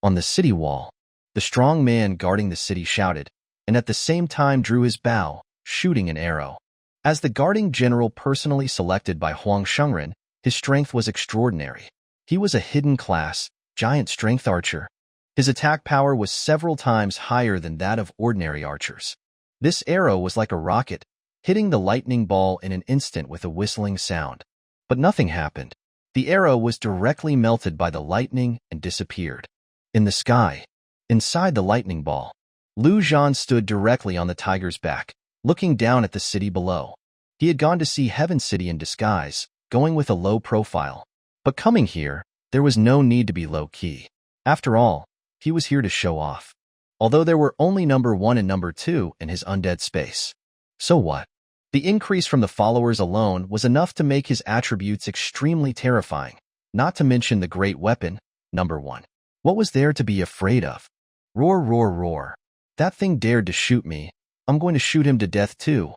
Speaker 1: On the city wall, the strong man guarding the city shouted, and at the same time drew his bow, shooting an arrow. As the guarding general personally selected by Huang Shengren, his strength was extraordinary. He was a hidden class, giant strength archer. His attack power was several times higher than that of ordinary archers. This arrow was like a rocket, hitting the lightning ball in an instant with a whistling sound. But nothing happened. The arrow was directly melted by the lightning and disappeared. In the sky, inside the lightning ball, Lu Zhan stood directly on the tiger's back, looking down at the city below. He had gone to see Heaven City in disguise, going with a low profile. But coming here, there was no need to be low-key. After all, he was here to show off. Although there were only number 1 and number 2 in his undead space. So what? The increase from the followers alone was enough to make his attributes extremely terrifying, not to mention the great weapon, number 1. What was there to be afraid of? Roar, roar, roar. That thing dared to shoot me. I'm going to shoot him to death too.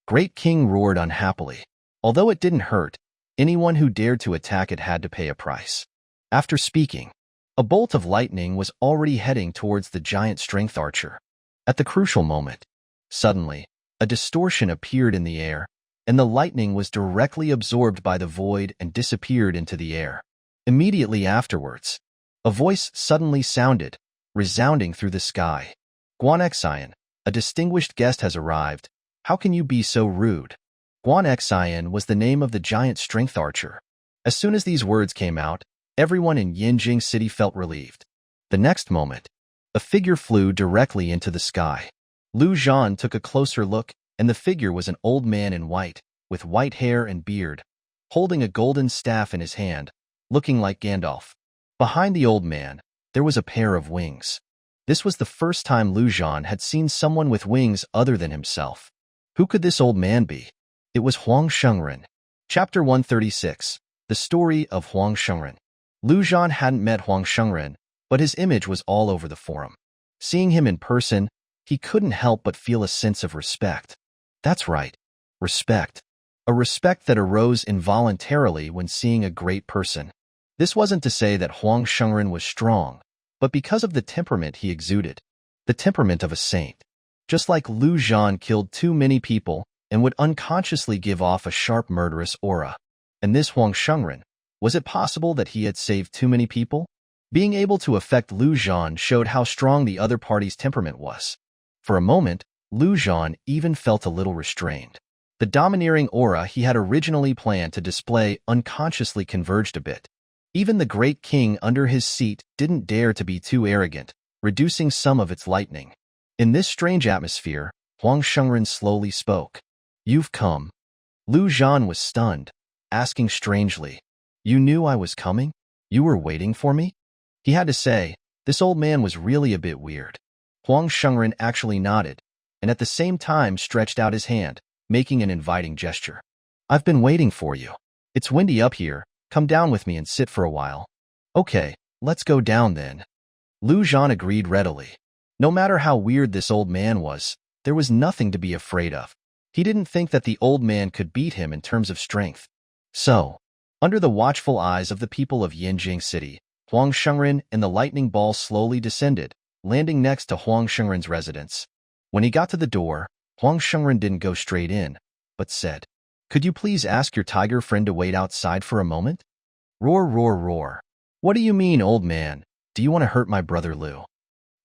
Speaker 1: Great King roared unhappily. Although it didn't hurt, anyone who dared to attack it had to pay a price. After speaking, a bolt of lightning was already heading towards the giant strength archer. At the crucial moment, suddenly, a distortion appeared in the air, and the lightning was directly absorbed by the void and disappeared into the air. Immediately afterwards, a voice suddenly sounded, resounding through the sky. Guanxian, a distinguished guest has arrived. How can you be so rude? Guanxian was the name of the giant strength archer. As soon as these words came out, everyone in Yinjing City felt relieved. The next moment, a figure flew directly into the sky. Lu Zhan took a closer look, and the figure was an old man in white, with white hair and beard, holding a golden staff in his hand, looking like Gandalf. Behind the old man, there was a pair of wings. This was the first time Lu Zhan had seen someone with wings other than himself. Who could this old man be? It was Huang Shengren. Chapter 136. The Story of Huang Shengren. Lu Zhan hadn't met Huang Shengren, but his image was all over the forum. Seeing him in person, he couldn't help but feel a sense of respect. That's right, respect. A respect that arose involuntarily when seeing a great person. This wasn't to say that Huang Shengren was strong, but because of the temperament he exuded. The temperament of a saint. Just like Lu Zhan killed too many people and would unconsciously give off a sharp murderous aura. And this Huang Shengren, was it possible that he had saved too many people? Being able to affect Lu Zhan showed how strong the other party's temperament was. For a moment, Lu Zhan even felt a little restrained. The domineering aura he had originally planned to display unconsciously converged a bit. Even the great king under his seat didn't dare to be too arrogant, reducing some of its lightning. In this strange atmosphere, Huang Shengren slowly spoke. "You've come." Lu Zhan was stunned, asking strangely, "You knew I was coming? You were waiting for me?" He had to say, this old man was really a bit weird. Huang Shengren actually nodded, and at the same time stretched out his hand, making an inviting gesture. "I've been waiting for you. It's windy up here. Come down with me and sit for a while." "Okay, let's go down then." Lu Zhan agreed readily. No matter how weird this old man was, there was nothing to be afraid of. He didn't think that the old man could beat him in terms of strength. So, under the watchful eyes of the people of Yinjing City, Huang Shengren and the lightning ball slowly descended, landing next to Huang Shengren's residence. When he got to the door, Huang Shengren didn't go straight in, but said, "Could you please ask your tiger friend to wait outside for a moment?" Roar, roar, roar. "What do you mean, old man? Do you want to hurt my brother Lu?"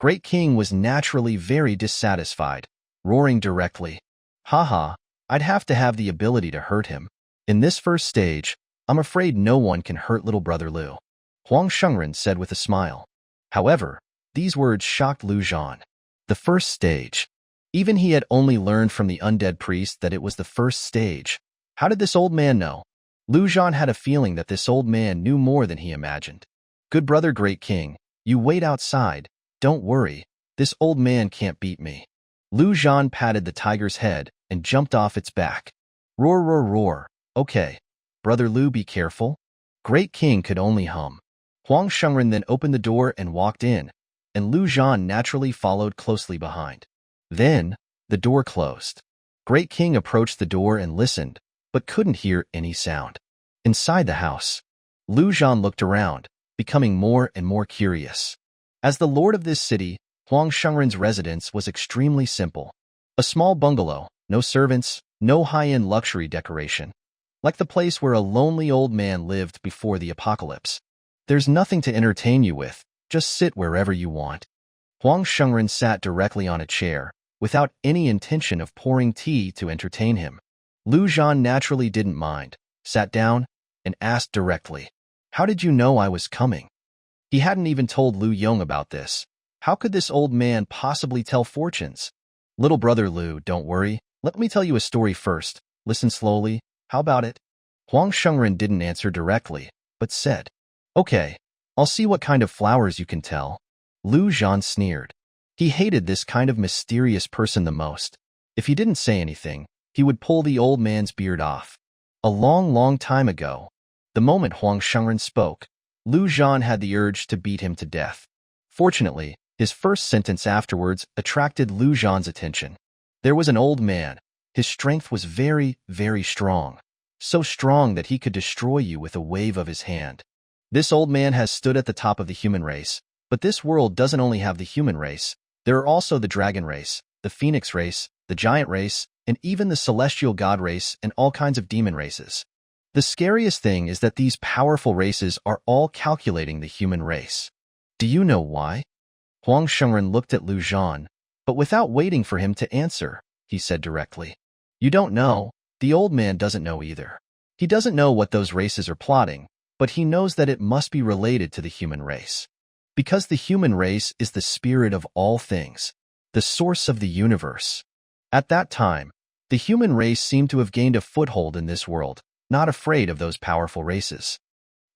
Speaker 1: Great King was naturally very dissatisfied, roaring directly. "Haha, I'd have to have the ability to hurt him. In this first stage, I'm afraid no one can hurt little brother Lu," Huang Shengren said with a smile. However, these words shocked Lu Zhan. The first stage. Even he had only learned from the undead priest that it was the first stage. How did this old man know? Lu Zhan had a feeling that this old man knew more than he imagined. "Good brother Great King, you wait outside. Don't worry, this old man can't beat me." Lu Zhan patted the tiger's head and jumped off its back. Roar, roar, roar. "Okay, brother Lu, be careful." Great King could only hum. Huang Shengren then opened the door and walked in, and Lu Zhan naturally followed closely behind. Then, the door closed. Great King approached the door and listened, but couldn't hear any sound. Inside the house, Lu Zhan looked around, becoming more and more curious. As the lord of this city, Huang Shengren's residence was extremely simple. A small bungalow, no servants, no high-end luxury decoration. Like the place where a lonely old man lived before the apocalypse. There's nothing to entertain you with, just sit wherever you want. Huang Shengren sat directly on a chair, without any intention of pouring tea to entertain him. Lu Zhan naturally didn't mind, sat down, and asked directly, "How did you know I was coming?" He hadn't even told Lu Yong about this. How could this old man possibly tell fortunes? "Little brother Lu, don't worry. Let me tell you a story first. Listen slowly. How about it?" Huang Shengren didn't answer directly, but said, "Okay, I'll see what kind of flowers you can tell." Lu Zhan sneered. He hated this kind of mysterious person the most. If he didn't say anything, he would pull the old man's beard off. A long, long time ago, the moment Huang Shengren spoke, Lu Zhan had the urge to beat him to death. Fortunately, his first sentence afterwards attracted Lu Zhan's attention. There was an old man. His strength was very, very strong. So strong that he could destroy you with a wave of his hand. This old man has stood at the top of the human race, but this world doesn't only have the human race. There are also the dragon race, the phoenix race, the giant race, and even the celestial god race and all kinds of demon races. The scariest thing is that these powerful races are all calculating the human race. Do you know why? Huang Shengren looked at Lu Zhan, but without waiting for him to answer, he said directly. "You don't know." The old man doesn't know either. He doesn't know what those races are plotting, but he knows that it must be related to the human race. Because the human race is the spirit of all things, the source of the universe. At that time, the human race seemed to have gained a foothold in this world, not afraid of those powerful races.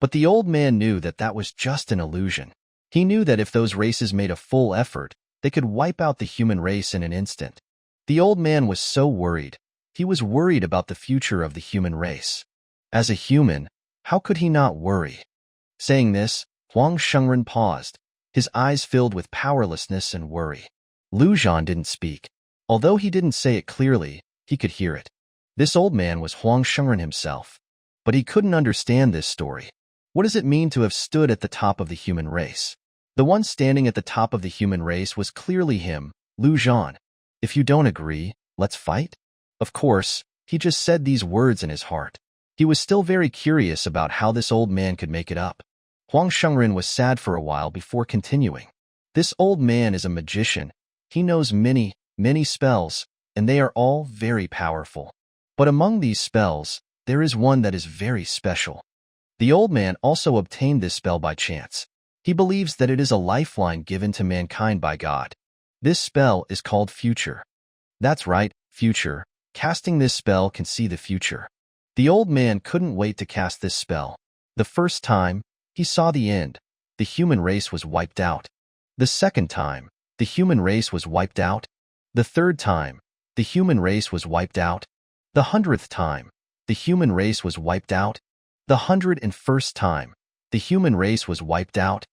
Speaker 1: But the old man knew that that was just an illusion. He knew that if those races made a full effort, they could wipe out the human race in an instant. The old man was so worried. He was worried about the future of the human race. As a human, how could he not worry? Saying this, Huang Shengren paused, his eyes filled with powerlessness and worry. Lu Zhan didn't speak. Although he didn't say it clearly, he could hear it. This old man was Huang Shengren himself. But he couldn't understand this story. What does it mean to have stood at the top of the human race? The one standing at the top of the human race was clearly him, Lu Zhan. If you don't agree, let's fight? Of course, he just said these words in his heart. He was still very curious about how this old man could make it up. Huang Shengren was sad for a while before continuing. This old man is a magician. He knows many, many spells, and they are all very powerful. But among these spells, there is one that is very special. The old man also obtained this spell by chance. He believes that it is a lifeline given to mankind by God. This spell is called Future. That's right, Future. Casting this spell can see the future. The old man couldn't wait to cast this spell. The first time, he saw the end. The human race was wiped out. The second time, the human race was wiped out. The third time, the human race was wiped out. The 100th time, the human race was wiped out. The 101st time, the human race was wiped out.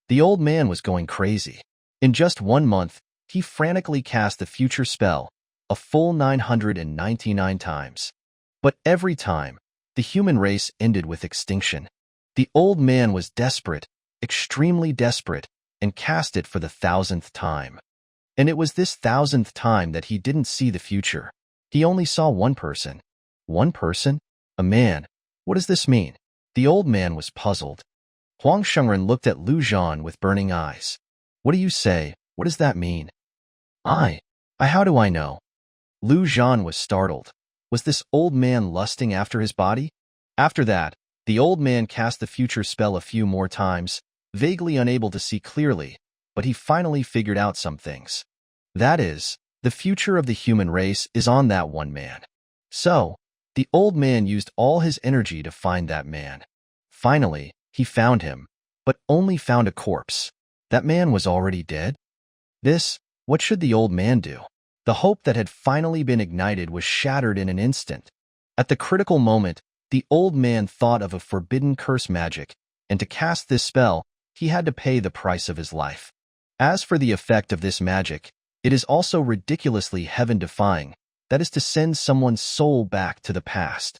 Speaker 1: The old man was going crazy. In just 1 month, he frantically cast the future spell, a full 999 times. But every time, the human race ended with extinction. The old man was desperate, extremely desperate, and cast it for the 1000th time. And it was this 1000th time that he didn't see the future. He only saw one person. One person? A man. What does this mean? The old man was puzzled. Huang Shengren looked at Lu Zhan with burning eyes. What do you say? What does that mean? How do I know? Lu Zhan was startled. Was this old man lusting after his body? After that, the old man cast the future spell a few more times, vaguely unable to see clearly, but he finally figured out some things. That is, the future of the human race is on that one man. So, the old man used all his energy to find that man. Finally, he found him, but only found a corpse. That man was already dead? What should the old man do? The hope that had finally been ignited was shattered in an instant. At the critical moment, the old man thought of a forbidden curse magic, and to cast this spell, he had to pay the price of his life. As for the effect of this magic, it is also ridiculously heaven-defying, that is to send someone's soul back to the past.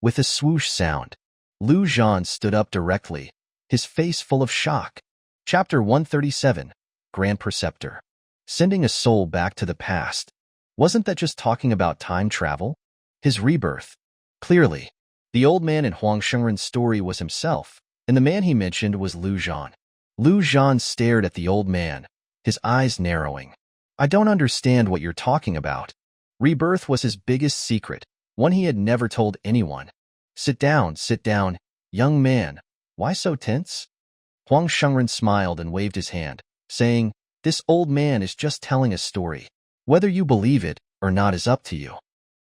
Speaker 1: With a swoosh sound, Lu Zhan stood up directly, his face full of shock. Chapter 137, Grand Preceptor. Sending a soul back to the past. Wasn't that just talking about time travel? His rebirth. Clearly, the old man in Huang Shengren's story was himself, and the man he mentioned was Lu Zhan. Lu Zhan stared at the old man, his eyes narrowing. I don't understand what you're talking about. Rebirth was his biggest secret, one he had never told anyone. Sit down, young man. Why so tense? Huang Shengren smiled and waved his hand, saying, This old man is just telling a story. Whether you believe it or not is up to you.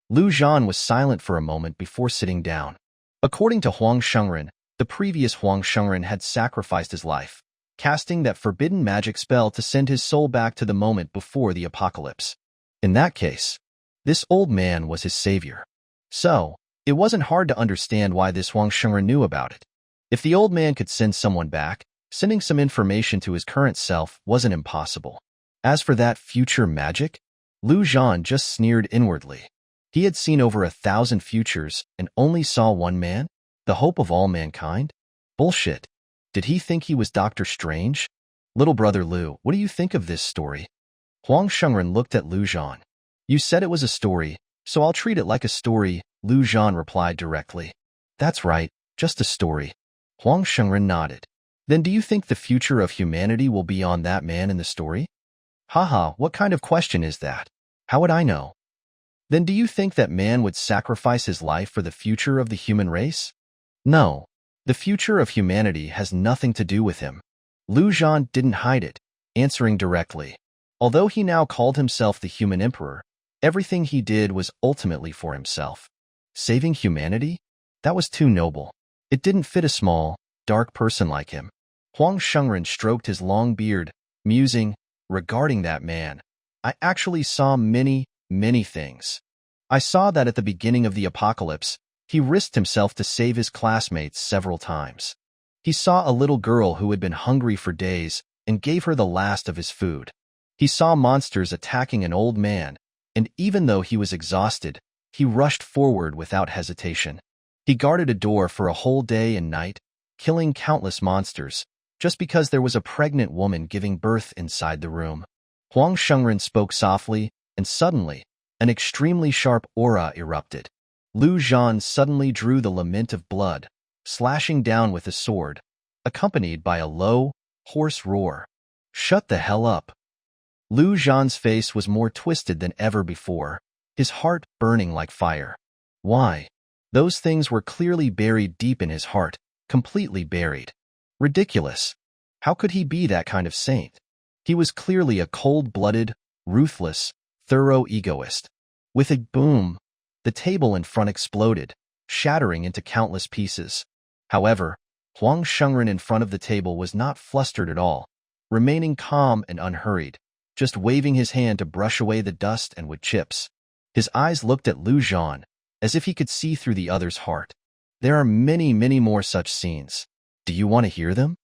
Speaker 1: Lu Zhan was silent for a moment before sitting down. According to Huang Shengren, the previous Huang Shengren had sacrificed his life, casting that forbidden magic spell to send his soul back to the moment before the apocalypse. In that case, this old man was his savior. So, it wasn't hard to understand why this Huang Shengren knew about it. If the old man could send someone back, sending some information to his current self wasn't impossible. As for that future magic, Lu Zhan just sneered inwardly. He had seen over 1,000 futures and only saw one man? The hope of all mankind? Bullshit. Did he think he was Dr. Strange? Little brother Lu, what do you think of this story? Huang Shengren looked at Lu Zhan. You said it was a story, so I'll treat it like a story, Lu Zhan replied directly. That's right, just a story. Huang Shengren nodded. Then do you think the future of humanity will be on that man in the story? Haha, what kind of question is that? How would I know? Then do you think that man would sacrifice his life for the future of the human race? No. The future of humanity has nothing to do with him. Lu Zhan didn't hide it, answering directly. Although he now called himself the human emperor, everything he did was ultimately for himself. Saving humanity? That was too noble. It didn't fit a small, dark person like him. Huang Shengren stroked his long beard, musing, regarding that man. I actually saw many things. I saw that at the beginning of the apocalypse, he risked himself to save his classmates several times. He saw a little girl who had been hungry for days and gave her the last of his food. He saw monsters attacking an old man, and even though he was exhausted, he rushed forward without hesitation. He guarded a door for a whole day and night, killing countless monsters, just because there was a pregnant woman giving birth inside the room. Huang Shengren spoke softly, and suddenly, an extremely sharp aura erupted. Lu Zhan suddenly drew the lament of blood, slashing down with his sword, accompanied by a low, hoarse roar. "Shut the hell up!" Lu Zhan's face was more twisted than ever before, his heart burning like fire. Why? Those things were clearly buried deep in his heart, completely buried. Ridiculous. How could he be that kind of saint? He was clearly a cold-blooded, ruthless, thorough egoist. With a boom, the table in front exploded, shattering into countless pieces. However, Huang Shengren in front of the table was not flustered at all, remaining calm and unhurried, just waving his hand to brush away the dust and wood chips. His eyes looked at Lu Zhan, as if he could see through the other's heart. There are many, many more such scenes. Do you want to hear them?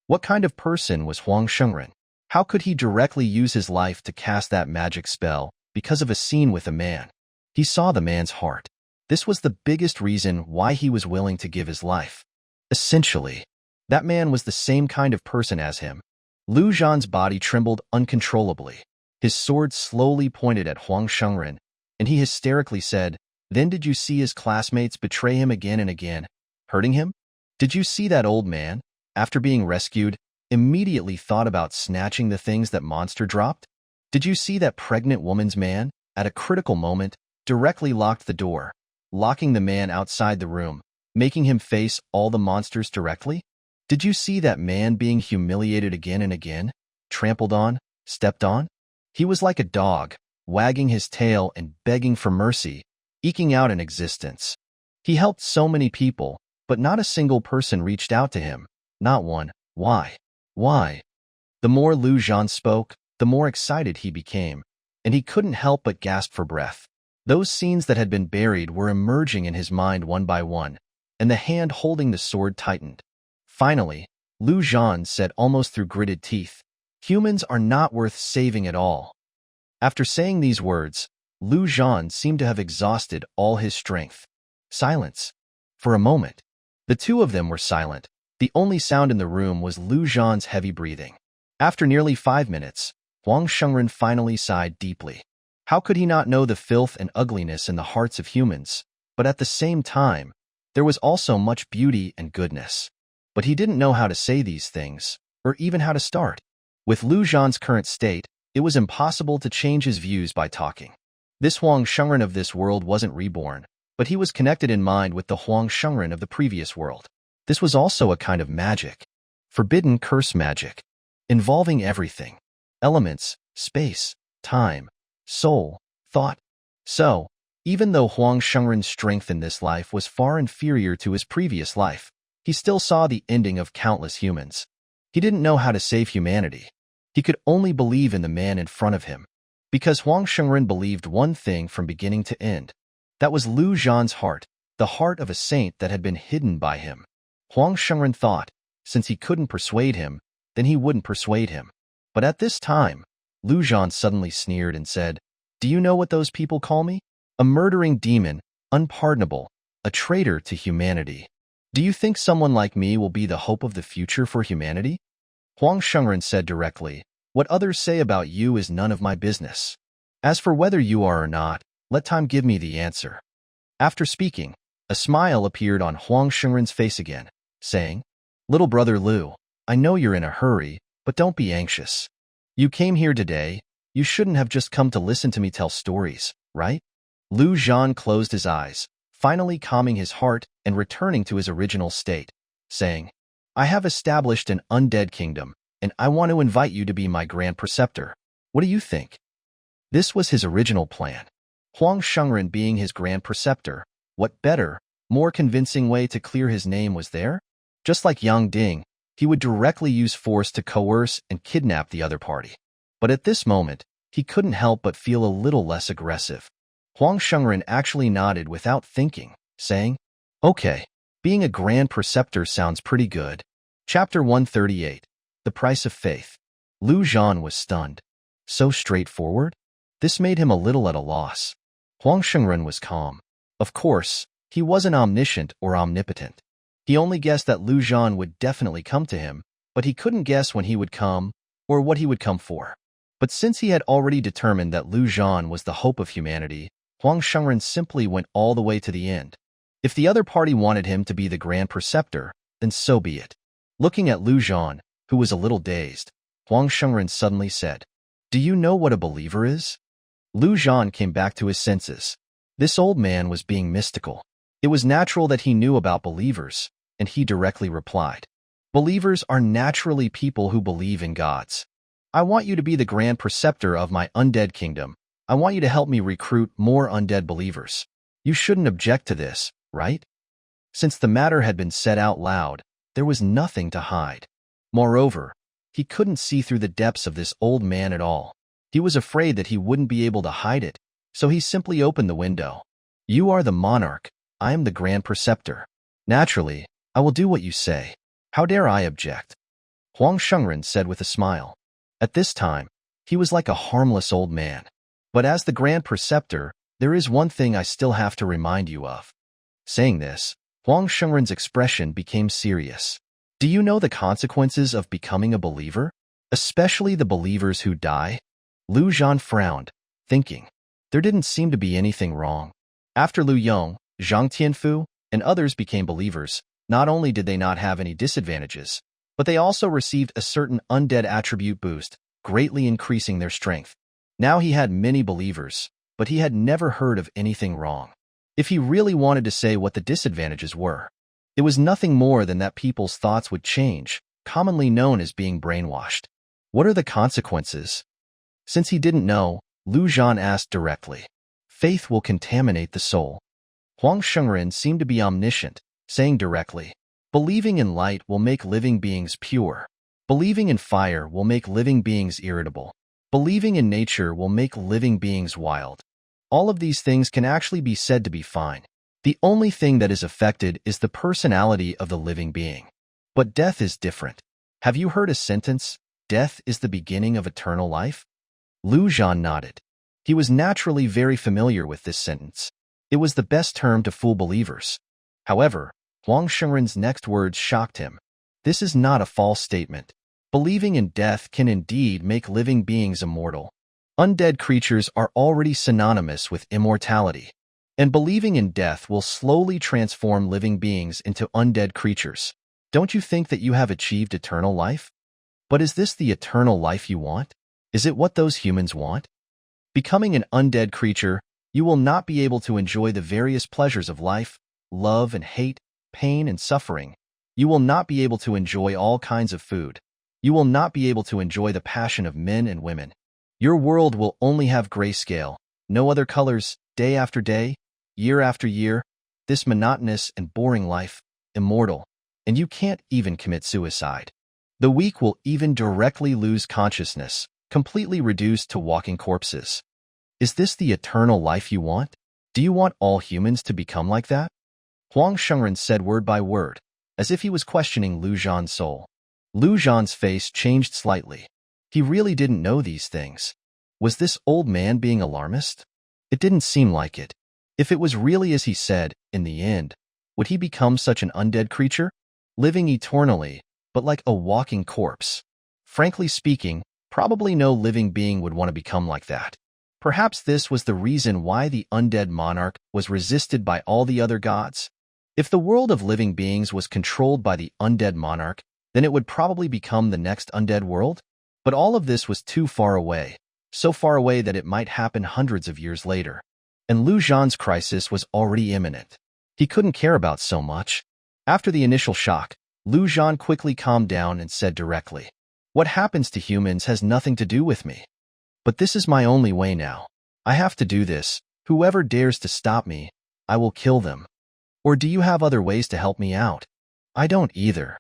Speaker 1: What kind of person was Huang Shengren? How could he directly use his life to cast that magic spell because of a scene with a man? He saw the man's heart. This was the biggest reason why he was willing to give his life. Essentially, that man was the same kind of person as him. Lu Zhan's body trembled uncontrollably. His sword slowly pointed at Huang Shengren, and he hysterically said, "Then did you see his classmates betray him again and again, hurting him? Did you see that old man, after being rescued, immediately thought about snatching the things that monster dropped? Did you see that pregnant woman's man, at a critical moment, directly locked the door, locking the man outside the room, making him face all the monsters directly? Did you see that man being humiliated again and again, trampled on, stepped on? He was like a dog, wagging his tail and begging for mercy, eking out an existence. He helped so many people, but not a single person reached out to him, not one. Why? Why?" The more Lu Zhan spoke, the more excited he became, and he couldn't help but gasp for breath. Those scenes that had been buried were emerging in his mind one by one, and the hand holding the sword tightened. Finally, Lu Zhan said almost through gritted teeth, "Humans are not worth saving at all." After saying these words, Lu Zhan seemed to have exhausted all his strength. Silence. For a moment, the two of them were silent. The only sound in the room was Lu Zhan's heavy breathing. After nearly 5 minutes, Huang Shengren finally sighed deeply. How could he not know the filth and ugliness in the hearts of humans? But at the same time, there was also much beauty and goodness. But he didn't know how to say these things, or even how to start. With Lu Zhan's current state, it was impossible to change his views by talking. This Huang Shengren of this world wasn't reborn, but he was connected in mind with the Huang Shengren of the previous world. This was also a kind of magic. Forbidden curse magic, involving everything. Elements, space, time, soul, thought. So, even though Huang Shengren's strength in this life was far inferior to his previous life, he still saw the ending of countless humans. He didn't know how to save humanity. He could only believe in the man in front of him. Because Huang Shengren believed one thing from beginning to end. That was Lu Zhan's heart, the heart of a saint that had been hidden by him. Huang Shengren thought, since he couldn't persuade him, then he wouldn't persuade him. But at this time, Lu Zhan suddenly sneered and said, "Do you know what those people call me? A murdering demon, unpardonable, a traitor to humanity. Do you think someone like me will be the hope of the future for humanity?" Huang Shengren said directly, "What others say about you is none of my business. As for whether you are or not, let time give me the answer." After speaking, a smile appeared on Huang Shengren's face again, saying, "Little brother Lu, I know you're in a hurry, but don't be anxious. You came here today, you shouldn't have just come to listen to me tell stories, right?" Lu Zhan closed his eyes, finally calming his heart and returning to his original state, saying, "I have established an undead kingdom, and I want to invite you to be my grand preceptor. What do you think?" This was his original plan. Huang Shengren being his grand preceptor, what better, more convincing way to clear his name was there? Just like Yang Ding, he would directly use force to coerce and kidnap the other party. But at this moment, he couldn't help but feel a little less aggressive. Huang Shengren actually nodded without thinking, saying, "Okay, being a grand preceptor sounds pretty good." Chapter 138. The Price of Faith. Lu Zhan was stunned. So straightforward? This made him a little at a loss. Huang Shengren was calm. Of course, he wasn't omniscient or omnipotent. He only guessed that Lu Zhan would definitely come to him, but he couldn't guess when he would come or what he would come for. But since he had already determined that Lu Zhan was the hope of humanity, Huang Shengren simply went all the way to the end. If the other party wanted him to be the Grand Preceptor, then so be it. Looking at Lu Zhan, who was a little dazed, Huang Shengren suddenly said, "Do you know what a believer is?" Lu Zhan came back to his senses. This old man was being mystical. It was natural that he knew about believers, and he directly replied, "Believers are naturally people who believe in gods. I want you to be the Grand Preceptor of my undead kingdom. I want you to help me recruit more undead believers. You shouldn't object to this, right?" Since the matter had been said out loud, there was nothing to hide. Moreover, he couldn't see through the depths of this old man at all. He was afraid that he wouldn't be able to hide it, so he simply opened the window. "You are the monarch. I am the Grand Preceptor. Naturally, I will do what you say. How dare I object?" Huang Shengren said with a smile. At this time, he was like a harmless old man. "But as the Grand Preceptor, there is one thing I still have to remind you of." Saying this, Huang Shengren's expression became serious. "Do you know the consequences of becoming a believer? Especially the believers who die?" Lu Zhan frowned, thinking. There didn't seem to be anything wrong. After Lu Yong, Zhang Tianfu, and others became believers, not only did they not have any disadvantages, but they also received a certain undead attribute boost, greatly increasing their strength. Now he had many believers, but he had never heard of anything wrong. If he really wanted to say what the disadvantages were, it was nothing more than that people's thoughts would change, commonly known as being brainwashed. What are the consequences? Since he didn't know, Lu Zhan asked directly. Faith will contaminate the soul. Huang Shengren seemed to be omniscient, saying directly, believing in light will make living beings pure. Believing in fire will make living beings irritable. Believing in nature will make living beings wild. All of these things can actually be said to be fine. The only thing that is affected is the personality of the living being. But death is different. Have you heard a sentence, "Death is the beginning of eternal life"? Lu Zhan nodded. He was naturally very familiar with this sentence. It was the best term to fool believers. However, Huang Shengren's next words shocked him. This is not a false statement. Believing in death can indeed make living beings immortal. Undead creatures are already synonymous with immortality, and believing in death will slowly transform living beings into undead creatures. Don't you think that you have achieved eternal life? But is this the eternal life you want? Is it what those humans want? Becoming an undead creature, you will not be able to enjoy the various pleasures of life, love and hate, pain and suffering. You will not be able to enjoy all kinds of food. You will not be able to enjoy the passion of men and women. Your world will only have grayscale, no other colors, day after day, year after year, this monotonous and boring life, immortal, and you can't even commit suicide. The weak will even directly lose consciousness, completely reduced to walking corpses. Is this the eternal life you want? Do you want all humans to become like that? Huang Shengren said word by word, as if he was questioning Lu Zhan's soul. Lu Zhan's face changed slightly. He really didn't know these things. Was this old man being alarmist? It didn't seem like it. If it was really as he said, in the end, would he become such an undead creature? Living eternally, but like a walking corpse. Frankly speaking, probably no living being would want to become like that. Perhaps this was the reason why the undead monarch was resisted by all the other gods. If the world of living beings was controlled by the undead monarch, then it would probably become the next undead world. But all of this was too far away, so far away that it might happen hundreds of years later. And Lu Zhan's crisis was already imminent. He couldn't care about so much. After the initial shock, Lu Zhan quickly calmed down and said directly, "What happens to humans has nothing to do with me. But this is my only way now. I have to do this. Whoever dares to stop me, I will kill them. Or do you have other ways to help me out?" "I don't either."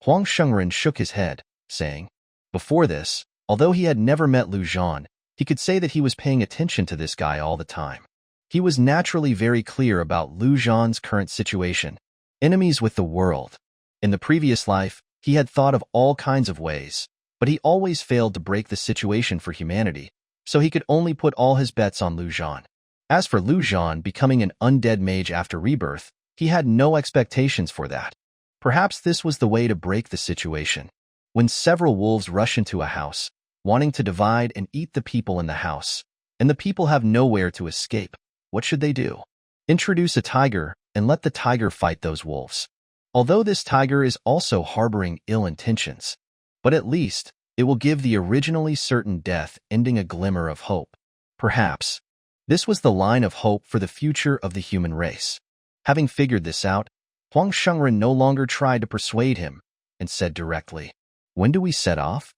Speaker 1: Huang Shengren shook his head, saying, before this, although he had never met Lu Zhan, he could say that he was paying attention to this guy all the time. He was naturally very clear about Lu Zhan's current situation. Enemies with the world. In the previous life, he had thought of all kinds of ways, but he always failed to break the situation for humanity, so he could only put all his bets on Lu Zhan. As for Lu Zhan becoming an undead mage after rebirth, he had no expectations for that. Perhaps this was the way to break the situation. When several wolves rush into a house, wanting to divide and eat the people in the house. And the people have nowhere to escape. What should they do? Introduce a tiger and let the tiger fight those wolves. Although this tiger is also harboring ill intentions, but at least it will give the originally certain death ending a glimmer of hope. Perhaps this was the line of hope for the future of the human race. Having figured this out, Huang Shengren no longer tried to persuade him and said directly, "When do we set off?"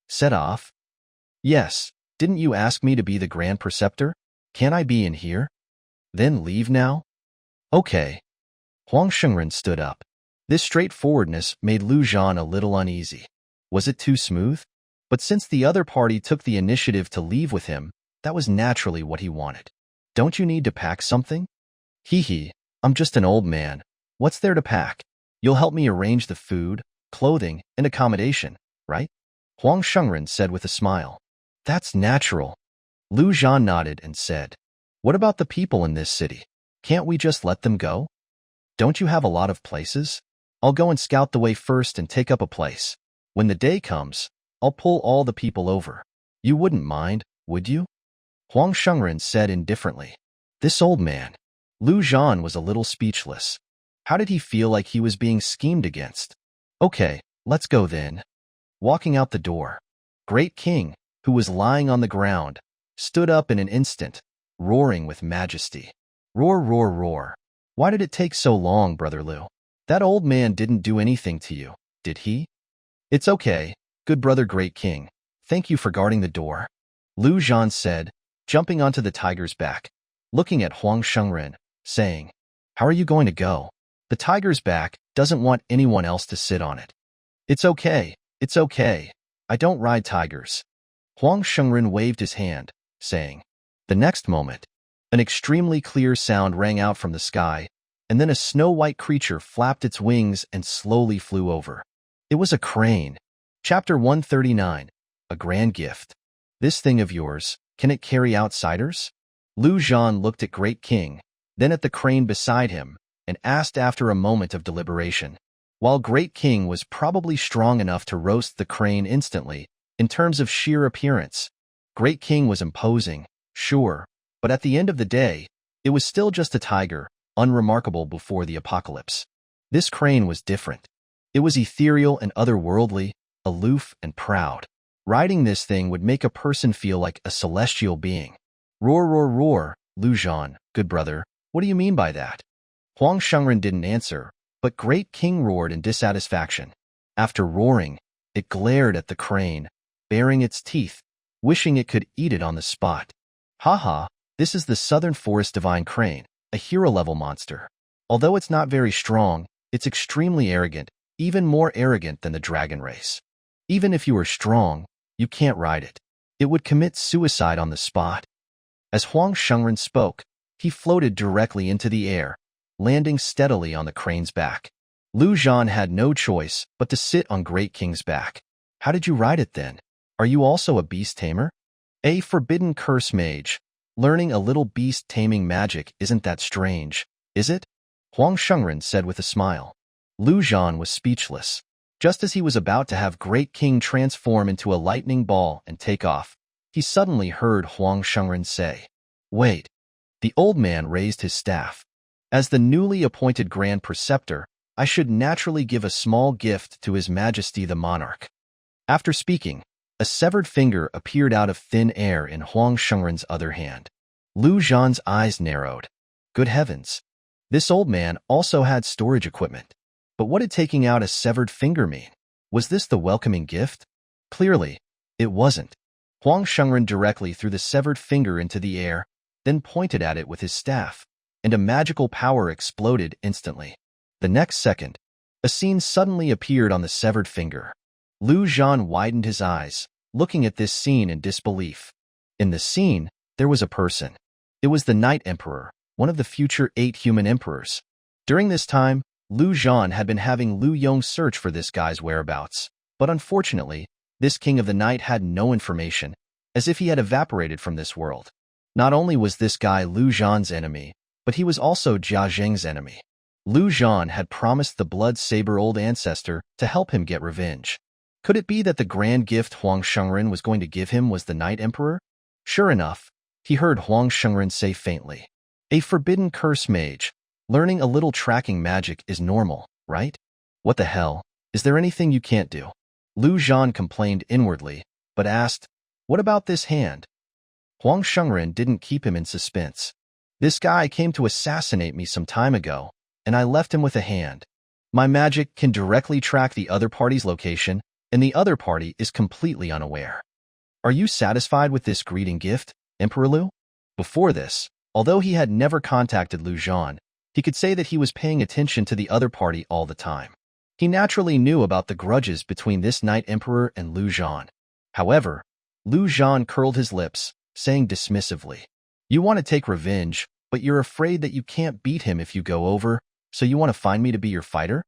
Speaker 1: "Set off?" "Yes. Didn't you ask me to be the Grand Preceptor? Can't I be in here?" "Then leave now?" "Okay." Huang Shengren stood up. This straightforwardness made Lu Zhan a little uneasy. Was it too smooth? But since the other party took the initiative to leave with him, that was naturally what he wanted. "Don't you need to pack something?" "Hee, I'm just an old man. What's there to pack? You'll help me arrange the food, clothing, and accommodation, right?" Huang Shengren said with a smile. "That's natural." Lu Zhan nodded and said, "What about the people in this city? Can't we just let them go?" "Don't you have a lot of places? I'll go and scout the way first and take up a place. When the day comes, I'll pull all the people over. You wouldn't mind, would you?" Huang Shengren said indifferently. This old man. Lu Zhan was a little speechless. How did he feel like he was being schemed against? "Okay, let's go then." Walking out the door, Great King, who was lying on the ground, stood up in an instant, roaring with majesty. "Roar, roar, roar. Why did it take so long, Brother Lu? That old man didn't do anything to you, did he?" "It's okay, good brother Great King. Thank you for guarding the door," Lu Zhan said, jumping onto the tiger's back, looking at Huang Shengren, saying, "How are you going to go? The tiger's back doesn't want anyone else to sit on it." It's okay. I don't ride tigers." Huang Shengren waved his hand, saying. The next moment, an extremely clear sound rang out from the sky, and then a snow-white creature flapped its wings and slowly flew over. It was a crane. Chapter 139, A Grand Gift. "This thing of yours, can it carry outsiders?" Lu Zhan looked at Great King, then at the crane beside him, and asked after a moment of deliberation. While Great King was probably strong enough to roast the crane instantly, in terms of sheer appearance, Great King was imposing, sure, but at the end of the day, it was still just a tiger, unremarkable before the apocalypse. This crane was different. It was ethereal and otherworldly, aloof and proud. Riding this thing would make a person feel like a celestial being. "Roar, roar, roar, Lu Zhan, good brother, what do you mean by that?" Huang Shengren didn't answer, but Great King roared in dissatisfaction. After roaring, it glared at the crane, baring its teeth, wishing it could eat it on the spot. "Haha, this is the Southern Forest Divine Crane, a hero-level monster. Although it's not very strong, it's extremely arrogant, even more arrogant than the dragon race. Even if you were strong, you can't ride it. It would commit suicide on the spot." As Huang Shengren spoke, he floated directly into the air, landing steadily on the crane's back. Lu Zhan had no choice but to sit on Great King's back. "How did you ride it then? Are you also a beast tamer?" "A forbidden curse mage. Learning a little beast taming magic isn't that strange, is it?" Huang Shengren said with a smile. Lu Zhan was speechless. Just as he was about to have Great King transform into a lightning ball and take off, he suddenly heard Huang Shengren say, "Wait." The old man raised his staff. "As the newly appointed Grand Preceptor, I should naturally give a small gift to His Majesty the Monarch." After speaking, a severed finger appeared out of thin air in Huang Shengren's other hand. Lu Zhan's eyes narrowed. Good heavens! This old man also had storage equipment. But what did taking out a severed finger mean? Was this the welcoming gift? Clearly, it wasn't. Huang Shengren directly threw the severed finger into the air, then pointed at it with his staff, and a magical power exploded instantly. The next second, a scene suddenly appeared on the severed finger. Lu Zhan widened his eyes, looking at this scene in disbelief. In the scene, there was a person. It was the Night Emperor, one of the future 8 human emperors. During this time, Lu Zhan had been having Lu Yong search for this guy's whereabouts, but unfortunately, this king of the night had no information, as if he had evaporated from this world. Not only was this guy Lu Zhan's enemy, but he was also Jia Zheng's enemy. Lu Zhan had promised the blood-saber old ancestor to help him get revenge. Could it be that the grand gift Huang Shengren was going to give him was the Night Emperor? Sure enough, he heard Huang Shengren say faintly, "A forbidden curse mage. Learning a little tracking magic is normal, right? What the hell? Is there anything you can't do?" Lu Zhan complained inwardly, but asked, "What about this hand?" Huang Shengren didn't keep him in suspense. "This guy came to assassinate me some time ago, and I left him with a hand. My magic can directly track the other party's location, and the other party is completely unaware. Are you satisfied with this greeting gift, Emperor Lu?" Before this, although he had never contacted Lu Zhan, he could say that he was paying attention to the other party all the time. He naturally knew about the grudges between this Night Emperor and Lu Zhan. However, Lu Zhan curled his lips, saying dismissively, "You want to take revenge, but you're afraid that you can't beat him if you go over, so you want to find me to be your fighter?"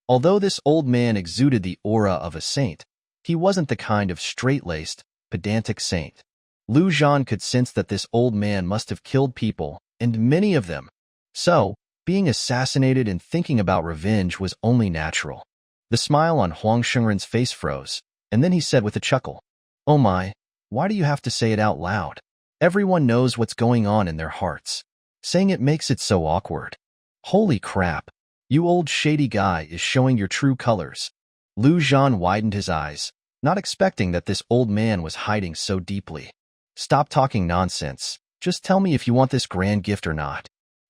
Speaker 1: Although this old man exuded the aura of a saint, he wasn't the kind of straight-laced, pedantic saint. Lu Zhan could sense that this old man must have killed people, and many of them. So, being assassinated and thinking about revenge was only natural. The smile on Huang Shengren's face froze, and then he said with a chuckle, "Oh my, why do you have to say it out loud? Everyone knows what's going on in their hearts. Saying it makes it so awkward. Holy crap, you old shady guy is showing your true colors." Lu Zhan widened his eyes, not expecting that this old man was hiding so deeply. "Stop talking nonsense. Just tell me if you want this grand gift or not."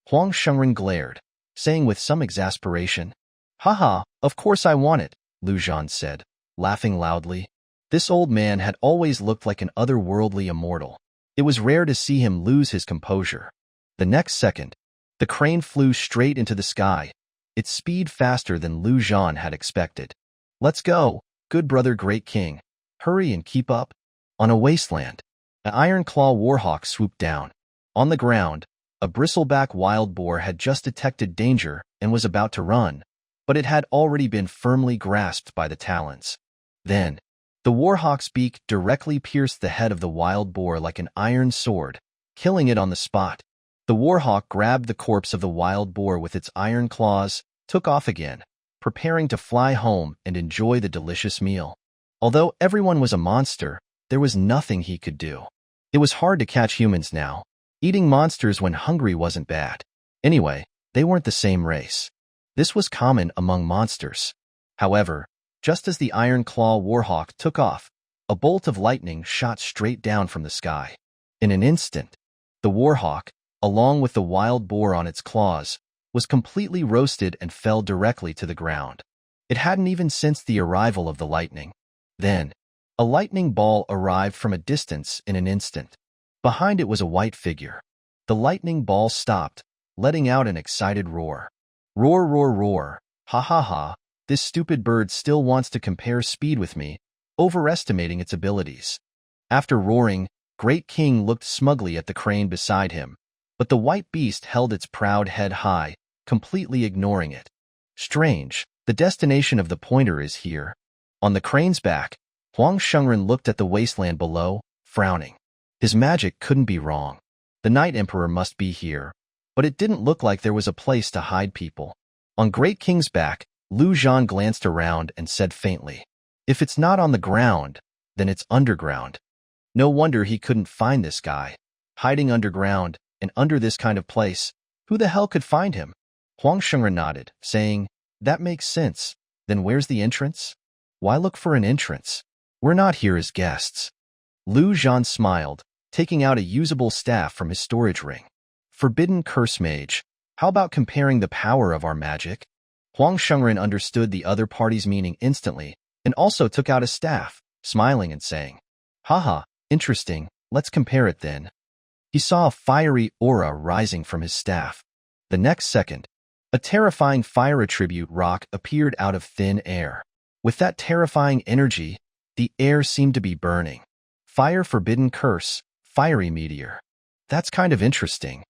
Speaker 1: Huang Shengren glared, saying with some exasperation, "Haha, of course I want it," Lu Zhan said, laughing loudly. This old man had always looked like an otherworldly immortal. It was rare to see him lose his composure. The next second, the crane flew straight into the sky, its speed faster than Lu Zhan had expected. "Let's go, good brother great king. Hurry and keep up." On a wasteland, an iron-claw warhawk swooped down. On the ground, a bristleback wild boar had just detected danger and was about to run, but it had already been firmly grasped by the talons. Then, the warhawk's beak directly pierced the head of the wild boar like an iron sword, killing it on the spot. The warhawk grabbed the corpse of the wild boar with its iron claws, took off again, preparing to fly home and enjoy the delicious meal. Although everyone was a monster, there was nothing he could do. It was hard to catch humans now. Eating monsters when hungry wasn't bad. Anyway, they weren't the same race. This was common among monsters. However, just as the Iron Claw Warhawk took off, a bolt of lightning shot straight down from the sky. In an instant, the Warhawk, along with the wild boar on its claws, was completely roasted and fell directly to the ground. It hadn't even sensed the arrival of the lightning. Then, a lightning ball arrived from a distance in an instant. Behind it was a white figure. The lightning ball stopped, letting out an excited roar. "Roar, roar, roar. Ha ha ha. This stupid bird still wants to compare speed with me, overestimating its abilities." After roaring, Great King looked smugly at the crane beside him, but the white beast held its proud head high, completely ignoring it. Strange, the destination of the pointer is here. On the crane's back, Huang Shengren looked at the wasteland below, frowning. His magic couldn't be wrong. The Night Emperor must be here, but it didn't look like there was a place to hide people. On Great King's back, Lu Zhan glanced around and said faintly, "If it's not on the ground, then it's underground." No wonder he couldn't find this guy. Hiding underground, and under this kind of place, who the hell could find him? Huang Shengren nodded, saying, "That makes sense. Then where's the entrance?" "Why look for an entrance? We're not here as guests." Lu Zhan smiled, taking out a usable staff from his storage ring. "Forbidden curse mage. How about comparing the power of our magic?" Huang Shengren understood the other party's meaning instantly, and also took out a staff, smiling and saying, "Haha, interesting, let's compare it then." He saw a fiery aura rising from his staff. The next second, a terrifying fire attribute rock appeared out of thin air. With that terrifying energy, the air seemed to be burning. Fire forbidden curse, fiery meteor. That's kind of interesting.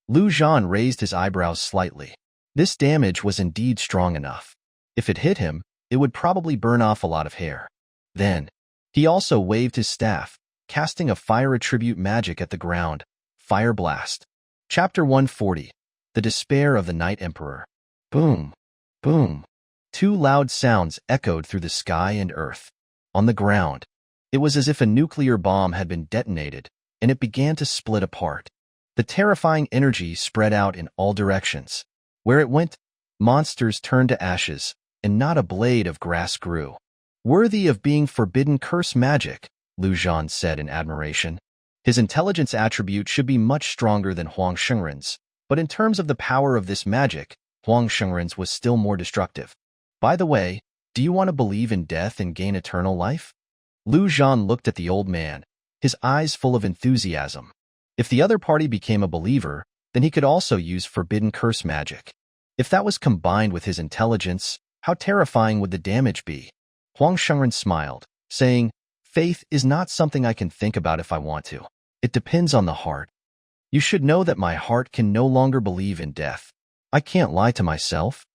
Speaker 1: Lu Zhan raised his eyebrows slightly. This damage was indeed strong enough. If it hit him, it would probably burn off a lot of hair. Then, he also waved his staff, casting a fire attribute magic at the ground. Fire blast. Chapter 140. The Despair of the Night Emperor. Boom. Boom. Two loud sounds echoed through the sky and earth. On the ground, it was as if a nuclear bomb had been detonated, and it began to split apart. The terrifying energy spread out in all directions. Where it went, monsters turned to ashes, and not a blade of grass grew. Worthy of being forbidden curse magic, Zhan said in admiration. His intelligence attribute should be much stronger than Huang Shengren's, but in terms of the power of this magic, Huang Shengren's was still more destructive. By the way, do you want to believe in death and gain eternal life? Zhan looked at the old man, his eyes full of enthusiasm. If the other party became a believer, then he could also use forbidden curse magic. If that was combined with his intelligence, how terrifying would the damage be? Huang Shengren smiled, saying, "Faith is not something I can think about if I want to. It depends on the heart. You should know that my heart can no longer believe in death. I can't lie to myself."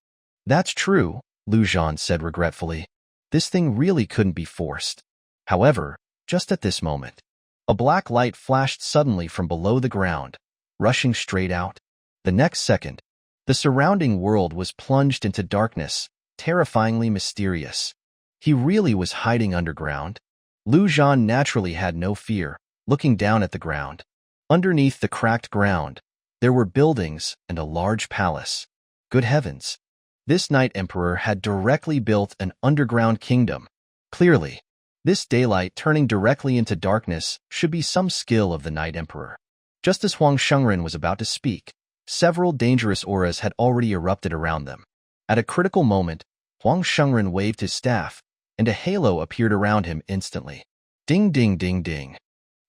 Speaker 1: "That's true," Zhan said regretfully. This thing really couldn't be forced. However, just at this moment, a black light flashed suddenly from below the ground, rushing straight out. The next second, the surrounding world was plunged into darkness, terrifyingly mysterious. He really was hiding underground? Zhan naturally had no fear, looking down at the ground. Underneath the cracked ground, there were buildings and a large palace. Good heavens! This Night Emperor had directly built an underground kingdom. Clearly, this daylight turning directly into darkness should be some skill of the Night Emperor. Just as Huang Shengren was about to speak, several dangerous auras had already erupted around them. At a critical moment, Huang Shengren waved his staff, and a halo appeared around him instantly. Ding ding ding ding.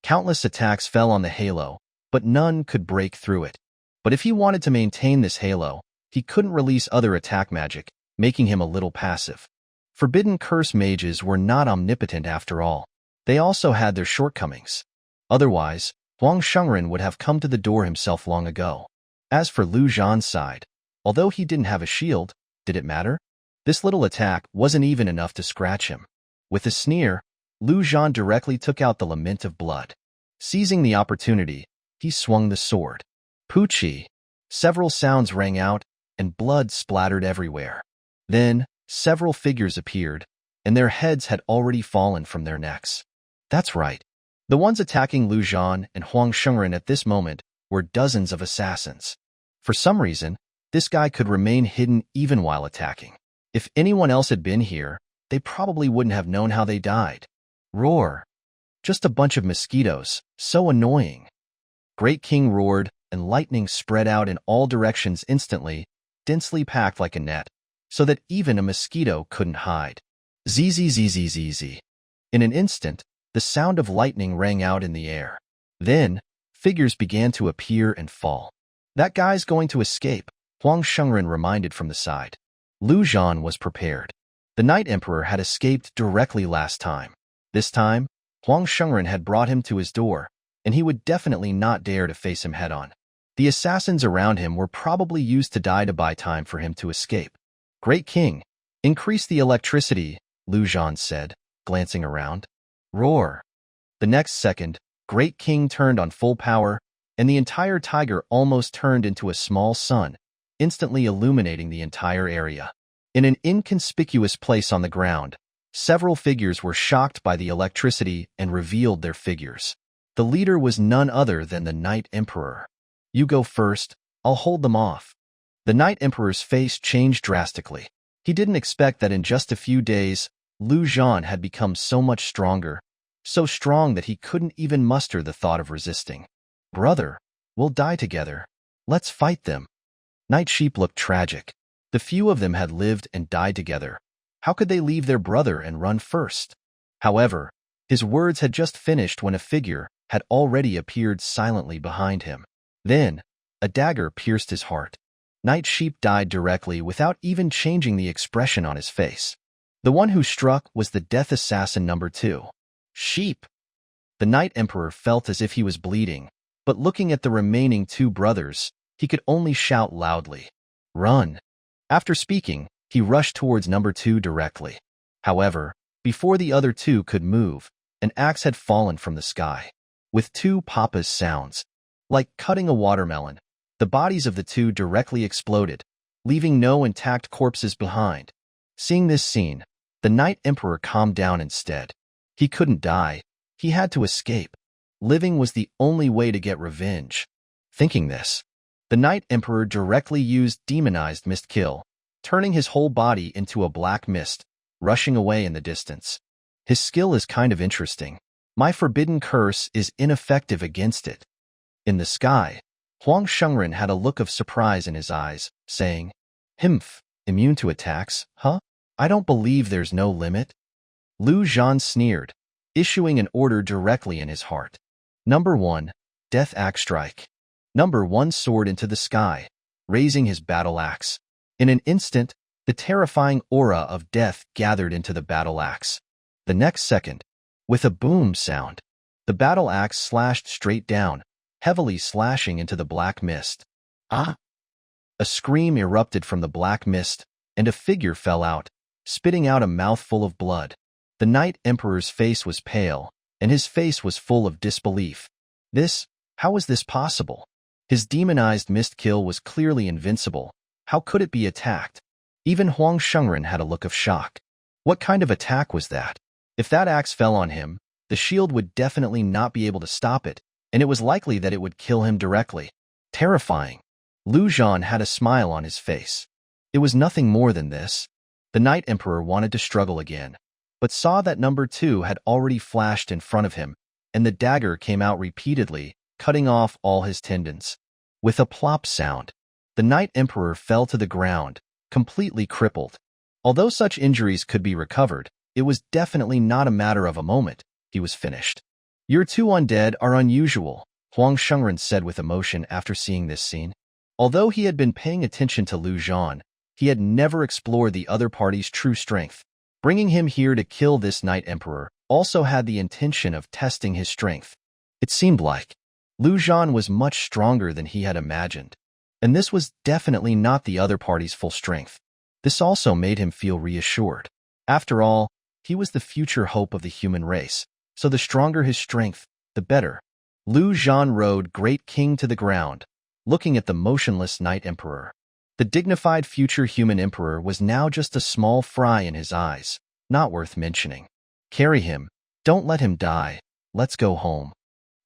Speaker 1: Countless attacks fell on the halo, but none could break through it. But if he wanted to maintain this halo, he couldn't release other attack magic, making him a little passive. Forbidden curse mages were not omnipotent after all. They also had their shortcomings. Otherwise, Huang Shengren would have come to the door himself long ago. As for Zhan's side, although he didn't have a shield, did it matter? This little attack wasn't even enough to scratch him. With a sneer, Zhan directly took out the lament of blood. Seizing the opportunity, he swung the sword. Poochie! Several sounds rang out, and blood splattered everywhere. Then, several figures appeared, and their heads had already fallen from their necks. That's right. The ones attacking Zhan and Huang Shengren at this moment were dozens of assassins. For some reason, this guy could remain hidden even while attacking. If anyone else had been here, they probably wouldn't have known how they died. Roar! Just a bunch of mosquitoes, so annoying. Great King roared, and lightning spread out in all directions instantly, densely packed like a net, so that even a mosquito couldn't hide. Zzz. In an instant, the sound of lightning rang out in the air. Then, figures began to appear and fall. That guy's going to escape, Huang Shengren reminded from the side. Zhan was prepared. The Night Emperor had escaped directly last time. This time, Huang Shengren had brought him to his door, and he would definitely not dare to face him head-on. The assassins around him were probably used to die to buy time for him to escape. Great King, increase the electricity, Zhan said, glancing around. Roar! The next second, Great King turned on full power, and the entire tiger almost turned into a small sun, instantly illuminating the entire area. In an inconspicuous place on the ground, several figures were shocked by the electricity and revealed their figures. The leader was none other than the Night Emperor. You go first, I'll hold them off. The Night Emperor's face changed drastically. He didn't expect that in just a few days, Zhan had become so much stronger, so strong that he couldn't even muster the thought of resisting. Brother, we'll die together. Let's fight them. Night Sheep looked tragic. The few of them had lived and died together. How could they leave their brother and run first? However, his words had just finished when a figure had already appeared silently behind him. Then, a dagger pierced his heart. Night Sheep died directly without even changing the expression on his face. The one who struck was the death assassin number 2. Sheep! The Night Emperor felt as if he was bleeding, but looking at the remaining 2 brothers, he could only shout loudly, "Run!" After speaking, he rushed towards number 2 directly. However, before the other 2 could move, an axe had fallen from the sky. With 2 papas sounds, like cutting a watermelon, the bodies of the 2 directly exploded, leaving no intact corpses behind. Seeing this scene, The Night Emperor calmed down instead. He couldn't die. He had to escape. Living was the only way to get revenge. Thinking this, the Night Emperor directly used demonized mist kill, turning his whole body into a black mist, rushing away in the distance. His skill is kind of interesting. My forbidden curse is ineffective against it. In the sky, Huang Shengren had a look of surprise in his eyes, saying, "Himph, immune to attacks, huh? I don't believe there's no limit." Lu Zhan sneered, issuing an order directly in his heart. Number 1, Death Axe Strike. Number 1 soared into the sky, raising his battle axe. In an instant, the terrifying aura of death gathered into the battle axe. The next second, with a boom sound, the battle axe slashed straight down, heavily slashing into the black mist. Ah! A scream erupted from the black mist, and a figure fell out, spitting out a mouthful of blood. The Night Emperor's face was pale, and his face was full of disbelief. How was this possible? His demonized mist kill was clearly invincible. How could it be attacked? Even Huang Shengren had a look of shock. What kind of attack was that? If that axe fell on him, the shield would definitely not be able to stop it, and it was likely that it would kill him directly. Terrifying. Lu Zhan had a smile on his face. It was nothing more than this. The Night Emperor wanted to struggle again, but saw that number 2 had already flashed in front of him, and the dagger came out repeatedly, cutting off all his tendons. With a plop sound, the Night Emperor fell to the ground, completely crippled. Although such injuries could be recovered, it was definitely not a matter of a moment. He was finished. "Your 2 undead are unusual," Huang Shengren said with emotion after seeing this scene. Although he had been paying attention to Lu Zhan, he had never explored the other party's true strength. Bringing him here to kill this Night Emperor also had the intention of testing his strength. It seemed like Lu Zhan was much stronger than he had imagined, and this was definitely not the other party's full strength. This also made him feel reassured. After all, he was the future hope of the human race, so the stronger his strength, the better. Lu Zhan rode Great King to the ground, looking at the motionless Night Emperor. The dignified future human emperor was now just a small fry in his eyes, not worth mentioning. "Carry him. Don't let him die. Let's go home."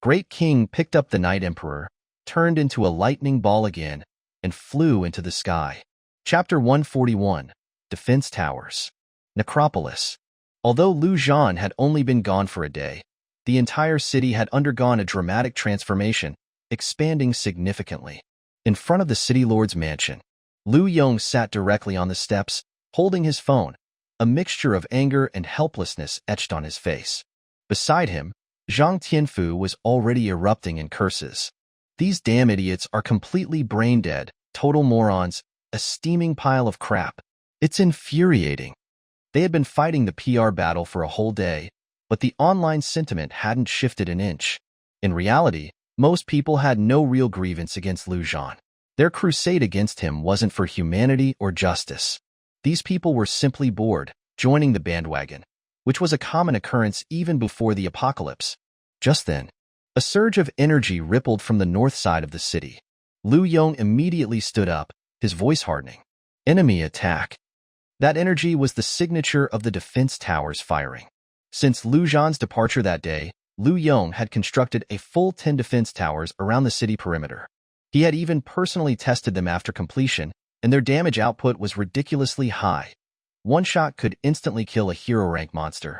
Speaker 1: Great King picked up the Night Emperor, turned into a lightning ball again, and flew into the sky. Chapter 141, Defense Towers. Necropolis. Although Lu Zhan had only been gone for a day, the entire city had undergone a dramatic transformation, expanding significantly. In front of the city lord's mansion, Lu Yong sat directly on the steps, holding his phone, a mixture of anger and helplessness etched on his face. Beside him, Zhang Tianfu was already erupting in curses. "These damn idiots are completely brain-dead, total morons, a steaming pile of crap. It's infuriating." They had been fighting the PR battle for a whole day, but the online sentiment hadn't shifted an inch. In reality, most people had no real grievance against Lu Zhan. Their crusade against him wasn't for humanity or justice. These people were simply bored, joining the bandwagon, which was a common occurrence even before the apocalypse. Just then, a surge of energy rippled from the north side of the city. Lu Yong immediately stood up, his voice hardening. "Enemy attack." That energy was the signature of the defense towers firing. Since Lu Zhan's departure that day, Lu Yong had constructed a full 10 defense towers around the city perimeter. He had even personally tested them after completion, and their damage output was ridiculously high. One shot could instantly kill a hero-rank monster.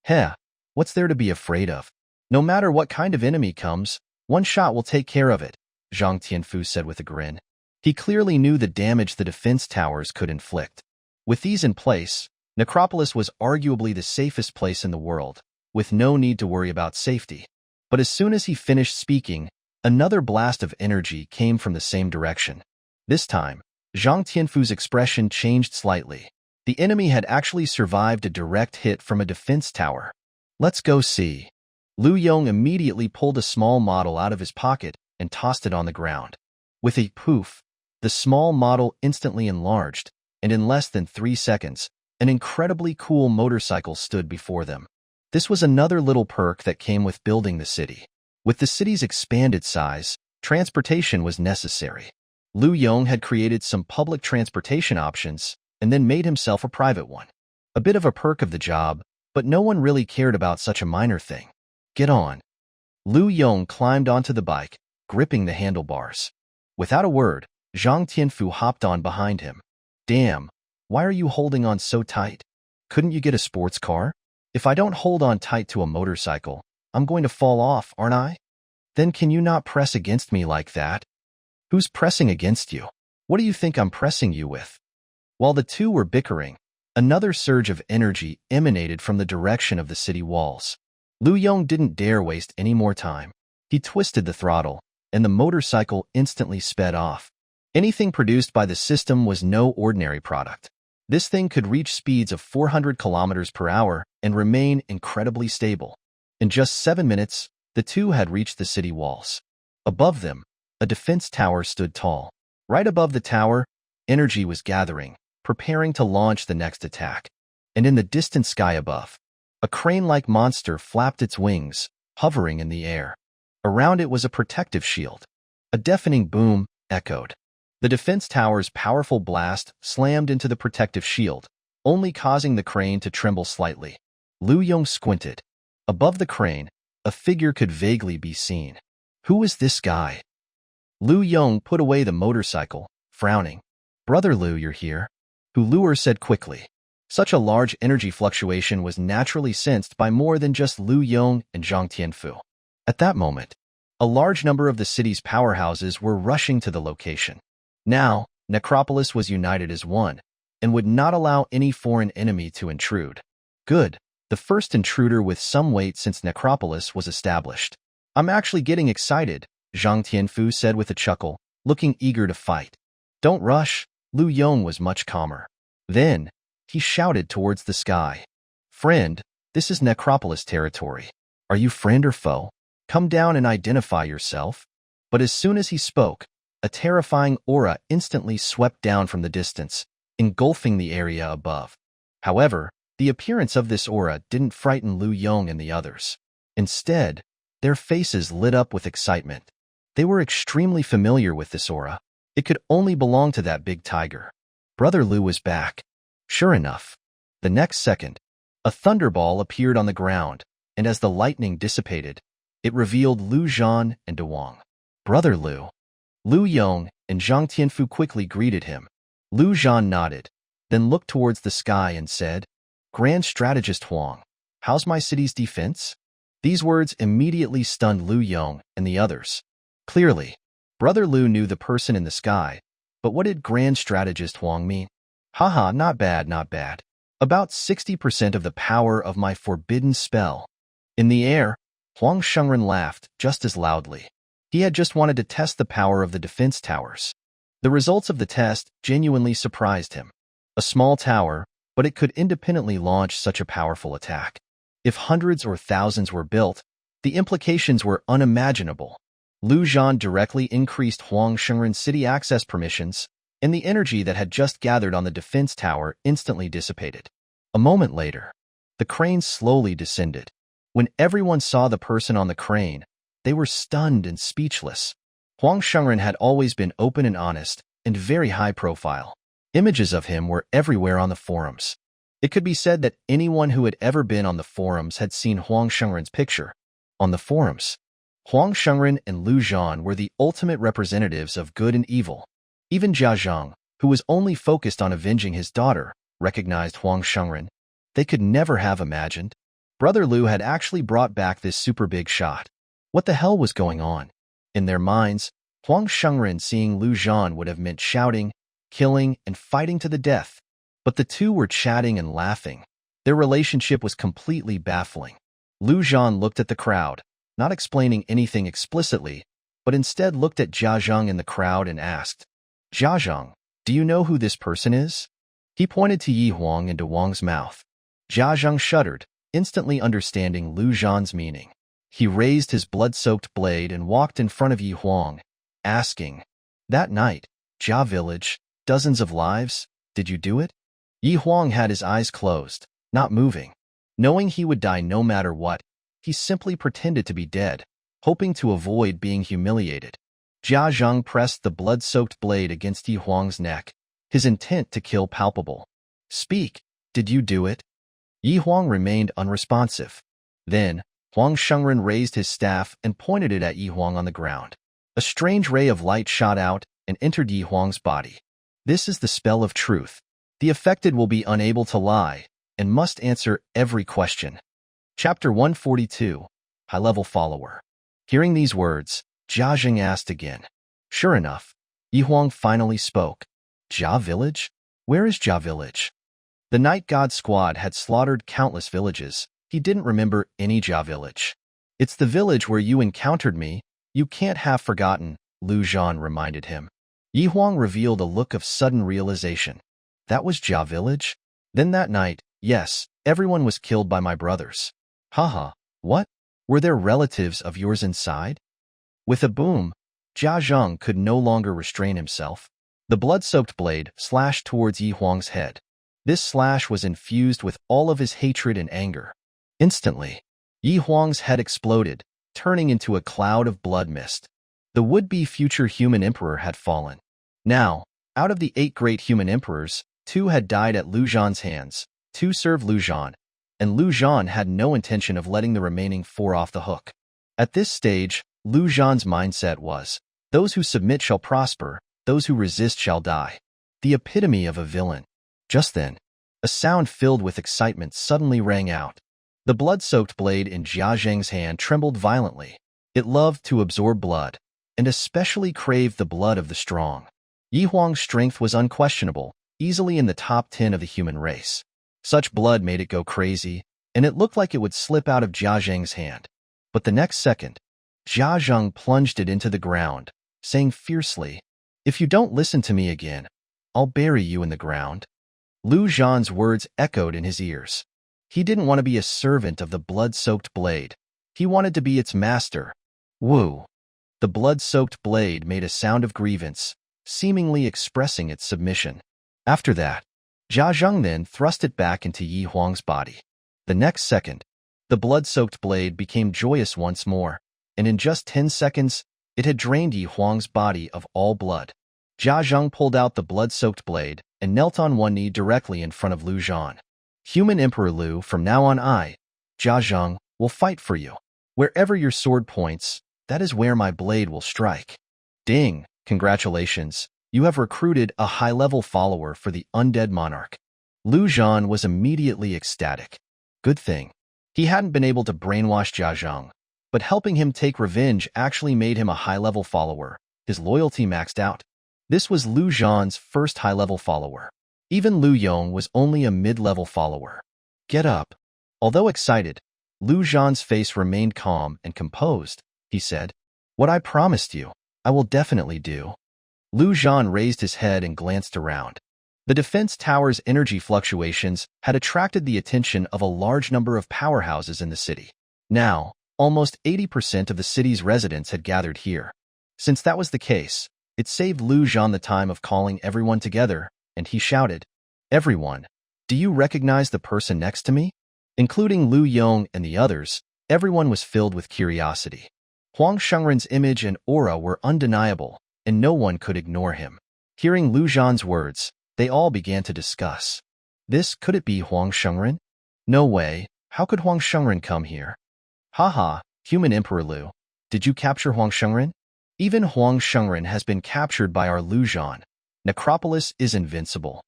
Speaker 1: Heh, what's there to be afraid of? No matter what kind of enemy comes, one shot will take care of it, Zhang Tianfu said with a grin. He clearly knew the damage the defense towers could inflict. With these in place, Necropolis was arguably the safest place in the world, with no need to worry about safety. But as soon as he finished speaking, another blast of energy came from the same direction. This time, Zhang Tianfu's expression changed slightly. The enemy had actually survived a direct hit from a defense tower. "Let's go see." Lu Yong immediately pulled a small model out of his pocket and tossed it on the ground. With a poof, the small model instantly enlarged, and in less than 3 seconds, an incredibly cool motorcycle stood before them. This was another little perk that came with building the city. With the city's expanded size, transportation was necessary. Lu Yong had created some public transportation options and then made himself a private one. A bit of a perk of the job, but no one really cared about such a minor thing. Get on. Lu Yong climbed onto the bike, gripping the handlebars. Without a word, Zhang Tianfu hopped on behind him. Damn, why are you holding on so tight? Couldn't you get a sports car? If I don't hold on tight to a motorcycle, I'm going to fall off, aren't I? Then can you not press against me like that? Who's pressing against you? What do you think I'm pressing you with? While the two were bickering, another surge of energy emanated from the direction of the city walls. Lu Yong didn't dare waste any more time. He twisted the throttle, and the motorcycle instantly sped off. Anything produced by the system was no ordinary product. This thing could reach speeds of 400 kilometers per hour and remain incredibly stable. In just 7 minutes, the two had reached the city walls. Above them, a defense tower stood tall. Right above the tower, energy was gathering, preparing to launch the next attack. And in the distant sky above, a crane-like monster flapped its wings, hovering in the air. Around it was a protective shield. A deafening boom echoed. The defense tower's powerful blast slammed into the protective shield, only causing the crane to tremble slightly. Lu Yong squinted. Above the crane, a figure could vaguely be seen. Who is this guy? Lu Yong put away the motorcycle, frowning. Brother Lu, you're here? Huluer said quickly. Such a large energy fluctuation was naturally sensed by more than just Lu Yong and Zhang Tianfu. At that moment, a large number of the city's powerhouses were rushing to the location. Now, Necropolis was united as one, and would not allow any foreign enemy to intrude. Good, the first intruder with some weight since Necropolis was established. I'm actually getting excited, Zhang Tianfu said with a chuckle, looking eager to fight. Don't rush, Lu Yong was much calmer. Then, he shouted towards the sky. Friend, this is Necropolis territory. Are you friend or foe? Come down and identify yourself. But as soon as he spoke, a terrifying aura instantly swept down from the distance, engulfing the area above. However, the appearance of this aura didn't frighten Lu Yong and the others. Instead, their faces lit up with excitement. They were extremely familiar with this aura. It could only belong to that big tiger. Brother Lu was back. Sure enough, the next second, a thunderball appeared on the ground, and as the lightning dissipated, it revealed Lu Zhan and Dewang. Brother Lu. Lu Yong and Zhang Tianfu quickly greeted him. Lu Zhan nodded, then looked towards the sky and said, Grand Strategist Huang, how's my city's defense? These words immediately stunned Lu Yong and the others. Clearly, Brother Lu knew the person in the sky, but what did Grand Strategist Huang mean? Haha, not bad, not bad. About 60% of the power of my forbidden spell. In the air, Huang Shengren laughed just as loudly. He had just wanted to test the power of the defense towers. The results of the test genuinely surprised him. A small tower, but it could independently launch such a powerful attack. If hundreds or thousands were built, the implications were unimaginable. Lu Zhan directly increased Huang Shengren's city access permissions, and the energy that had just gathered on the defense tower instantly dissipated. A moment later, the crane slowly descended. When everyone saw the person on the crane, they were stunned and speechless. Huang Shengren had always been open and honest, and very high profile. Images of him were everywhere on the forums. It could be said that anyone who had ever been on the forums had seen Huang Shengren's picture. On the forums, Huang Shengren and Lu Zhan were the ultimate representatives of good and evil. Even Jia Zhang, who was only focused on avenging his daughter, recognized Huang Shengren. They could never have imagined. Brother Lu had actually brought back this super big shot. What the hell was going on? In their minds, Huang Shengren seeing Lu Zhan would have meant shouting, killing, and fighting to the death. But the two were chatting and laughing. Their relationship was completely baffling. Lu Zhan looked at the crowd, not explaining anything explicitly, but instead looked at Jia Zhang in the crowd and asked, Jia Zhang, do you know who this person is? He pointed to Yi Huang into Wang's mouth. Jia Zhang shuddered, instantly understanding Lu Zhan's meaning. He raised his blood-soaked blade and walked in front of Yi Huang, asking, That night, Jia Village, dozens of lives, did you do it? Yi Huang had his eyes closed, not moving. Knowing he would die no matter what, he simply pretended to be dead, hoping to avoid being humiliated. Jia Zhang pressed the blood-soaked blade against Yi Huang's neck, his intent to kill palpable. Speak, Did you do it? Yi Huang remained unresponsive. Then, Huang Shengren raised his staff and pointed it at Yi Huang on the ground. A strange ray of light shot out and entered Yi Huang's body. This is the spell of truth. The affected will be unable to lie and must answer every question. Chapter 142, High-Level Follower. Hearing these words, Jia Jing asked again. Sure enough, Yi Huang finally spoke. Jia Village? Where is Jia Village? The Night God Squad had slaughtered countless villages. He didn't remember any Jia Village. It's the village where you encountered me. You can't have forgotten, Lu Zhan reminded him. Yi Huang revealed a look of sudden realization. That was Jia Village? Then that night, yes, everyone was killed by my brothers. Haha, what? Were there relatives of yours inside? With a boom, Jia Zhang could no longer restrain himself. The blood-soaked blade slashed towards Yi Huang's head. This slash was infused with all of his hatred and anger. Instantly, Yi Huang's head exploded, turning into a cloud of blood mist. The would-be future human emperor had fallen. Now, out of the 8 great human emperors, 2 had died at Lu Zhan's hands. 2 served Lu Zhan, and Lu Zhan had no intention of letting the remaining 4 off the hook. At this stage, Lu Zhan's mindset was, those who submit shall prosper, those who resist shall die. The epitome of a villain. Just then, a sound filled with excitement suddenly rang out. The blood-soaked blade in Jia Zheng's hand trembled violently. It loved to absorb blood, and especially craved the blood of the strong. Yi Huang's strength was unquestionable, easily in the top 10 of the human race. Such blood made it go crazy, and it looked like it would slip out of Jia Zheng's hand. But the next second, Jia Zheng plunged it into the ground, saying fiercely, If you don't listen to me again, I'll bury you in the ground. Lu Zhan's words echoed in his ears. He didn't want to be a servant of the blood-soaked blade. He wanted to be its master. Woo! The blood-soaked blade made a sound of grievance, seemingly expressing its submission. After that, Jia Zheng then thrust it back into Yi Huang's body. The next second, the blood-soaked blade became joyous once more, and in just 10 seconds, it had drained Yi Huang's body of all blood. Jia Zheng pulled out the blood-soaked blade and knelt on one knee directly in front of Lu Zhan. Human Emperor Lu, from now on I, Jia Zheng, will fight for you. Wherever your sword points, that is where my blade will strike. Ding! Congratulations, you have recruited a high-level follower for the undead monarch. Lu Zhan was immediately ecstatic. Good thing. He hadn't been able to brainwash Jia Zheng, but helping him take revenge actually made him a high-level follower. His loyalty maxed out. This was Lu Zhan's first high-level follower. Even Lu Yong was only a mid-level follower. Get up. Although excited, Lu Zhan's face remained calm and composed. He said, What I promised you, I will definitely do. Lu Zhan raised his head and glanced around. The defense tower's energy fluctuations had attracted the attention of a large number of powerhouses in the city. Now, almost 80% of the city's residents had gathered here. Since that was the case, it saved Lu Zhan the time of calling everyone together, and he shouted, Everyone, do you recognize the person next to me? Including Lu Yong and the others, everyone was filled with curiosity. Huang Shengren's image and aura were undeniable, and no one could ignore him. Hearing Lu Zhan's words, they all began to discuss. Could it be Huang Shengren? No way, how could Huang Shengren come here? Haha, human Emperor Lu, did you capture Huang Shengren? Even Huang Shengren has been captured by our Lu Zhan. Necropolis is invincible.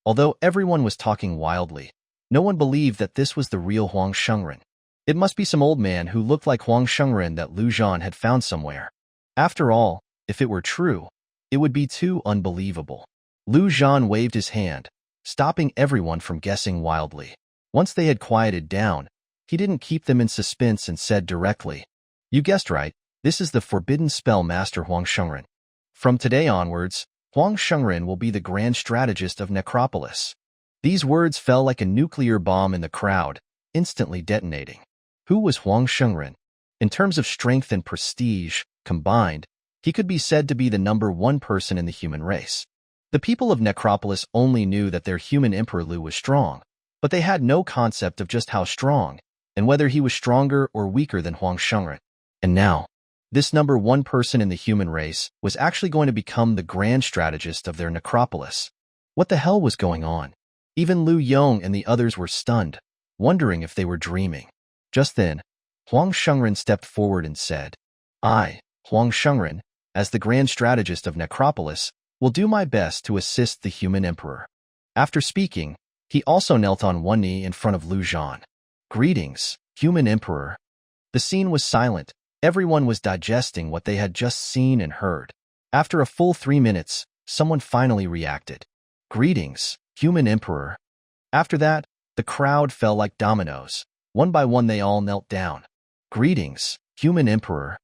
Speaker 1: Although everyone was talking wildly, no one believed that this was the real Huang Shengren. It must be some old man who looked like Huang Shengren that Lu Zhan had found somewhere. After all, if it were true, it would be too unbelievable. Lu Zhan waved his hand, stopping everyone from guessing wildly. Once they had quieted down, he didn't keep them in suspense and said directly, You guessed right, this is the forbidden spell master Huang Shengren. From today onwards, Huang Shengren will be the grand strategist of Necropolis. These words fell like a nuclear bomb in the crowd, instantly detonating. Who was Huang Shengren? In terms of strength and prestige, combined, he could be said to be the #1 person in the human race. The people of Necropolis only knew that their human Emperor Lu was strong, but they had no concept of just how strong, and whether he was stronger or weaker than Huang Shengren. And now, this #1 person in the human race was actually going to become the grand strategist of their necropolis. What the hell was going on? Even Lu Yong and the others were stunned, wondering if they were dreaming. Just then, Huang Shengren stepped forward and said, I, Huang Shengren, as the Grand Strategist of Necropolis, will do my best to assist the human emperor. After speaking, he also knelt on one knee in front of Lu Zhan. Greetings, human emperor. The scene was silent. Everyone was digesting what they had just seen and heard. After a full 3 minutes, someone finally reacted. Greetings, human emperor. After that, the crowd fell like dominoes. One by one they all knelt down. Greetings, human emperor.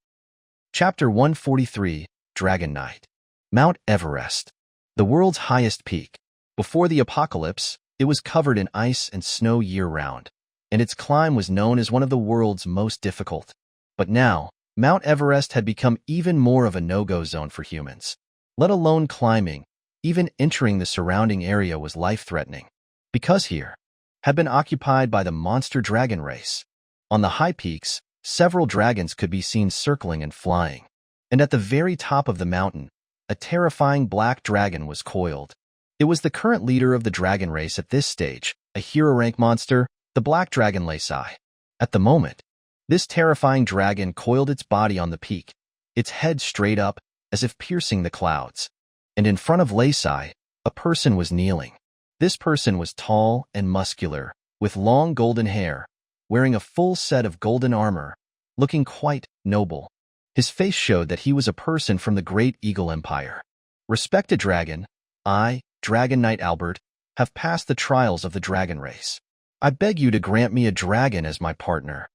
Speaker 1: Chapter 143, Dragon Knight. Mount Everest. The world's highest peak. Before the apocalypse, it was covered in ice and snow year-round, and its climb was known as one of the world's most difficult. But now, Mount Everest had become even more of a no-go zone for humans. Let alone climbing, even entering the surrounding area was life-threatening, because here had been occupied by the monster dragon race. On the high peaks, several dragons could be seen circling and flying, and at the very top of the mountain, a terrifying black dragon was coiled. It was the current leader of the dragon race at this stage, a hero-rank monster, the black dragon Lacai. At the moment, this terrifying dragon coiled its body on the peak, its head straight up, as if piercing the clouds. And in front of Lacai, a person was kneeling. This person was tall and muscular, with long golden hair, wearing a full set of golden armor, looking quite noble. His face showed that he was a person from the Great Eagle Empire. Respected dragon, I, Dragon Knight Albert, have passed the trials of the dragon race. I beg you to grant me a dragon as my partner.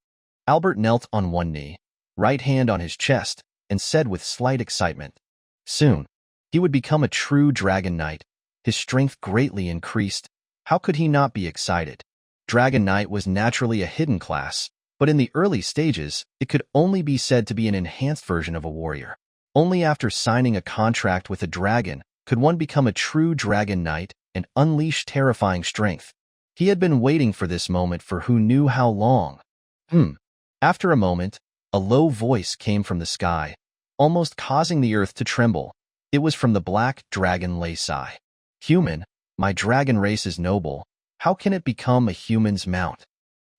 Speaker 1: Albert knelt on one knee, right hand on his chest, and said with slight excitement. Soon, he would become a true dragon knight. His strength greatly increased. How could he not be excited? Dragon Knight was naturally a hidden class, but in the early stages, it could only be said to be an enhanced version of a warrior. Only after signing a contract with a dragon could one become a true dragon knight and unleash terrifying strength. He had been waiting for this moment for who knew how long. After a moment, a low voice came from the sky, almost causing the earth to tremble. It was from the black dragon Lacai. Human, my dragon race is noble. How can it become a human's mount?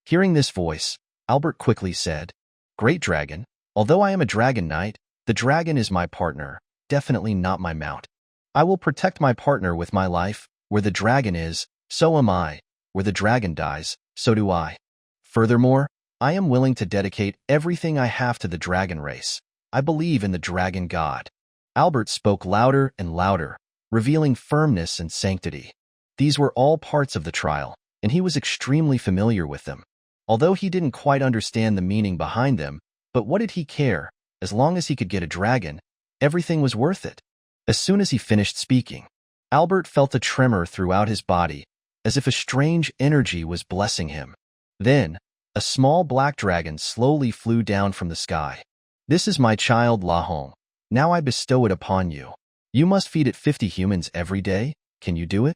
Speaker 1: Hearing this voice, Albert quickly said, Great dragon, although I am a dragon knight, the dragon is my partner, definitely not my mount. I will protect my partner with my life. Where the dragon is, so am I. Where the dragon dies, so do I. Furthermore, I am willing to dedicate everything I have to the dragon race. I believe in the dragon god. Albert spoke louder and louder, revealing firmness and sanctity. These were all parts of the trial, and he was extremely familiar with them. Although he didn't quite understand the meaning behind them, but what did he care? As long as he could get a dragon, everything was worth it. As soon as he finished speaking, Albert felt a tremor throughout his body, as if a strange energy was blessing him. Then, a small black dragon slowly flew down from the sky. This is my child Lahong. Now I bestow it upon you. You must feed it 50 humans every day. Can you do it?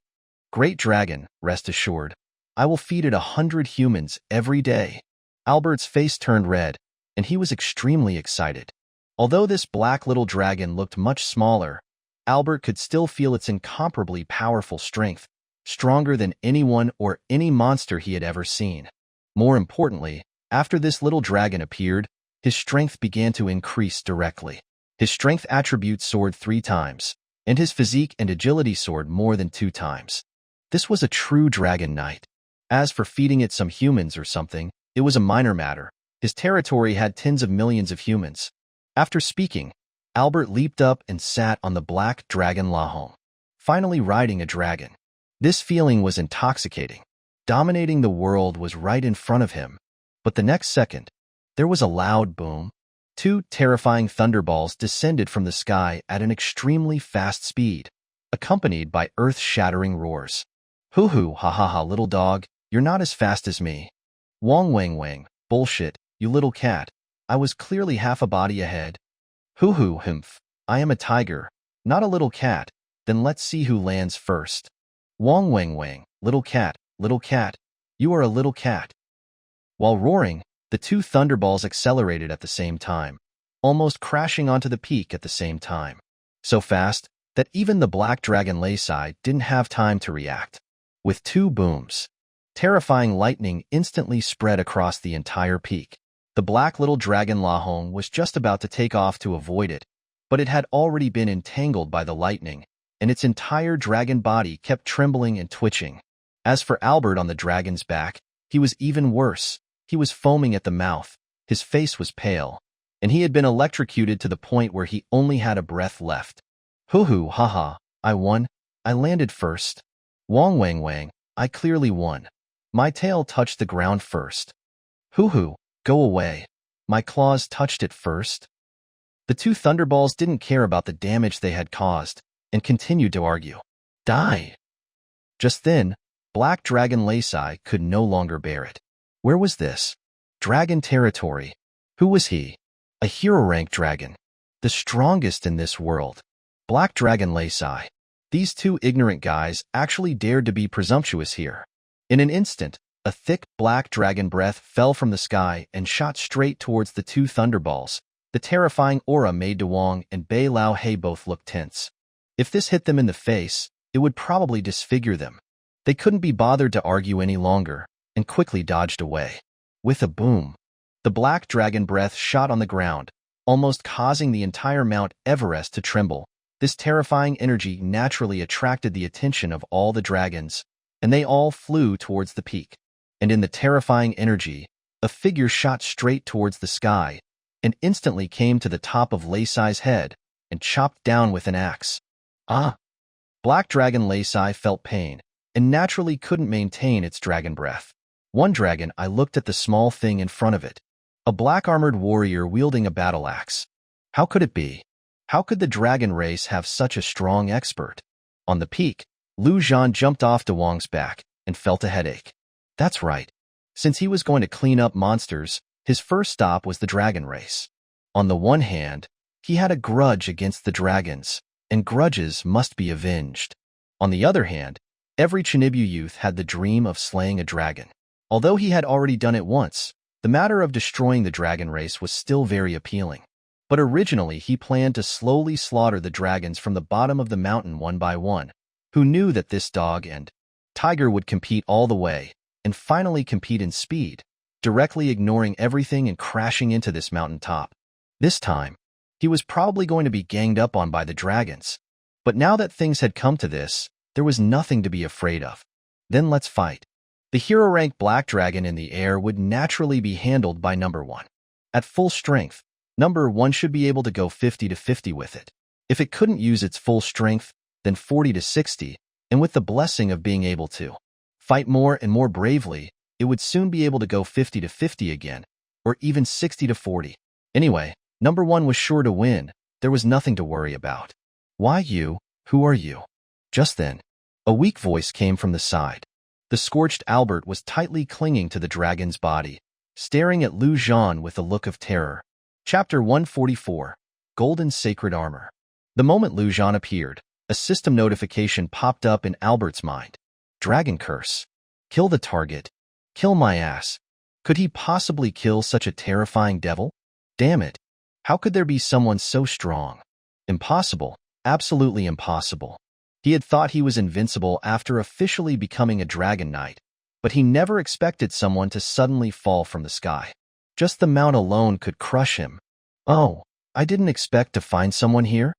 Speaker 1: Great dragon, rest assured. I will feed it 100 humans every day. Albert's face turned red, and he was extremely excited. Although this black little dragon looked much smaller, Albert could still feel its incomparably powerful strength, stronger than anyone or any monster he had ever seen. More importantly, after this little dragon appeared, his strength began to increase directly. His strength attribute soared 3 times, and his physique and agility soared more than 2 times. This was a true dragon knight. As for feeding it some humans or something, it was a minor matter. His territory had tens of millions of humans. After speaking, Albert leaped up and sat on the black dragon Lahong, finally riding a dragon. This feeling was intoxicating. Dominating the world was right in front of him. But the next second, there was a loud boom. 2 terrifying thunderballs descended from the sky at an extremely fast speed, accompanied by earth-shattering roars. Hoo-hoo, ha-ha-ha, little dog, you're not as fast as me. Wang-wang-wang, bullshit, you little cat. I was clearly half a body ahead. Hoo-hoo, humph, I am a tiger, not a little cat. Then let's see who lands first. Wang-wang-wang, little cat, you are a little cat. While roaring, the 2 thunderballs accelerated at the same time, almost crashing onto the peak at the same time. So fast that even the black dragon Lacai didn't have time to react. with 2 booms. Terrifying lightning instantly spread across the entire peak. The black little dragon Lahong was just about to take off to avoid it, but it had already been entangled by the lightning, and its entire dragon body kept trembling and twitching. As for Albert on the dragon's back, he was even worse. He was foaming at the mouth, his face was pale, and he had been electrocuted to the point where he only had a breath left. Hoo-hoo, haha, I won. I landed first. Wong wang wang, I clearly won. My tail touched the ground first. Hoo-hoo, go away. My claws touched it first. The 2 thunderballs didn't care about the damage they had caused, and continued to argue. Die! Just then, Black Dragon Lacai could no longer bear it. Where was this? Dragon territory. Who was he? A hero-rank dragon. The strongest in this world. Black Dragon Lacai. These 2 ignorant guys actually dared to be presumptuous here. In an instant, a thick, black dragon breath fell from the sky and shot straight towards the 2 thunderballs. The terrifying aura made Wong and Bei Lao He both look tense. If this hit them in the face, it would probably disfigure them. They couldn't be bothered to argue any longer, and quickly dodged away. With a boom, the black dragon breath shot on the ground, almost causing the entire Mount Everest to tremble. This terrifying energy naturally attracted the attention of all the dragons, and they all flew towards the peak. And in the terrifying energy, a figure shot straight towards the sky, and instantly came to the top of Lacai's head, and chopped down with an axe. Ah! Black Dragon Lacai felt pain, and naturally couldn't maintain its dragon breath. One dragon I looked at the small thing in front of it. A black-armored warrior wielding a battle axe. How could it be? How could the dragon race have such a strong expert? On the peak, Zhan jumped off to Wong's back and felt a headache. That's right. Since he was going to clean up monsters, his first stop was the dragon race. On the one hand, he had a grudge against the dragons, and grudges must be avenged. On the other hand, every Chinibu youth had the dream of slaying a dragon. Although he had already done it once, the matter of destroying the dragon race was still very appealing. But originally he planned to slowly slaughter the dragons from the bottom of the mountain one by one. Who knew that this dog and tiger would compete all the way, and finally compete in speed, directly ignoring everything and crashing into this mountaintop. This time, he was probably going to be ganged up on by the dragons. But now that things had come to this, there was nothing to be afraid of. Then let's fight. The hero-rank black dragon in the air would naturally be handled by number 1. At full strength, number 1 should be able to go 50 to 50 with it. If it couldn't use its full strength, then 40 to 60, and with the blessing of being able to fight more and more bravely, it would soon be able to go 50 to 50 again, or even 60 to 40. Anyway, number 1 was sure to win. There was nothing to worry about. Why you? Who are you? Just then, a weak voice came from the side. The scorched Albert was tightly clinging to the dragon's body, staring at Zhan with a look of terror. Chapter 144, Golden Sacred Armor. The moment Zhan appeared, a system notification popped up in Albert's mind. Dragon curse. Kill the target. Kill my ass. Could he possibly kill such a terrifying devil? Damn it. How could there be someone so strong? Impossible. Absolutely impossible. He had thought he was invincible after officially becoming a dragon knight, but he never expected someone to suddenly fall from the sky. Just the mount alone could crush him. Oh, I didn't expect to find someone here?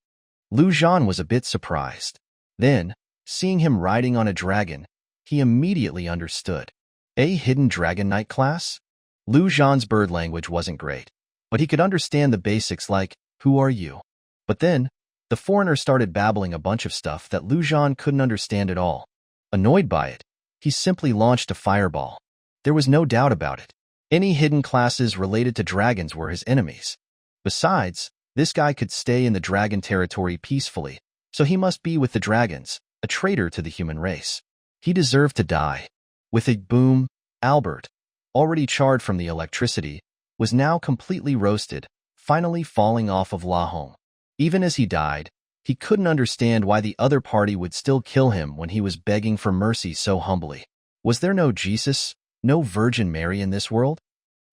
Speaker 1: Zhan was a bit surprised. Then, seeing him riding on a dragon, he immediately understood. A hidden dragon knight class? Zhan's bird language wasn't great, but he could understand the basics like, who are you? But then, the foreigner started babbling a bunch of stuff that Zhan couldn't understand at all. Annoyed by it, he simply launched a fireball. There was no doubt about it. Any hidden classes related to dragons were his enemies. Besides, this guy could stay in the dragon territory peacefully, so he must be with the dragons, a traitor to the human race. He deserved to die. With a boom, Albert, already charred from the electricity, was now completely roasted, finally falling off of Lahong. Even as he died, he couldn't understand why the other party would still kill him when he was begging for mercy so humbly. Was there no Jesus, no Virgin Mary in this world?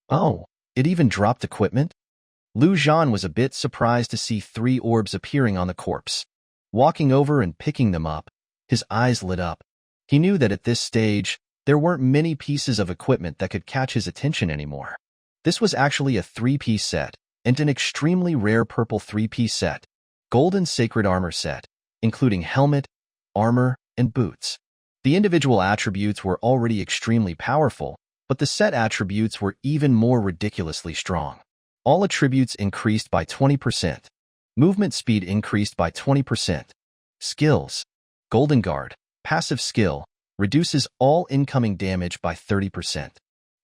Speaker 1: Oh, it even dropped equipment? Zhan was a bit surprised to see 3 orbs appearing on the corpse. Walking over and picking them up, his eyes lit up. He knew that at this stage, there weren't many pieces of equipment that could catch his attention anymore. This was actually a 3-piece set, and an extremely rare purple 3-piece set, golden sacred armor set, including helmet, armor, and boots. The individual attributes were already extremely powerful, but the set attributes were even more ridiculously strong. All attributes increased by 20%. Movement speed increased by 20%. Skills. Golden Guard, passive skill, reduces all incoming damage by 30%.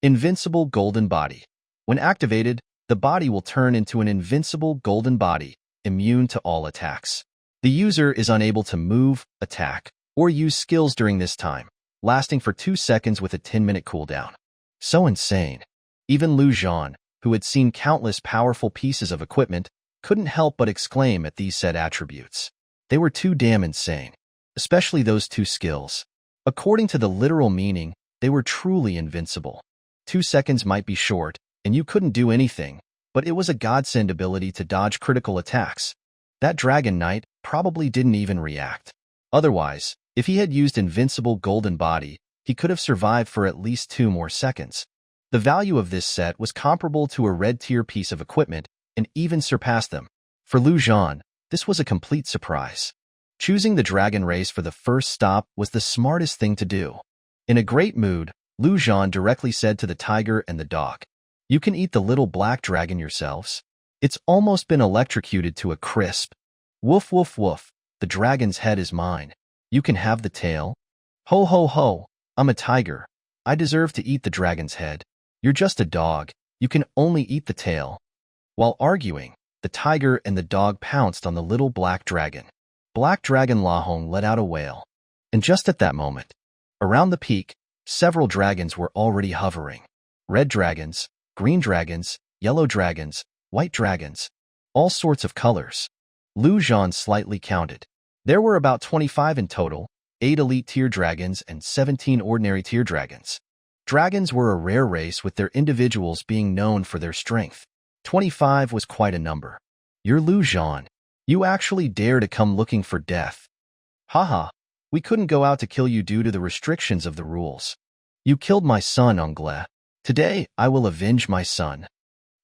Speaker 1: Invincible Golden Body. When activated, the body will turn into an invincible golden body, immune to all attacks. The user is unable to move, attack, or use skills during this time, lasting for 2 seconds with a 10-minute cooldown. So insane. Even Zhan, who had seen countless powerful pieces of equipment, couldn't help but exclaim at these set attributes. They were too damn insane, especially those 2 skills. According to the literal meaning, they were truly invincible. 2 seconds might be short, and you couldn't do anything, but it was a godsend ability to dodge critical attacks. That Dragon Knight probably didn't even react. Otherwise, if he had used Invincible Golden Body, he could have survived for at least 2 more seconds. The value of this set was comparable to a red-tier piece of equipment and even surpassed them. For Zhan, this was a complete surprise. Choosing the dragon race for the first stop was the smartest thing to do. In a great mood, Zhan directly said to the tiger and the dog, "You can eat the little black dragon yourselves. It's almost been electrocuted to a crisp. Woof woof woof, the dragon's head is mine. You can have the tail. Ho ho ho, I'm a tiger. I deserve to eat the dragon's head. You're just a dog, you can only eat the tail." While arguing, the tiger and the dog pounced on the little black dragon. Black Dragon Lahong let out a wail. And just at that moment, around the peak, several dragons were already hovering. Red dragons, green dragons, yellow dragons, white dragons, all sorts of colors. Zhan slightly counted. There were about 25 in total, 8 elite tier dragons and 17 ordinary tier dragons. Dragons were a rare race with their individuals being known for their strength. 25 was quite a number. You're Zhan. You actually dare to come looking for death. Haha, we couldn't go out to kill you due to the restrictions of the rules. You killed my son, Angle. Today, I will avenge my son.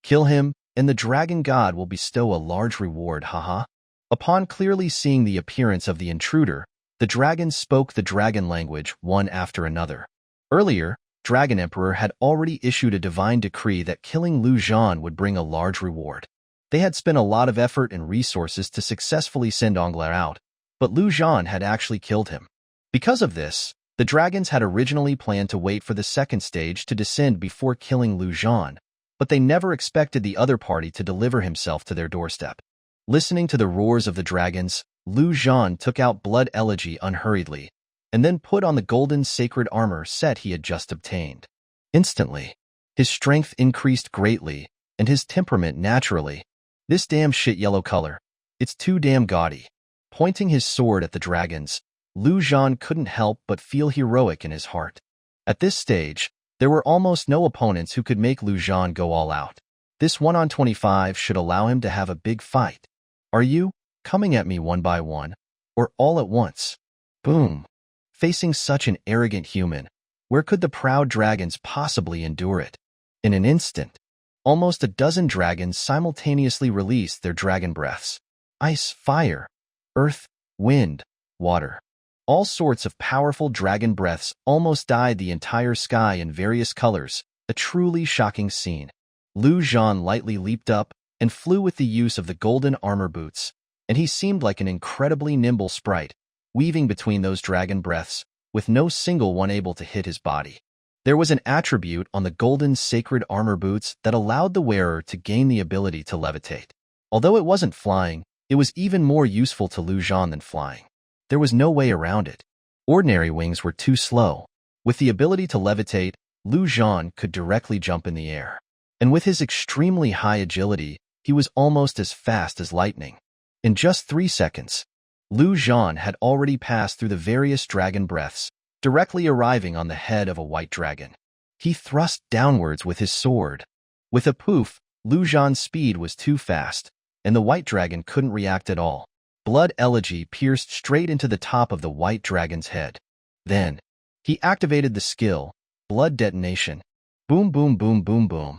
Speaker 1: Kill him, and the dragon god will bestow a large reward, haha. Upon clearly seeing the appearance of the intruder, the dragons spoke the dragon language one after another. Earlier, Dragon Emperor had already issued a divine decree that killing Zhan would bring a large reward. They had spent a lot of effort and resources to successfully send Angle out, but Zhan had actually killed him. Because of this, the dragons had originally planned to wait for the second stage to descend before killing Zhan, but they never expected the other party to deliver himself to their doorstep. Listening to the roars of the dragons, Zhan took out Blood Elegy unhurriedly, and then put on the golden sacred armor set he had just obtained. Instantly, his strength increased greatly, and his temperament naturally. This damn shit yellow color. It's too damn gaudy. Pointing his sword at the dragons, Zhan couldn't help but feel heroic in his heart. At this stage, there were almost no opponents who could make Zhan go all out. This 1-on-25 should allow him to have a big fight. Are you coming at me one by one, or all at once? Boom. Facing such an arrogant human, where could the proud dragons possibly endure it? In an instant, almost a dozen dragons simultaneously released their dragon breaths. Ice, fire, earth, wind, water. All sorts of powerful dragon breaths almost dyed the entire sky in various colors, a truly shocking scene. Zhan lightly leaped up and flew with the use of the golden armor boots, and he seemed like an incredibly nimble sprite, weaving between those dragon breaths, with no single one able to hit his body. There was an attribute on the golden sacred armor boots that allowed the wearer to gain the ability to levitate. Although it wasn't flying, it was even more useful to Zhan than flying. There was no way around it. Ordinary wings were too slow. With the ability to levitate, Zhan could directly jump in the air. And with his extremely high agility, he was almost as fast as lightning. In just 3 seconds, Zhan had already passed through the various dragon breaths, directly arriving on the head of a white dragon. He thrust downwards with his sword. With a poof, Zhan's speed was too fast, and the white dragon couldn't react at all. Blood Elegy pierced straight into the top of the white dragon's head. Then, He activated the skill, blood detonation. Boom, boom, boom, boom, boom.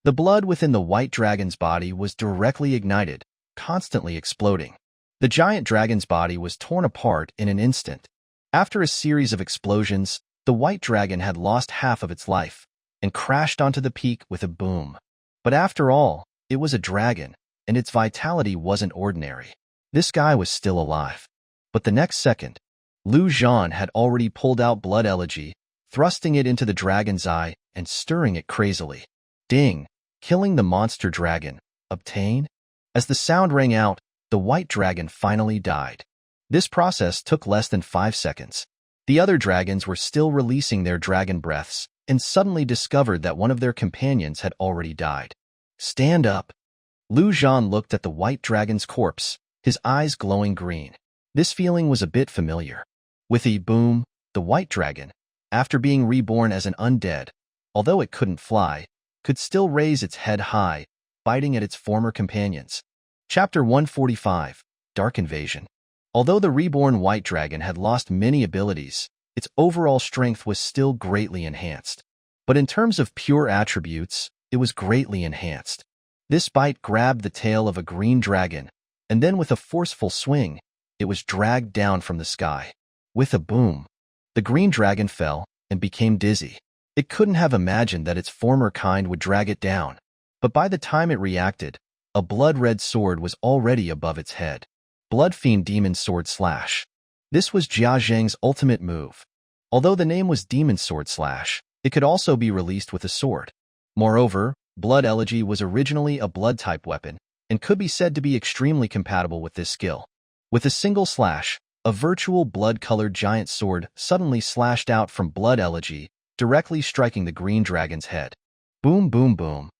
Speaker 1: The blood within the white dragon's body was directly ignited, constantly exploding. The giant dragon's body was torn apart in an instant. After a series of explosions, the white dragon had lost half of its life and crashed onto the peak with a boom. But after all, it was a dragon, and its vitality wasn't ordinary. This guy was still alive. But the next second, Zhan had already pulled out blood elegy, thrusting it into the dragon's eye and stirring it crazily. Ding! Killing the monster dragon. Obtain? As the sound rang out, the white dragon finally died. This process took less than 5 seconds. The other dragons were still releasing their dragon breaths and suddenly discovered that one of their companions had already died. Stand up! Zhan looked at the white dragon's corpse, his eyes glowing green. This feeling was a bit familiar. With a boom, the white dragon, after being reborn as an undead, although it couldn't fly, could still raise its head high, biting at its former companions. Chapter 145, Dark Invasion. Although the reborn white dragon had lost many abilities, its overall strength was still greatly enhanced. But in terms of pure attributes, it was greatly enhanced. This bite grabbed the tail of a green dragon, and then with a forceful swing, it was dragged down from the sky. With a boom, the green dragon fell and became dizzy. It couldn't have imagined that its former kind would drag it down, but by the time it reacted, a blood-red sword was already above its head. Blood Fiend Demon Sword Slash. This was Jia Zhang's ultimate move. Although the name was Demon Sword Slash, it could also be released with a sword. Moreover, Blood Elegy was originally a blood-type weapon and could be said to be extremely compatible with this skill. With a single slash, a virtual blood-colored giant sword suddenly slashed out from Blood Elegy, directly striking the green dragon's head. Boom, boom, boom.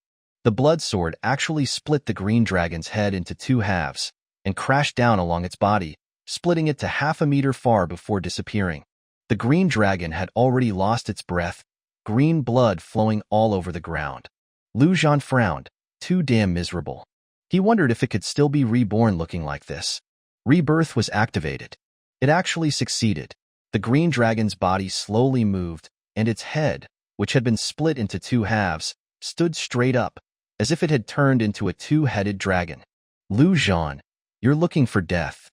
Speaker 1: The blood sword actually split the green dragon's head into 2 halves and crashed down along its body, splitting it to half a meter far before disappearing. The green dragon had already lost its breath, green blood flowing all over the ground. Zhan frowned, too damn miserable. He wondered if it could still be reborn looking like this. Rebirth was activated. It actually succeeded. The green dragon's body slowly moved, and its head, which had been split into 2 halves, stood straight up, as if it had turned into a 2-headed dragon. Zhan, you're looking for death.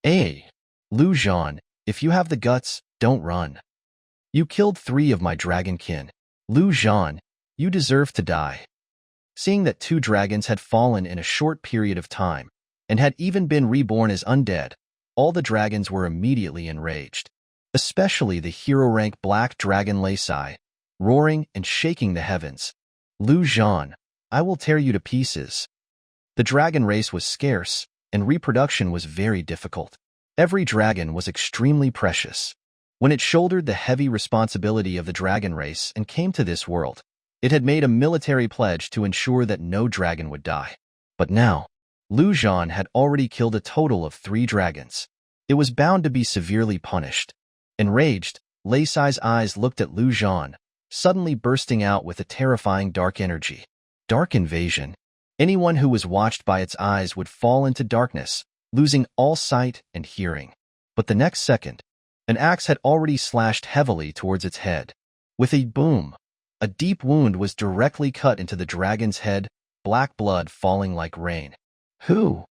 Speaker 1: Zhan, if you have the guts, don't run. You killed 3 of my dragon kin. Zhan, you deserve to die. Seeing that 2 dragons had fallen in a short period of time, and had even been reborn as undead, all the dragons were immediately enraged. Especially the hero-rank black dragon Laisai, roaring and shaking the heavens. Zhan, I will tear you to pieces. The dragon race was scarce, and reproduction was very difficult. Every dragon was extremely precious. When it shouldered the heavy responsibility of the dragon race and came to this world, it had made a military pledge to ensure that no dragon would die. But now, Zhan had already killed a total of 3 dragons. It was bound to be severely punished. Enraged, Laisai's eyes looked at Zhan, suddenly bursting out with a terrifying dark energy. Dark invasion. Anyone who was watched by its eyes would fall into darkness, losing all sight and hearing. But the next second, an axe had already slashed heavily towards its head. With a boom, a deep wound was directly cut into the dragon's head, black blood falling like rain. Who?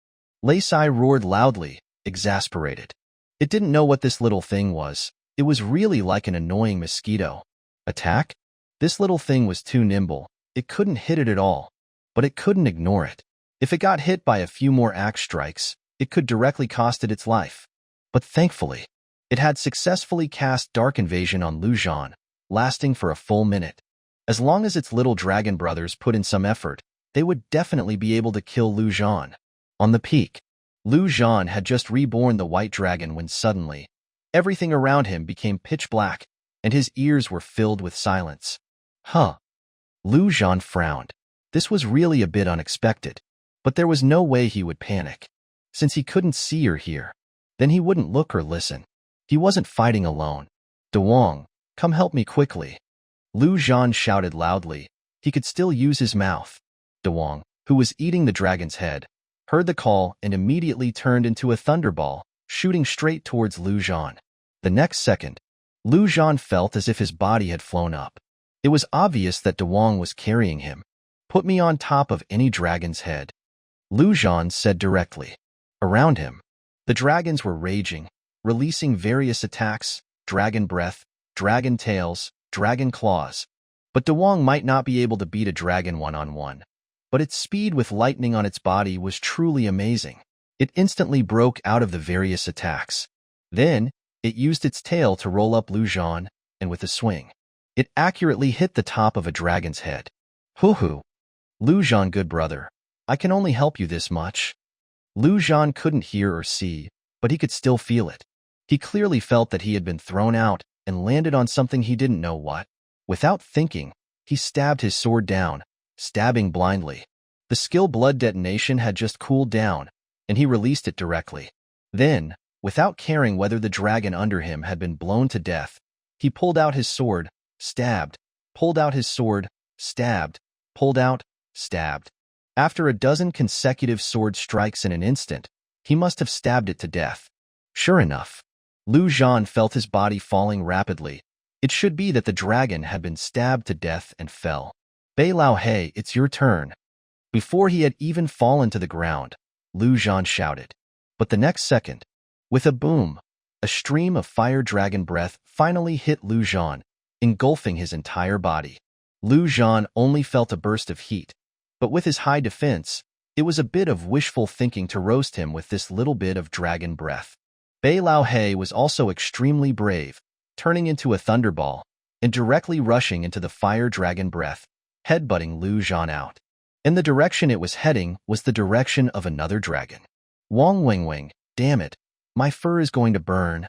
Speaker 1: Laisai roared loudly, exasperated. It didn't know what this little thing was. It was really like an annoying mosquito. Attack? This little thing was too nimble. It couldn't hit it at all. But it couldn't ignore it. If it got hit by a few more axe strikes, it could directly cost it its life. But thankfully, it had successfully cast Dark Invasion on Zhan, lasting for a full minute. As long as its little dragon brothers put in some effort, they would definitely be able to kill Zhan. On the peak, Zhan had just reborn the white dragon when suddenly, everything around him became pitch black, and his ears were filled with silence. Zhan frowned. This was really a bit unexpected, but there was no way he would panic. Since he couldn't see or hear, then he wouldn't look or listen. He wasn't fighting alone. Dewang, come help me quickly. Zhan shouted loudly. He could still use his mouth. Dewang, who was eating the dragon's head, heard the call and immediately turned into a thunderball, shooting straight towards Zhan. The next second, Zhan felt as if his body had flown up. It was obvious that Dewang was carrying him. Put me on top of any dragon's head, Zhan said directly. Around him, the dragons were raging, releasing various attacks: dragon breath, dragon tails, dragon claws. But Dewang might not be able to beat a dragon one-on-one. But its speed with lightning on its body was truly amazing. It instantly broke out of the various attacks. Then, it used its tail to roll up Zhan, and with a swing, it accurately hit the top of a dragon's head. Hoo-hoo. Zhan, good brother, I can only help you this much. Zhan couldn't hear or see, but he could still feel it. He clearly felt that he had been thrown out and landed on something he didn't know what. Without thinking, he stabbed his sword down, stabbing blindly. The skill blood detonation had just cooled down, and he released it directly. Then, without caring whether the dragon under him had been blown to death, he pulled out his sword, stabbed, pulled out his sword, stabbed, pulled out, stabbed. After a dozen consecutive sword strikes in an instant, he must have stabbed it to death. Sure enough, Zhan felt his body falling rapidly. It should be that the dragon had been stabbed to death and fell. Bei Lao He, it's your turn. Before he had even fallen to the ground, Zhan shouted. But the next second, with a boom, a stream of fire dragon breath finally hit Zhan, engulfing his entire body. Zhan only felt a burst of heat, but with his high defense, it was a bit of wishful thinking to roast him with this little bit of dragon breath. Bei Lao He was also extremely brave, turning into a thunderball and directly rushing into the fire dragon breath, headbutting Zhan out. And the direction it was heading was the direction of another dragon. Wong Wing Wing, damn it, my fur is going to burn.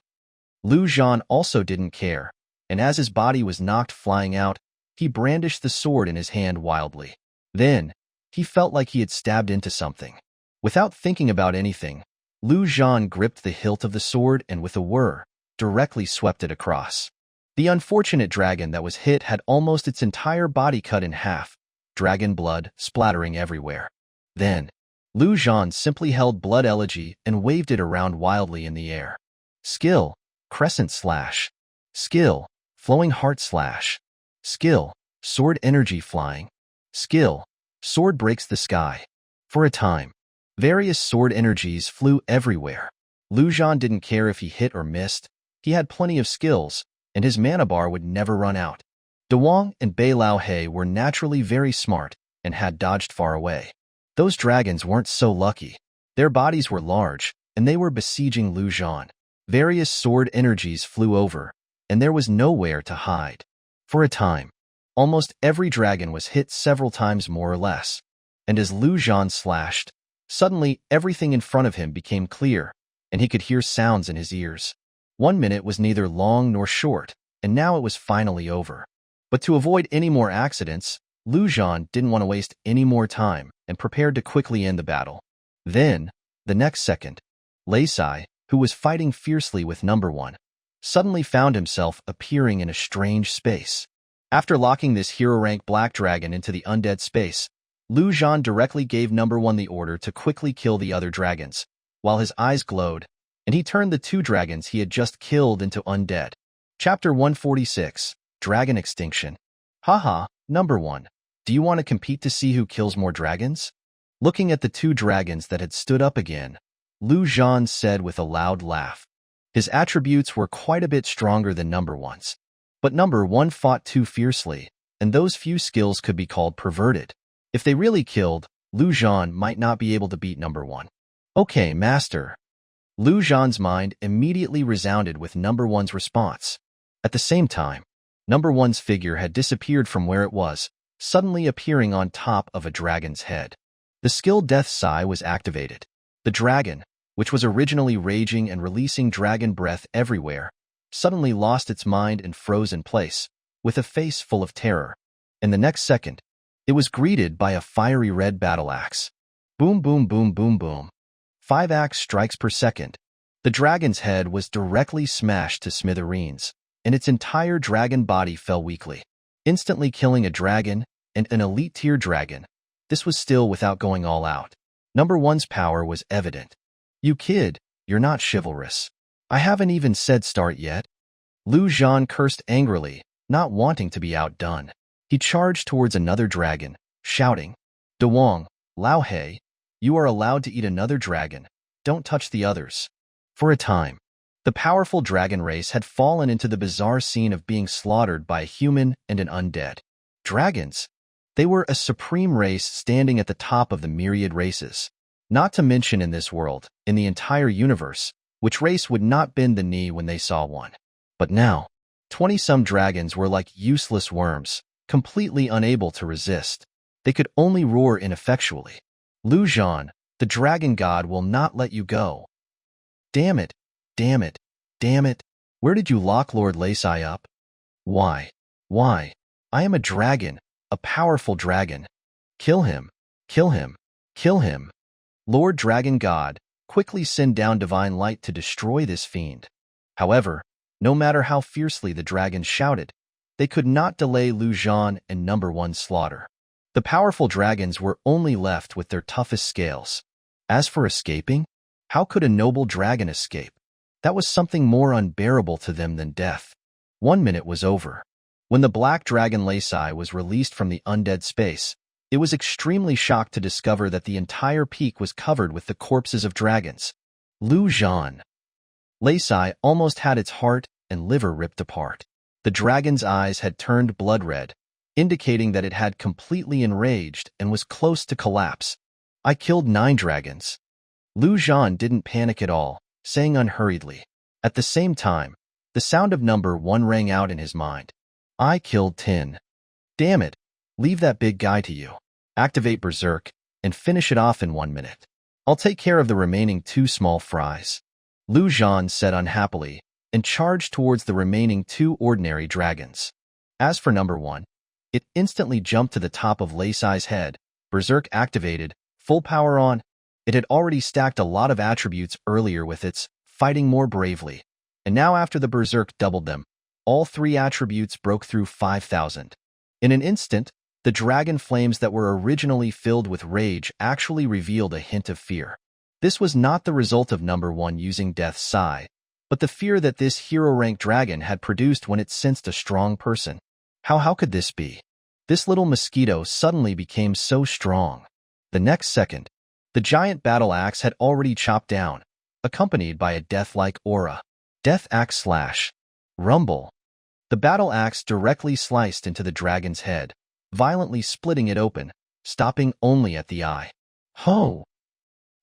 Speaker 1: Zhan also didn't care, and as his body was knocked flying out, he brandished the sword in his hand wildly. Then, he felt like he had stabbed into something. Without thinking about anything, Zhan gripped the hilt of the sword and with a whir, directly swept it across. The unfortunate dragon that was hit had almost its entire body cut in half, dragon blood splattering everywhere. Then, Zhan simply held blood elegy and waved it around wildly in the air. Skill, crescent slash. Skill, flowing heart slash. Skill, sword energy flying. Skill, sword breaks the sky. For a time, various sword energies flew everywhere. Zhan didn't care if he hit or missed. He had plenty of skills, and his mana bar would never run out. Dewang and Bei Lao He were naturally very smart and had dodged far away. Those dragons weren't so lucky. Their bodies were large, and they were besieging Zhan. Various sword energies flew over, and there was nowhere to hide. For a time, almost every dragon was hit several times more or less, and as Zhan slashed, suddenly everything in front of him became clear, and he could hear sounds in his ears. 1 minute was neither long nor short, and now it was finally over. But to avoid any more accidents, Zhan didn't want to waste any more time and prepared to quickly end the battle. Then, the next second, Lei Sai, who was fighting fiercely with number 1, suddenly found himself appearing in a strange space. After locking this hero-rank black dragon into the undead space, Zhan directly gave number 1 the order to quickly kill the other dragons, while his eyes glowed, and he turned the 2 dragons he had just killed into undead. Chapter 146, Dragon Extinction. Haha, number 1. Do you want to compete to see who kills more dragons? Looking at the 2 dragons that had stood up again, Zhan said with a loud laugh. His attributes were quite a bit stronger than number 1's. But number 1 fought too fiercely, and those few skills could be called perverted. If they really killed, Zhan might not be able to beat number 1. Okay, master. Zhan's mind immediately resounded with number 1's response. At the same time, number 1's figure had disappeared from where it was, suddenly appearing on top of a dragon's head. The skill Death Sigh was activated. The dragon, which was originally raging and releasing dragon breath everywhere, suddenly lost its mind and froze in place, with a face full of terror. And the next second, it was greeted by a fiery red battle axe. Boom, boom, boom, boom, boom. 5 axe strikes per second. The dragon's head was directly smashed to smithereens, and its entire dragon body fell weakly, instantly killing a dragon and an elite tier dragon. This was still without going all out. Number 1's power was evident. You kid, you're not chivalrous. I haven't even said start yet. Lu Zhan cursed angrily, not wanting to be outdone. He charged towards another dragon, shouting, "Dewang, Lao He, you are allowed to eat another dragon. Don't touch the others." For a time, the powerful dragon race had fallen into the bizarre scene of being slaughtered by a human and an undead. Dragons. They were a supreme race standing at the top of the myriad races. Not to mention in this world, in the entire universe, which race would not bend the knee when they saw one. But now, 20-some dragons were like useless worms, completely unable to resist. They could only roar ineffectually. "Lu Zhan, the dragon god will not let you go." "Damn it, damn it, damn it. Where did you lock Lord Laisai up?" Why? I am a dragon, a powerful dragon. Kill him, kill him, kill him. Lord Dragon God, quickly send down divine light to destroy this fiend." However, no matter how fiercely the dragons shouted, they could not delay Lu Zhan and number one's slaughter. The powerful dragons were only left with their toughest scales. As for escaping, how could a noble dragon escape? That was something more unbearable to them than death. 1 minute was over. When the black dragon Laisai was released from the undead space, it was extremely shocked to discover that the entire peak was covered with the corpses of dragons. Lu Zhan. Laisai almost had its heart and liver ripped apart. The dragon's eyes had turned blood red, indicating that it had completely enraged and was close to collapse. "I killed 9 dragons." Lu Zhan didn't panic at all, saying unhurriedly. At the same time, the sound of number 1 rang out in his mind. "I killed 10. Damn it, leave that big guy to you. Activate Berserk and finish it off in 1 minute. I'll take care of the remaining 2 small fries." Lu Zhan said unhappily and charged towards the remaining 2 ordinary dragons. As for number 1, it instantly jumped to the top of Laisai's head, Berserk activated, full power on. It had already stacked a lot of attributes earlier with its fighting more bravely, and now after the Berserk doubled them, all 3 attributes broke through 5,000. In an instant, the dragon flames that were originally filled with rage actually revealed a hint of fear. This was not the result of number 1 using Death's Sigh, but the fear that this hero-rank dragon had produced when it sensed a strong person. How could this be? This little mosquito suddenly became so strong. The next second, the giant battle axe had already chopped down, accompanied by a death-like aura. Death axe slash. Rumble. The battle axe directly sliced into the dragon's head, violently splitting it open, stopping only at the eye. "Ho!"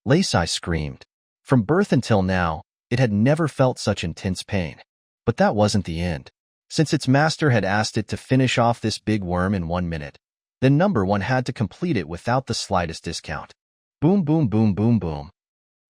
Speaker 1: Laisai screamed. From birth until now, it had never felt such intense pain. But that wasn't the end. Since its master had asked it to finish off this big worm in 1 minute, then number 1 had to complete it without the slightest discount. Boom, boom, boom, boom, boom.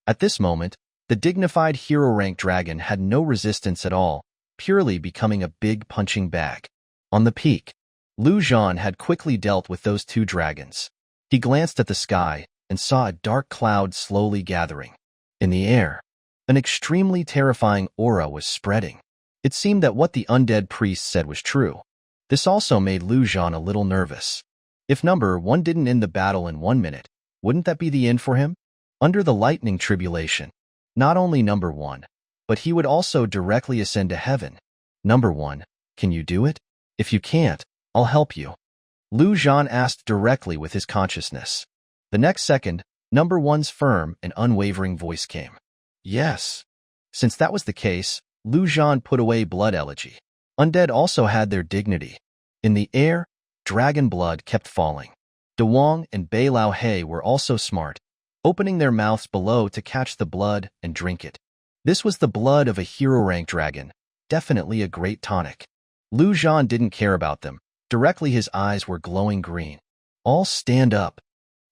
Speaker 1: At this moment, the dignified hero-rank dragon had no resistance at all, purely becoming a big punching bag. On the peak, Lu Zhan had quickly dealt with those 2 dragons. He glanced at the sky and saw a dark cloud slowly gathering. In the air, an extremely terrifying aura was spreading. It seemed that what the undead priest said was true. This also made Lu Zhan a little nervous. If number 1 didn't end the battle in 1 minute, wouldn't that be the end for him? Under the lightning tribulation, not only number 1, but he would also directly ascend to heaven. "Number 1, can you do it? If you can't, I'll help you." Lu Zhan asked directly with his consciousness. The next second, number 1's firm and unwavering voice came. "Yes." Since that was the case, Lu Zhan put away blood elegy. Undead also had their dignity. In the air, dragon blood kept falling. Dewang and Bei Lao He were also smart, opening their mouths below to catch the blood and drink it. This was the blood of a hero-rank dragon, definitely a great tonic. Lu Zhan didn't care about them. Directly his eyes were glowing green. "All stand up."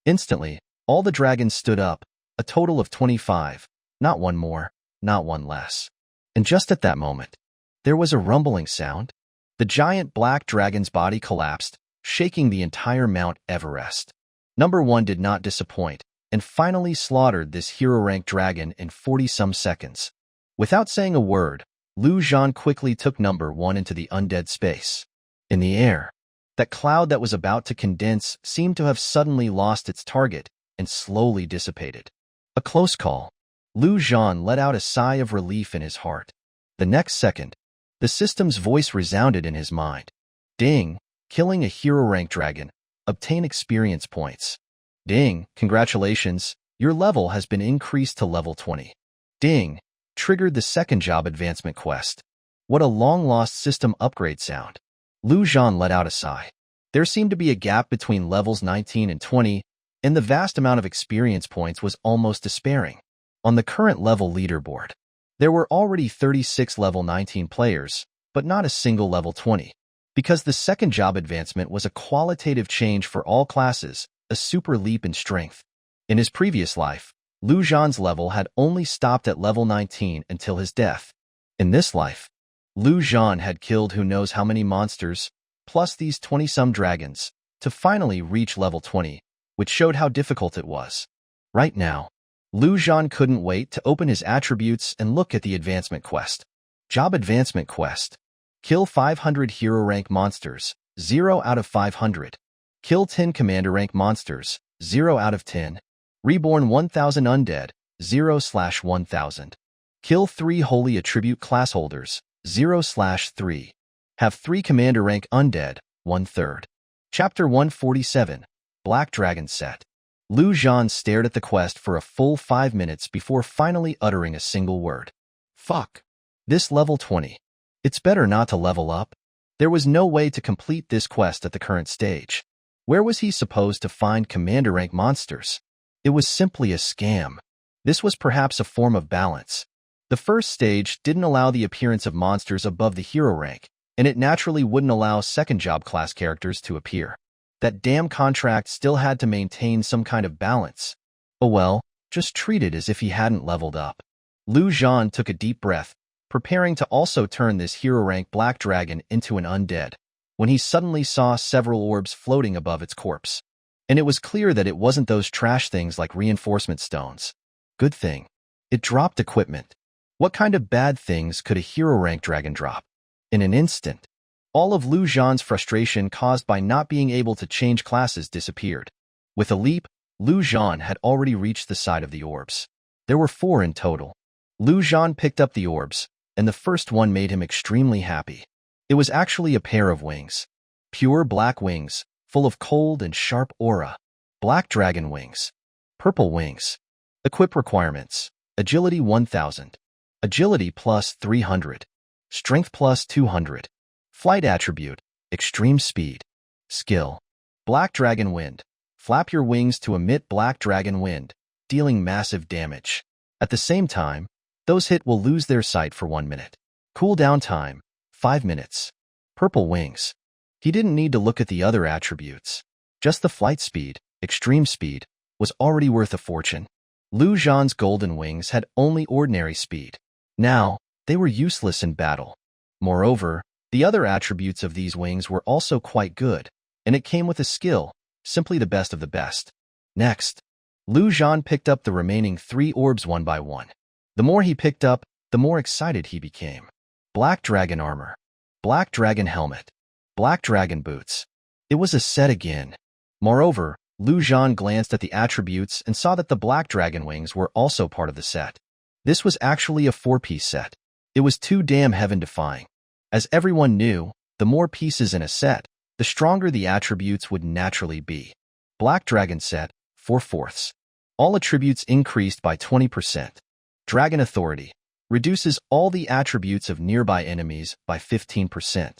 Speaker 1: Instantly, all the dragons stood up, a total of 25, not 1 more, not 1 less. And just at that moment, there was a rumbling sound. The giant black dragon's body collapsed, shaking the entire Mount Everest. Number 1 did not disappoint, and finally slaughtered this hero-rank dragon in 40-some seconds. Without saying a word, Lu Zhan quickly took number 1 into the undead space. In the air, that cloud that was about to condense seemed to have suddenly lost its target and slowly dissipated. A close call. Lu Zhan let out a sigh of relief in his heart. The next second, The system's voice resounded in his mind. Ding, killing a hero rank dragon. Obtain experience points. Ding, congratulations, your level has been increased to level 20. Ding, triggered the second job advancement quest. What a long-lost system upgrade sound. Zhan let out a sigh. There seemed to be a gap between levels 19 and 20, and the vast amount of experience points was almost despairing. On the current level leaderboard, there were already 36 level 19 players, but not a single level 20. Because the second job advancement was a qualitative change for all classes, a super leap in strength. In his previous life, Zhan's level had only stopped at level 19 until his death. In this life, Zhan had killed who knows how many monsters, plus these 20-some dragons, to finally reach level 20, which showed how difficult it was. Right now, Zhan couldn't wait to open his attributes and look at the advancement quest. Job advancement quest. Kill 500 hero rank monsters, 0 out of 500. Kill 10 commander rank monsters, 0 out of 10. Reborn 1000 undead, 0/1000. Kill 3 holy attribute class holders, 0/3. Have 3 commander rank undead, 1/3. Chapter 147, Black Dragon Set. Zhan stared at the quest for a full 5 minutes before finally uttering a single word. Fuck. This level 20. It's better not to level up. There was no way to complete this quest at the current stage. Where was he supposed to find commander rank monsters? It was simply a scam. This was perhaps a form of balance. The first stage didn't allow the appearance of monsters above the hero rank, and it naturally wouldn't allow second job class characters to appear. That damn contract still had to maintain some kind of balance. Oh well, just treat it as if he hadn't leveled up. Zhan took a deep breath, preparing to also turn this hero rank black dragon into an undead, when he suddenly saw several orbs floating above its corpse. And it was clear that it wasn't those trash things like reinforcement stones. Good thing. It dropped equipment. What kind of bad things could a hero rank dragon drop? In an instant, all of Zhan's frustration caused by not being able to change classes disappeared. With a leap, Zhan had already reached the side of the orbs. There were 4 in total. Zhan picked up the orbs, and the first one made him extremely happy. It was actually a pair of wings. Pure black wings, full of cold and sharp aura. Black dragon wings. Purple wings. Equip requirements. Agility 1000. Agility plus 300. Strength plus 200. Flight attribute. Extreme speed. Skill. Black dragon wind. Flap your wings to emit black dragon wind, dealing massive damage. At the same time, those hit will lose their sight for 1 minute. Cooldown time, 5 minutes. Purple wings. He didn't need to look at the other attributes. Just the flight speed, extreme speed, was already worth a fortune. Zhan's golden wings had only ordinary speed. Now, they were useless in battle. Moreover, the other attributes of these wings were also quite good, and it came with a skill, simply the best of the best. Next, Zhan picked up the remaining 3 orbs one by one. The more he picked up, the more excited he became. Black dragon armor. Black dragon helmet. Black dragon boots. It was a set again. Moreover, Zhan glanced at the attributes and saw that the black dragon wings were also part of the set. This was actually a 4-piece set. It was too damn heaven-defying. As everyone knew, the more pieces in a set, the stronger the attributes would naturally be. Black dragon set, 4/4. All attributes increased by 20%. Dragon authority. Reduces all the attributes of nearby enemies by 15%.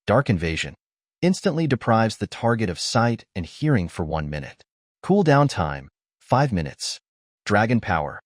Speaker 1: Dark invasion. Instantly deprives the target of sight and hearing for 1 minute. Cooldown time, 5 minutes. Dragon power.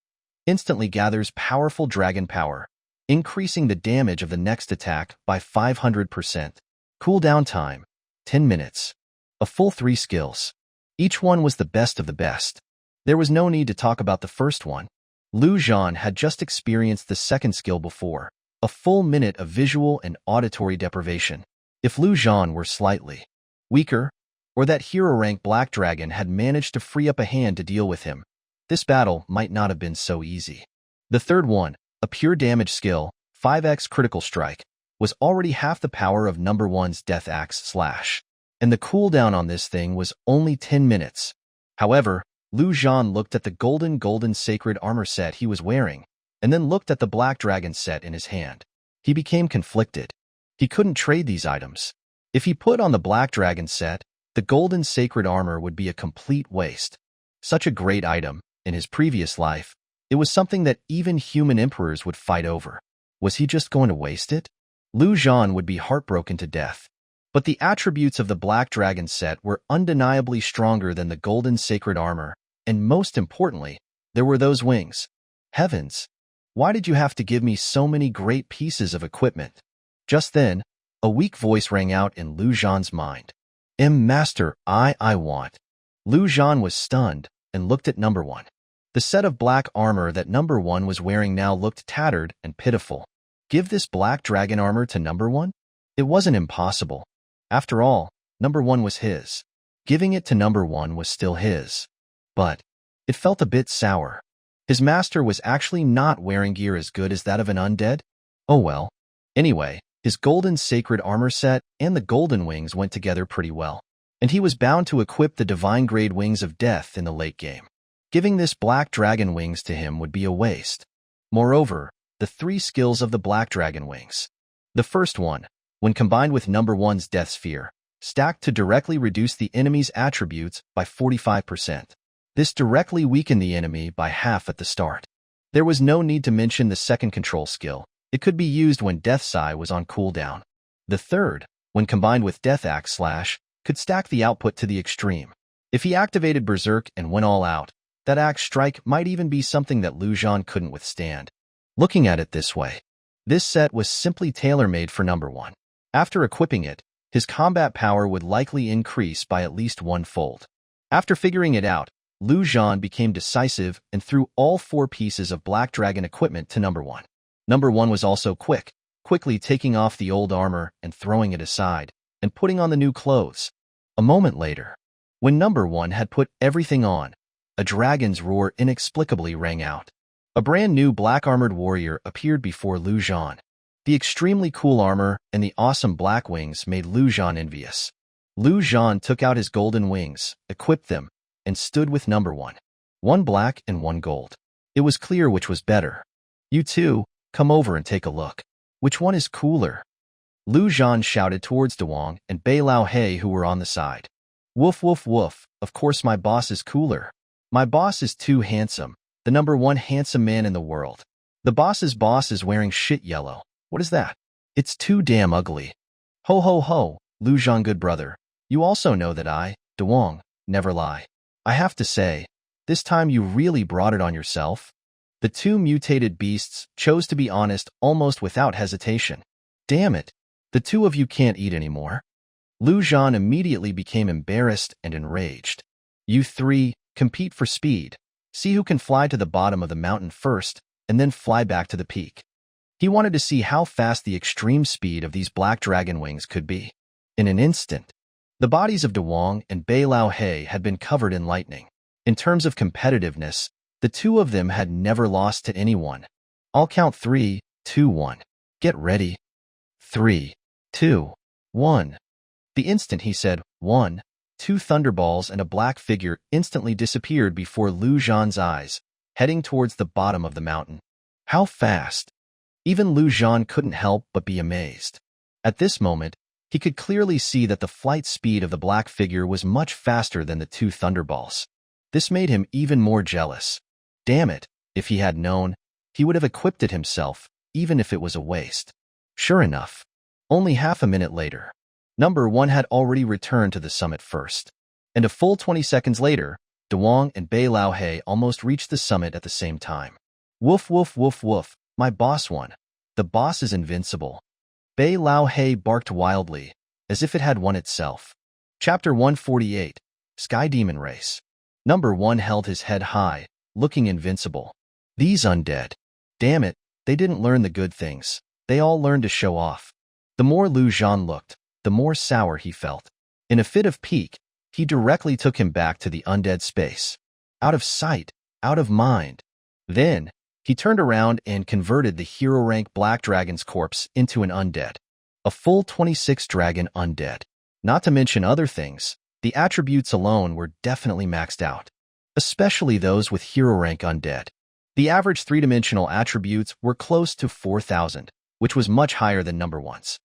Speaker 1: Instantly gathers powerful dragon power, increasing the damage of the next attack by 500%. Cooldown time, 10 minutes. A full 3 skills. Each one was the best of the best. There was no need to talk about the first one. Zhan had just experienced the second skill before, a full minute of visual and auditory deprivation. If Zhan were slightly weaker, or that hero rank black dragon had managed to free up a hand to deal with him, this battle might not have been so easy. The third one, a pure damage skill, 5x critical strike, was already half the power of number 1's death axe slash, and the cooldown on this thing was only 10 minutes. However, Zhan looked at the golden sacred armor set he was wearing, and then looked at the black dragon set in his hand. He became conflicted. He couldn't trade these items. If he put on the Black Dragon set, the golden sacred armor would be a complete waste. Such a great item, in his previous life, it was something that even human emperors would fight over. Was he just going to waste it? Zhan would be heartbroken to death. But the attributes of the Black Dragon set were undeniably stronger than the golden sacred armor, and most importantly, there were those wings. Heavens! Why did you have to give me so many great pieces of equipment? Just then, a weak voice rang out in Zhan's mind. Master, I want. Zhan was stunned and looked at number 1. The set of black armor that number 1 was wearing now looked tattered and pitiful. Give this Black Dragon armor to number 1? It wasn't impossible. After all, number 1 was his. Giving it to number 1 was still his. But it felt a bit sour. His master was actually not wearing gear as good as that of an undead? Oh well. Anyway, his golden sacred armor set and the golden wings went together pretty well, and he was bound to equip the divine grade wings of death in the late game. Giving this Black Dragon wings to him would be a waste. Moreover, the 3 skills of the Black Dragon wings. The first one, when combined with number 1's Death Sphere, stacked to directly reduce the enemy's attributes by 45%. This directly weakened the enemy by half at the start. There was no need to mention the second control skill. It could be used when Death's Eye was on cooldown. The third, when combined with Death Axe Slash, could stack the output to the extreme. If he activated Berserk and went all out, that Axe Strike might even be something that Zhan couldn't withstand. Looking at it this way, this set was simply tailor-made for number 1. After equipping it, his combat power would likely increase by at least 1-fold. After figuring it out, Zhan became decisive and threw all 4 pieces of Black Dragon equipment to number 1. Number 1 was also quickly taking off the old armor and throwing it aside, and putting on the new clothes. A moment later, when number 1 had put everything on, a dragon's roar inexplicably rang out. A brand new black-armored warrior appeared before Zhan. The extremely cool armor and the awesome black wings made Zhan envious. Zhan took out his golden wings, equipped them, and stood with number 1. 1 black and 1 gold. It was clear which was better. You two, come over and take a look. Which one is cooler? Zhan shouted towards Dewang and Bei Lao He, who were on the side. Woof woof woof, of course my boss is cooler. My boss is too handsome, the number 1 handsome man in the world. The boss's boss is wearing shit yellow. What is that? It's too damn ugly. Ho ho ho, Zhan good brother. You also know that I, Dewang, never lie. I have to say, this time you really brought it on yourself. The 2 mutated beasts chose to be honest almost without hesitation. Damn it, the 2 of you can't eat anymore. Zhan immediately became embarrassed and enraged. You 3, compete for speed. See who can fly to the bottom of the mountain first, and then fly back to the peak. He wanted to see how fast the extreme speed of these Black Dragon wings could be. In an instant, the bodies of Dewang and Bei Lao He had been covered in lightning. In terms of competitiveness, the 2 of them had never lost to anyone. I'll count 3, 2, 1. Get ready. 3, 2, 1. The instant he said 1, 2 thunderballs and a black figure instantly disappeared before Zhan's eyes, heading towards the bottom of the mountain. How fast? Even Zhan couldn't help but be amazed. At this moment, he could clearly see that the flight speed of the black figure was much faster than the 2 thunderballs. This made him even more jealous. Damn it, if he had known, he would have equipped it himself, even if it was a waste. Sure enough, only half a minute later, number 1 had already returned to the summit first. And a full 20 seconds later, Dewang and Bei Lao He almost reached the summit at the same time. Woof woof woof woof, my boss won. The boss is invincible. Bei Lao He barked wildly, as if it had won itself. Chapter 148, Sky Demon Race. Number 1 held his head high, looking invincible. These undead. Damn it, they didn't learn the good things. They all learned to show off. The more Zhan looked, the more sour he felt. In a fit of pique, he directly took him back to the undead space. Out of sight, out of mind. Then, he turned around and converted the hero rank Black Dragon's corpse into an undead. A full 26 dragon undead. Not to mention other things, the attributes alone were definitely maxed out. Especially those with hero rank undead. The average 3-dimensional attributes were close to 4,000, which was much higher than number 1's.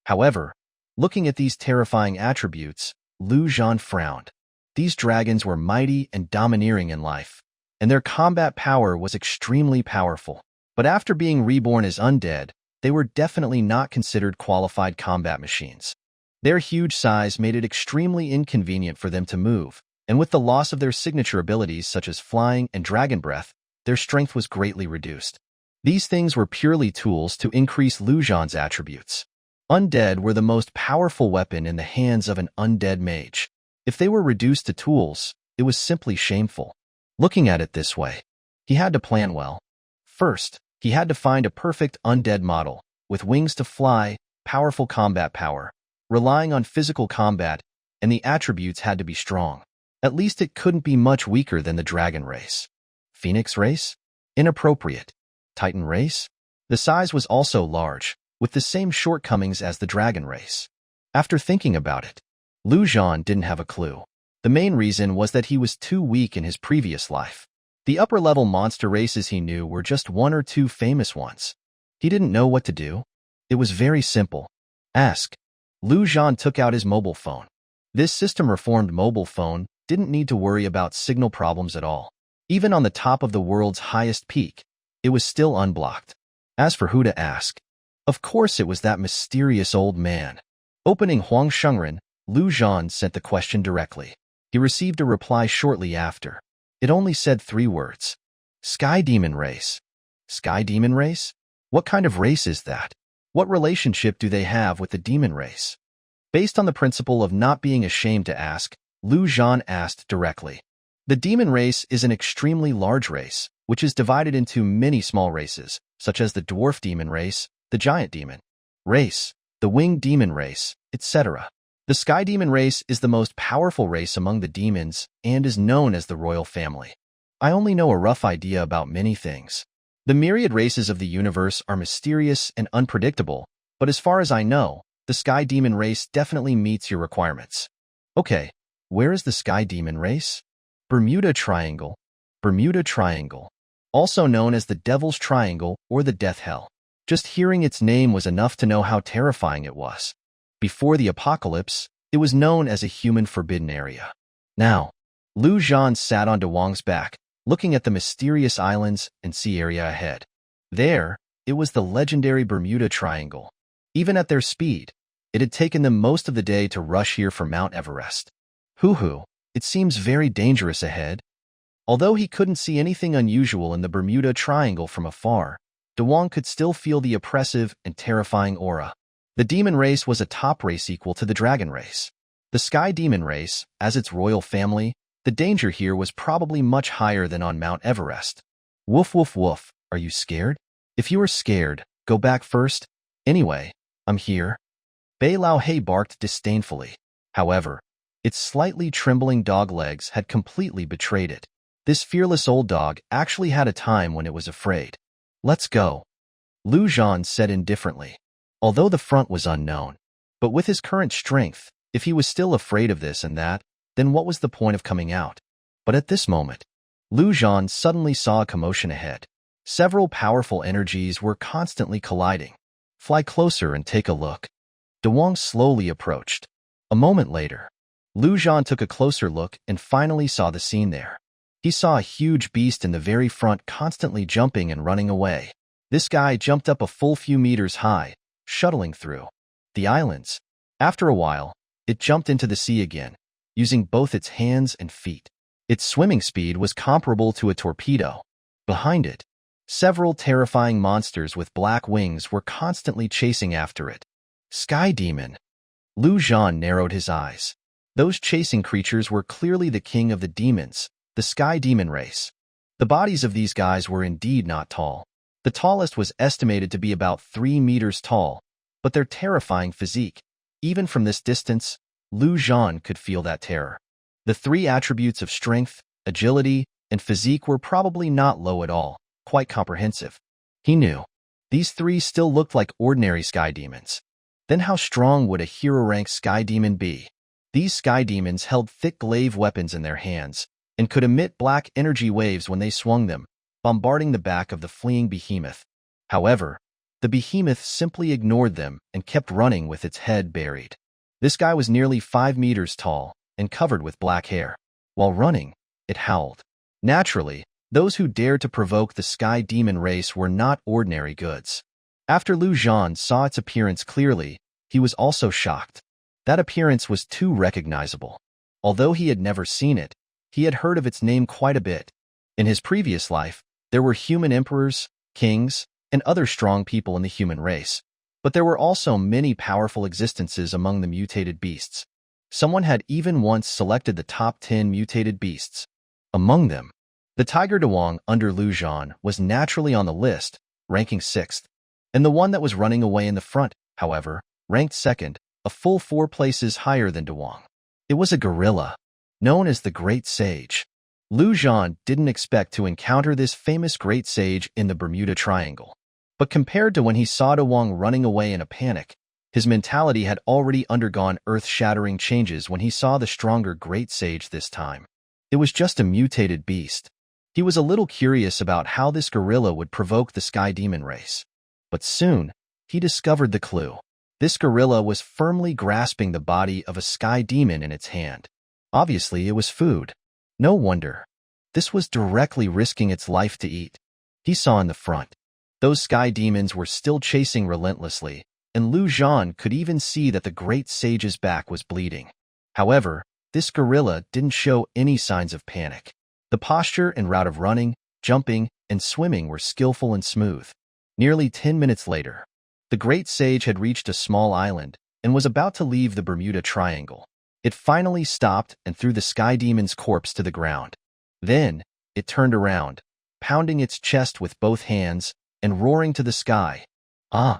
Speaker 1: However, looking at these terrifying attributes, Zhan frowned. These dragons were mighty and domineering in life, and their combat power was extremely powerful. But after being reborn as undead, they were definitely not considered qualified combat machines. Their huge size made it extremely inconvenient for them to move, and with the loss of their signature abilities such as flying and dragon breath, their strength was greatly reduced. These things were purely tools to increase Zhan's attributes. Undead were the most powerful weapon in the hands of an undead mage. If they were reduced to tools, it was simply shameful. Looking at it this way, he had to plan well. First, he had to find a perfect undead model, with wings to fly, powerful combat power, relying on physical combat, and the attributes had to be strong. At least it couldn't be much weaker than the dragon race. Phoenix race? Inappropriate. Titan race? The size was also large, with the same shortcomings as the dragon race. After thinking about it, Zhan didn't have a clue. The main reason was that he was too weak in his previous life. The upper-level monster races he knew were just one or two famous ones. He didn't know what to do. It was very simple. Ask. Zhan took out his mobile phone. This system-reformed mobile phone didn't need to worry about signal problems at all. Even on the top of the world's highest peak, it was still unblocked. As for who to ask, of course it was that mysterious old man. Opening Huang Shengren, Zhan sent the question directly. He received a reply shortly after. It only said 3 words. Sky Demon Race. Sky Demon Race? What kind of race is that? What relationship do they have with the demon race? Based on the principle of not being ashamed to ask, Zhan asked directly. The demon race is an extremely large race, which is divided into many small races, such as the dwarf demon race, the giant demon race, the winged demon race, etc. The sky demon race is the most powerful race among the demons and is known as the royal family. I only know a rough idea about many things. The myriad races of the universe are mysterious and unpredictable, but as far as I know, the sky demon race definitely meets your requirements. Okay, where is the sky demon race? Bermuda Triangle. Bermuda Triangle. Also known as the Devil's Triangle or the Death Hell. Just hearing its name was enough to know how terrifying it was. Before the apocalypse, it was known as a human forbidden area. Now, Zhan sat on Dewang's back, looking at the mysterious islands and sea area ahead. There, it was the legendary Bermuda Triangle. Even at their speed, it had taken them most of the day to rush here from Mount Everest. Hoo-hoo, it seems very dangerous ahead. Although he couldn't see anything unusual in the Bermuda Triangle from afar, Dewang could still feel the oppressive and terrifying aura. The demon race was a top race equal to the dragon race. The sky demon race, as its royal family, the danger here was probably much higher than on Mount Everest. Woof woof woof, are you scared? If you are scared, go back first. Anyway, I'm here. Bei Lao Hei barked disdainfully. However, its slightly trembling dog legs had completely betrayed it. This fearless old dog actually had a time when it was afraid. Let's go, Zhan said indifferently. Although the front was unknown. But with his current strength, if he was still afraid of this and that, then what was the point of coming out? But at this moment, Zhan suddenly saw a commotion ahead. Several powerful energies were constantly colliding. Fly closer and take a look. Dewang slowly approached. A moment later, Zhan took a closer look and finally saw the scene there. He saw a huge beast in the very front constantly jumping and running away. This guy jumped up a full few meters high, shuttling through the islands. After a while, it jumped into the sea again, using both its hands and feet. Its swimming speed was comparable to a torpedo. Behind it, several terrifying monsters with black wings were constantly chasing after it. Sky Demon. Zhan narrowed his eyes. Those chasing creatures were clearly the king of the demons, the sky demon race. The bodies of these guys were indeed not tall. The tallest was estimated to be about 3 meters tall, but their terrifying physique. Even from this distance, Zhan could feel that terror. The 3 attributes of strength, agility, and physique were probably not low at all, quite comprehensive. He knew. These 3 still looked like ordinary sky demons. Then how strong would a hero-rank sky demon be? These sky demons held thick glaive weapons in their hands, and could emit black energy waves when they swung them, bombarding the back of the fleeing behemoth. However, The behemoth simply ignored them and kept running with its head buried. This guy was nearly 5 meters tall and covered with black hair. While running, it howled. Naturally, those who dared to provoke the sky demon race were not ordinary goods. After Zhan saw its appearance clearly, he was also shocked. That appearance was too recognizable. Although he had never seen it, he had heard of its name quite a bit. In his previous life, there were human emperors, kings, and other strong people in the human race. But there were also many powerful existences among the mutated beasts. Someone had even once selected the top 10 mutated beasts. Among them, the tiger Dawang under Zhan was naturally on the list, ranking 6th. And the one that was running away in the front, however, ranked 2nd, a full 4 places higher than Dawang. It was a gorilla, known as the Great Sage. Zhan didn't expect to encounter this famous Great Sage in the Bermuda Triangle. But compared to when he saw Dawang running away in a panic, his mentality had already undergone earth-shattering changes when he saw the stronger Great Sage this time. It was just a mutated beast. He was a little curious about how this gorilla would provoke the sky demon race. But soon, he discovered the clue. This gorilla was firmly grasping the body of a sky demon in its hand. Obviously, it was food. No wonder. This was directly risking its life to eat. He saw in the front. Those sky demons were still chasing relentlessly, and Zhan could even see that the Great Sage's back was bleeding. However, this gorilla didn't show any signs of panic. The posture and route of running, jumping, and swimming were skillful and smooth. Nearly 10 minutes later, the Great Sage had reached a small island and was about to leave the Bermuda Triangle. It finally stopped and threw the sky demon's corpse to the ground. Then, it turned around, pounding its chest with both hands and roaring to the sky, "Ah!"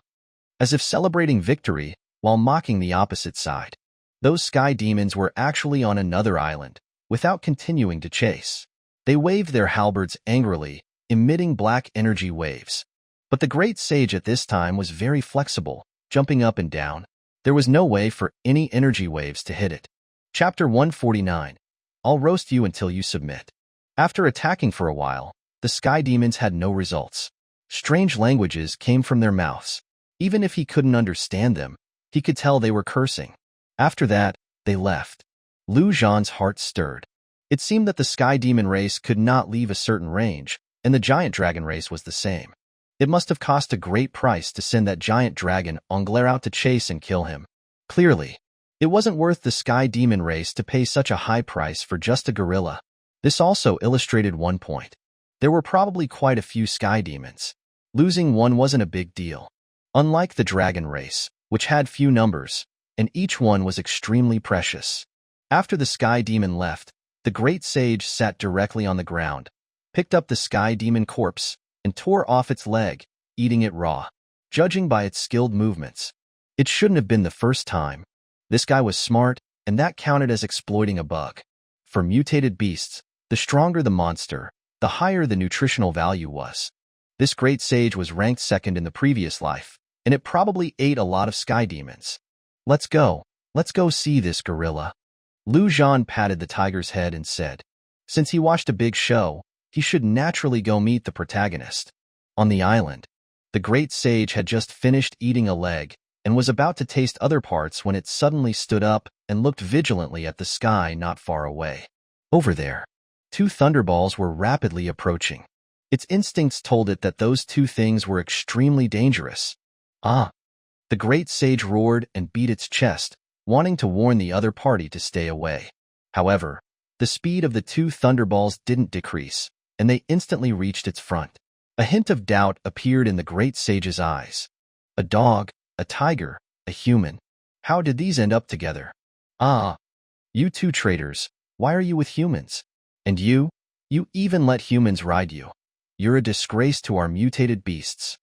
Speaker 1: as if celebrating victory while mocking the opposite side. Those sky demons were actually on another island, without continuing to chase. They waved their halberds angrily, emitting black energy waves. But the Great Sage at this time was very flexible, jumping up and down. There was no way for any energy waves to hit it. Chapter 149. I'll roast you until you submit. After attacking for a while, the sky demons had no results. Strange languages came from their mouths. Even if he couldn't understand them, he could tell they were cursing. After that, they left. Zhan's heart stirred. It seemed that the sky demon race could not leave a certain range, and the giant dragon race was the same. It must have cost a great price to send that giant dragon Onglair out to chase and kill him. Clearly, it wasn't worth the sky demon race to pay such a high price for just a gorilla. This also illustrated one point. There were probably quite a few sky demons. Losing one wasn't a big deal. Unlike the dragon race, which had few numbers, and each one was extremely precious. After the sky demon left, the Great Sage sat directly on the ground, picked up the sky demon corpse, and tore off its leg, eating it raw. Judging by its skilled movements, it shouldn't have been the first time. This guy was smart, and that counted as exploiting a bug. For mutated beasts, the stronger the monster, the higher the nutritional value was. This Great Sage was ranked 2nd in the previous life, and it probably ate a lot of sky demons. Let's go see this gorilla." Zhan patted the tiger's head and said, since he watched a big show, he should naturally go meet the protagonist. On the island, the Great Sage had just finished eating a leg and was about to taste other parts when it suddenly stood up and looked vigilantly at the sky not far away. Over there, 2 thunderballs were rapidly approaching. Its instincts told it that those 2 things were extremely dangerous. "Ah!" The Great Sage roared and beat its chest, wanting to warn the other party to stay away. However, the speed of the 2 thunderballs didn't decrease, and they instantly reached its front. A hint of doubt appeared in the Great Sage's eyes. A dog, a tiger, a human. How did these end up together? "Ah! You 2 traitors, why are you with humans? And you even let humans ride you. You're a disgrace to our mutated beasts."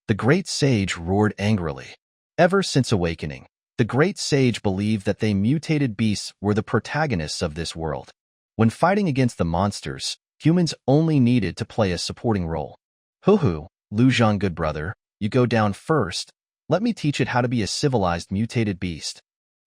Speaker 1: The Great Sage roared angrily. Ever since awakening, the Great Sage believed that they mutated beasts were the protagonists of this world. When fighting against the monsters, humans only needed to play a supporting role. "Hoo-hoo, Zhan good brother, you go down first. Let me teach it how to be a civilized mutated beast."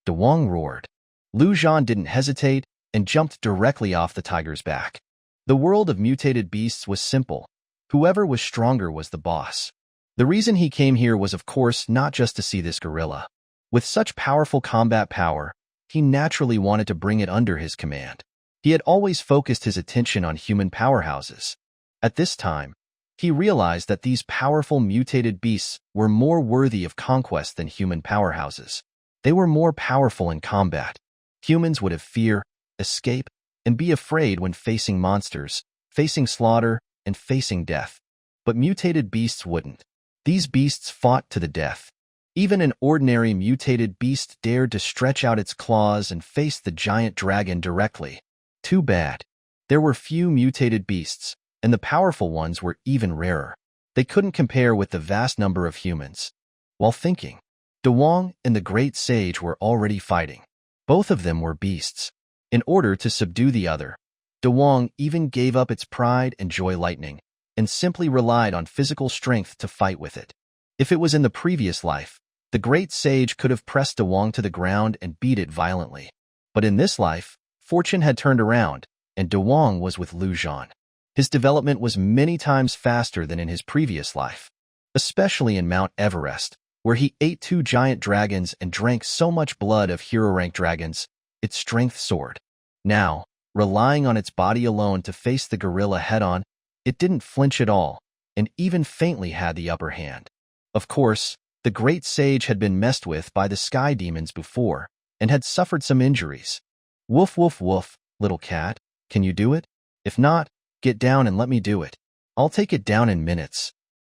Speaker 1: Dawang roared. Zhan didn't hesitate and jumped directly off the tiger's back. The world of mutated beasts was simple. Whoever was stronger was the boss. The reason he came here was, of course, not just to see this gorilla. With such powerful combat power, he naturally wanted to bring it under his command. He had always focused his attention on human powerhouses. At this time, he realized that these powerful mutated beasts were more worthy of conquest than human powerhouses. They were more powerful in combat. Humans would have fear, escape, and be afraid when facing monsters, facing slaughter, and facing death. But mutated beasts wouldn't. These beasts fought to the death. Even an ordinary mutated beast dared to stretch out its claws and face the giant dragon directly. Too bad. There were few mutated beasts, and the powerful ones were even rarer. They couldn't compare with the vast number of humans. While thinking, Dewang and the Great Sage were already fighting. Both of them were beasts. In order to subdue the other, Dewang even gave up its pride and joy lightning, and simply relied on physical strength to fight with it. If it was in the previous life, the Great Sage could have pressed Dewang to the ground and beat it violently. But in this life, fortune had turned around, and Dewang was with Zhan. His development was many times faster than in his previous life, especially in Mount Everest, where he ate 2 giant dragons and drank so much blood of hero-rank dragons, its strength soared. Now, relying on its body alone to face the gorilla head-on, it didn't flinch at all, and even faintly had the upper hand. Of course, the Great Sage had been messed with by the sky demons before, and had suffered some injuries. Woof woof woof, little cat, can you do it? If not, get down and let me do it. I'll take it down in minutes.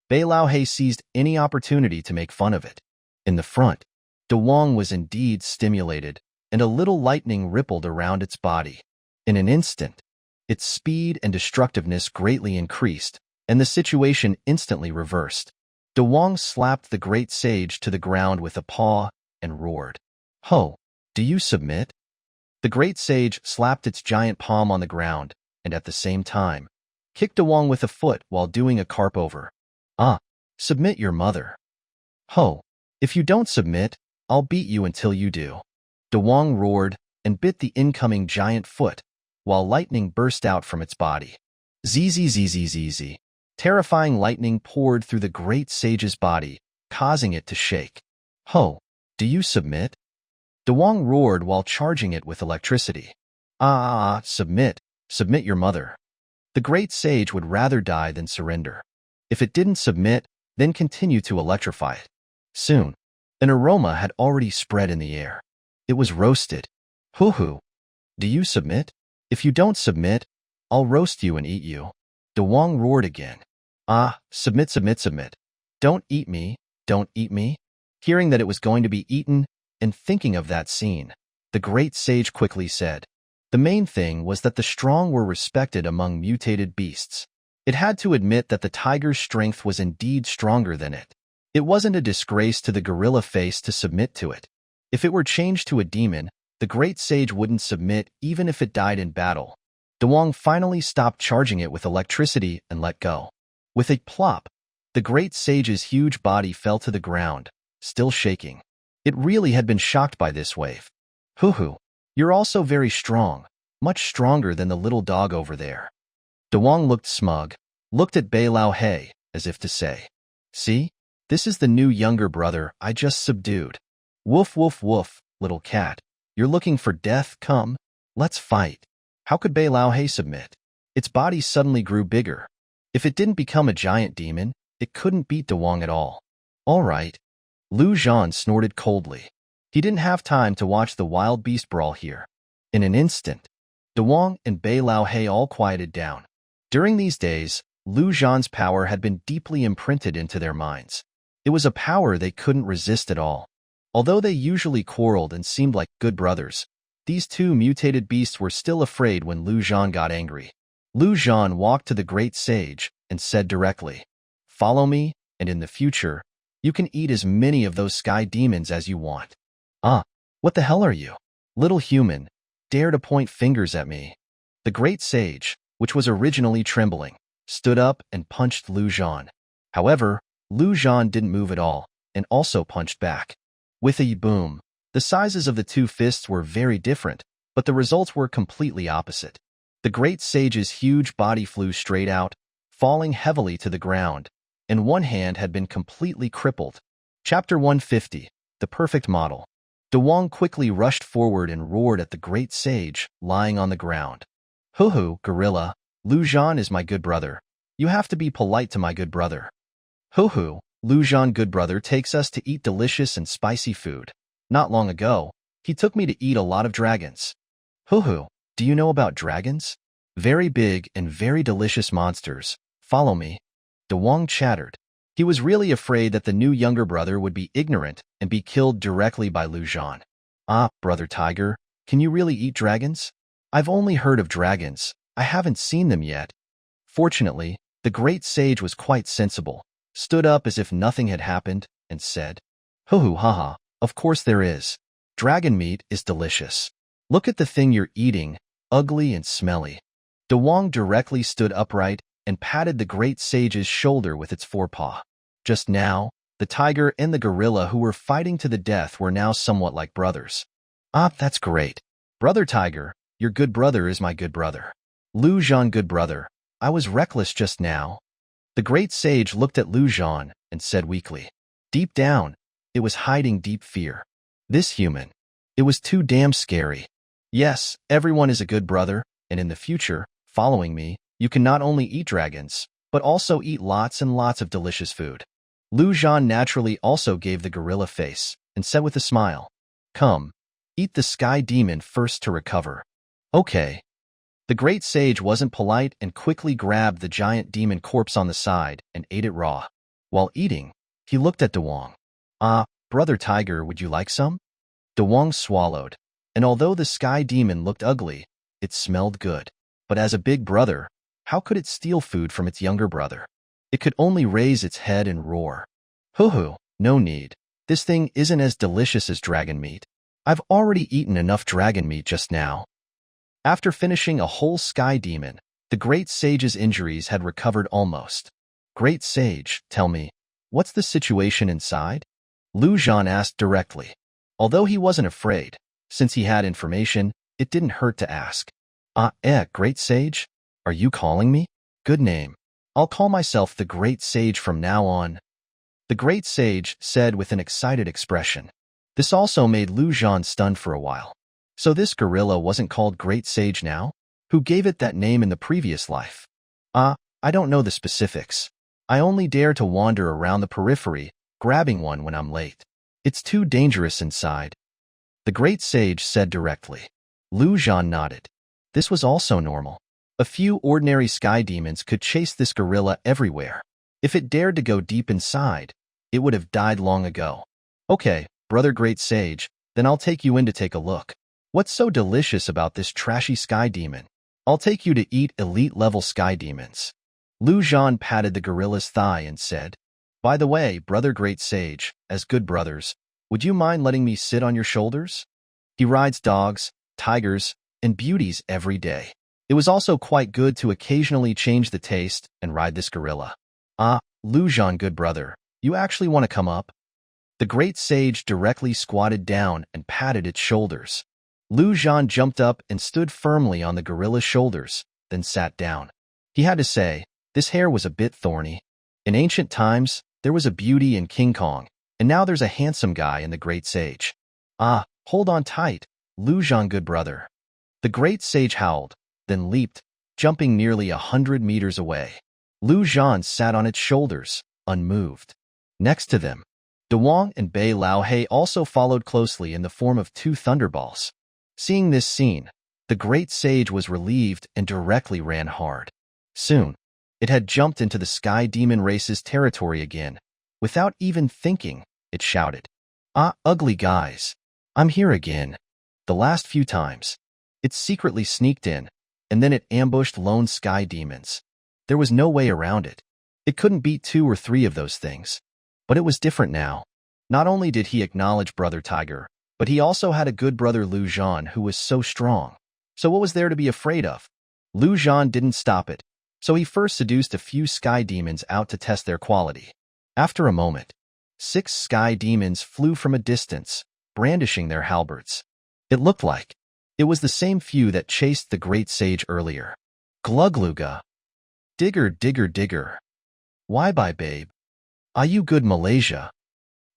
Speaker 1: Bei Lao He seized any opportunity to make fun of it. In the front, Dewang was indeed stimulated, and a little lightning rippled around its body. In an instant, its speed and destructiveness greatly increased, and the situation instantly reversed. Dewang slapped the Great Sage to the ground with a paw and roared, "Ho, do you submit?" The Great Sage slapped its giant palm on the ground, and at the same time, kicked Dewang with a foot while doing a carp over. "Ah, submit your mother." "Ho, if you don't submit, I'll beat you until you do." Dewang roared and bit the incoming giant foot, while lightning burst out from its body. Zzz. Terrifying lightning poured through the Great Sage's body, causing it to shake. "Ho, do you submit?" Dewang roared while charging it with electricity. Submit your mother." The Great Sage would rather die than surrender. If it didn't submit, then continue to electrify it. Soon, an aroma had already spread in the air. It was roasted. "Hoo-hoo, do you submit? If you don't submit, I'll roast you and eat you." Dewang roared again. Submit. Don't eat me. Hearing that it was going to be eaten, and thinking of that scene, the Great Sage quickly said, the main thing was that the strong were respected among mutated beasts. It had to admit that the tiger's strength was indeed stronger than it. It wasn't a disgrace to the gorilla face to submit to it. If it were changed to a demon, the Great Sage wouldn't submit even if it died in battle. Dewang finally stopped charging it with electricity and let go. With a plop, the Great Sage's huge body fell to the ground, still shaking. It really had been shocked by this wave. "Hoo-hoo, you're also very strong, much stronger than the little dog over there." Dewang looked smug, looked at Bei Lao He, as if to say, "See, this is the new younger brother I just subdued. Woof woof woof, little cat, you're looking for death, come, let's fight." How could Bei Lao He submit? Its body suddenly grew bigger. If it didn't become a giant demon, it couldn't beat Dewang at all. "All right." Zhan snorted coldly. He didn't have time to watch the wild beast brawl here. In an instant, Dewang and Bei Lao He all quieted down. During these days, Zhan's power had been deeply imprinted into their minds. It was a power they couldn't resist at all. Although they usually quarreled and seemed like good brothers, these 2 mutated beasts were still afraid when Zhan got angry. Zhan walked to the Great Sage and said directly, "Follow me, and in the future, you can eat as many of those sky demons as you want." What the hell are you? Little human, dare to point fingers at me." The Great Sage, which was originally trembling, stood up and punched Zhan. However, Zhan didn't move at all, and also punched back. With a boom, the sizes of the 2 fists were very different, but the results were completely opposite. The Great Sage's huge body flew straight out, falling heavily to the ground, and one hand had been completely crippled. Chapter 150, The Perfect Model. Dewang quickly rushed forward and roared at the great sage, lying on the ground. Hoo-hoo, gorilla, Lu Zhan is my good brother. You have to be polite to my good brother. Hoo-hoo, Lu Zhan good brother takes us to eat delicious and spicy food. Not long ago, he took me to eat a lot of dragons. Hoo-hoo, do you know about dragons? Very big and very delicious monsters. Follow me. Dewang chattered. He was really afraid that the new younger brother would be ignorant and be killed directly by Lu Zhan. Ah, brother tiger, can you really eat dragons? I've only heard of dragons. I haven't seen them yet. Fortunately, the great sage was quite sensible, stood up as if nothing had happened, and said, Hoo-hoo, haha, of course there is. Dragon meat is delicious. Look at the thing you're eating, ugly and smelly. Dewang directly stood upright and patted the great sage's shoulder with its forepaw. Just now, the tiger and the gorilla who were fighting to the death were now somewhat like brothers. Ah, that's great. Brother tiger, your good brother is my good brother. Lu Zhan good brother, I was reckless just now. The great sage looked at Lu Zhan and said weakly. Deep down, it was hiding deep fear. This human. It was too damn scary. Yes, everyone is a good brother, and in the future, following me, you can not only eat dragons, but also eat lots and lots of delicious food. Lu Zhan naturally also gave the gorilla face and said with a smile, Come, eat the sky demon first to recover. Okay. The great sage wasn't polite and quickly grabbed the giant demon corpse on the side and ate it raw. While eating, he looked at Dewang. Ah, brother tiger, would you like some? Dewang swallowed, and although the sky demon looked ugly, it smelled good. But as a big brother, how could it steal food from its younger brother? It could only raise its head and roar. Hoo-hoo, no need. This thing isn't as delicious as dragon meat. I've already eaten enough dragon meat just now. After finishing a whole sky demon, the great sage's injuries had recovered almost. Great sage, tell me, what's the situation inside? Lu Zhan asked directly. Although he wasn't afraid, since he had information, it didn't hurt to ask. Great sage? Are you calling me? Good name. I'll call myself the Great Sage from now on. The Great Sage said with an excited expression. This also made Lu Zhan stunned for a while. So this gorilla wasn't called Great Sage now? Who gave it that name in the previous life? I don't know the specifics. I only dare to wander around the periphery, grabbing one when I'm late. It's too dangerous inside. The Great Sage said directly. Lu Zhan nodded. This was also normal. A few ordinary sky demons could chase this gorilla everywhere. If it dared to go deep inside, it would have died long ago. Okay, brother Great Sage, then I'll take you in to take a look. What's so delicious about this trashy sky demon? I'll take you to eat elite-level sky demons. Lu Zhan patted the gorilla's thigh and said, By the way, brother Great Sage, as good brothers, would you mind letting me sit on your shoulders? He rides dogs, tigers, and beauties every day. It was also quite good to occasionally change the taste and ride this gorilla. Lu Zhan good brother, you actually want to come up? The great sage directly squatted down and patted its shoulders. Lu Zhan jumped up and stood firmly on the gorilla's shoulders, then sat down. He had to say, this hair was a bit thorny. In ancient times, there was a beauty in King Kong, and now there's a handsome guy in the great sage. Hold on tight, Lu Zhan good brother. The great sage howled, then leaped, jumping nearly 100 meters away. Lu Zhan sat on its shoulders, unmoved. Next to them, Dewang and Bei Lao He also followed closely in the form of two thunderballs. Seeing this scene, the great sage was relieved and directly ran hard. Soon, it had jumped into the Sky Demon race's territory again. Without even thinking, it shouted, ugly guys, I'm here again. The last few times, it secretly sneaked in, and then it ambushed lone Sky Demons. There was no way around it. It couldn't beat 2 or 3 of those things. But it was different now. Not only did he acknowledge Brother Tiger, but he also had a good brother Lu Zhan who was so strong. So what was there to be afraid of? Lu Zhan didn't stop it, so he first seduced a few Sky Demons out to test their quality. After a moment, 6 Sky Demons flew from a distance, brandishing their halberds. It looked like it was the same few that chased the great sage earlier. Glugluga. Digger, digger, digger. Why, by babe, Are you good, Malaysia?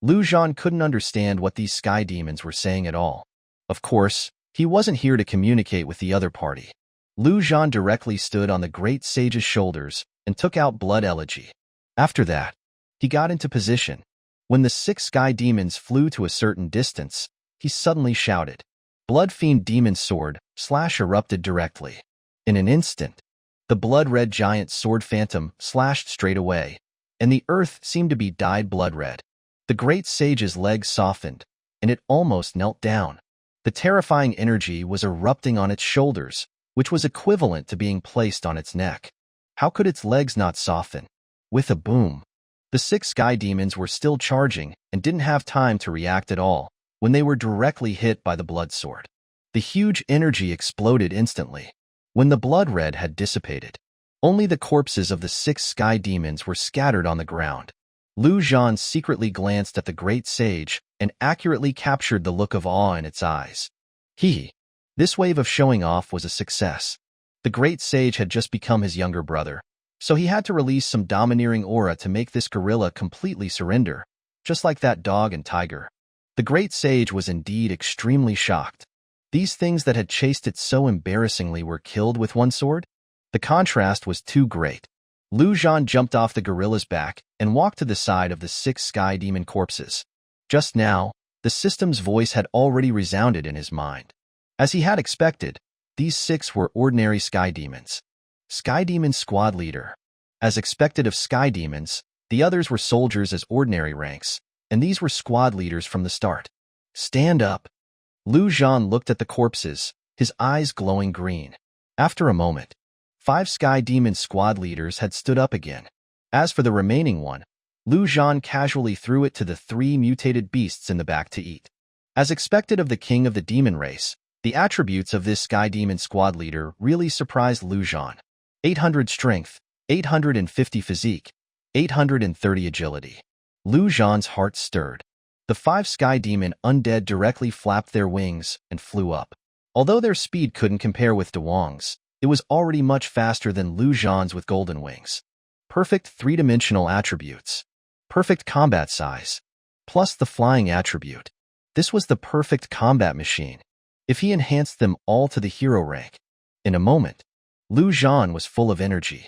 Speaker 1: Lu Zhan couldn't understand what these sky demons were saying at all. Of course, he wasn't here to communicate with the other party. Lu Zhan directly stood on the great sage's shoulders and took out Blood Elegy. After that, he got into position. When the 6 sky demons flew to a certain distance, he suddenly shouted. Blood Fiend Demon Sword slash erupted directly. In an instant, the blood-red giant sword phantom slashed straight away, and the earth seemed to be dyed blood-red. The great sage's legs softened, and it almost knelt down. The terrifying energy was erupting on its shoulders, which was equivalent to being placed on its neck. How could its legs not soften? With a boom, the 6 sky demons were still charging and didn't have time to react at all when they were directly hit by the blood sword. The huge energy exploded instantly. When the blood red had dissipated, only the corpses of the 6 sky demons were scattered on the ground. Lu Zhan secretly glanced at the great sage and accurately captured the look of awe in its eyes. This wave of showing off was a success. The great sage had just become his younger brother, so he had to release some domineering aura to make this gorilla completely surrender, just like that dog and tiger. The great sage was indeed extremely shocked. These things that had chased it so embarrassingly were killed with one sword? The contrast was too great. Lu Zhan jumped off the gorilla's back and walked to the side of the 6 sky demon corpses. Just now, the system's voice had already resounded in his mind. As he had expected, these 6 were ordinary sky demons. Sky Demon Squad Leader. As expected of sky demons, the others were soldiers as ordinary ranks, and these were squad leaders from the start. Stand up. Lu Zhan looked at the corpses, his eyes glowing green. After a moment, 5 sky demon squad leaders had stood up again. As for the remaining one, Lu Zhan casually threw it to the 3 mutated beasts in the back to eat. As expected of the king of the demon race, the attributes of this sky demon squad leader really surprised Lu Zhan. 800 strength, 850 physique, 830 agility. Lu Zhan's heart stirred. The 5 sky demon undead directly flapped their wings and flew up. Although their speed couldn't compare with Dewang's, it was already much faster than Lu Zhan's with golden wings. Perfect 3-dimensional attributes. Perfect combat size. Plus the flying attribute. This was the perfect combat machine. If he enhanced them all to the hero rank. In a moment, Lu Zhan was full of energy.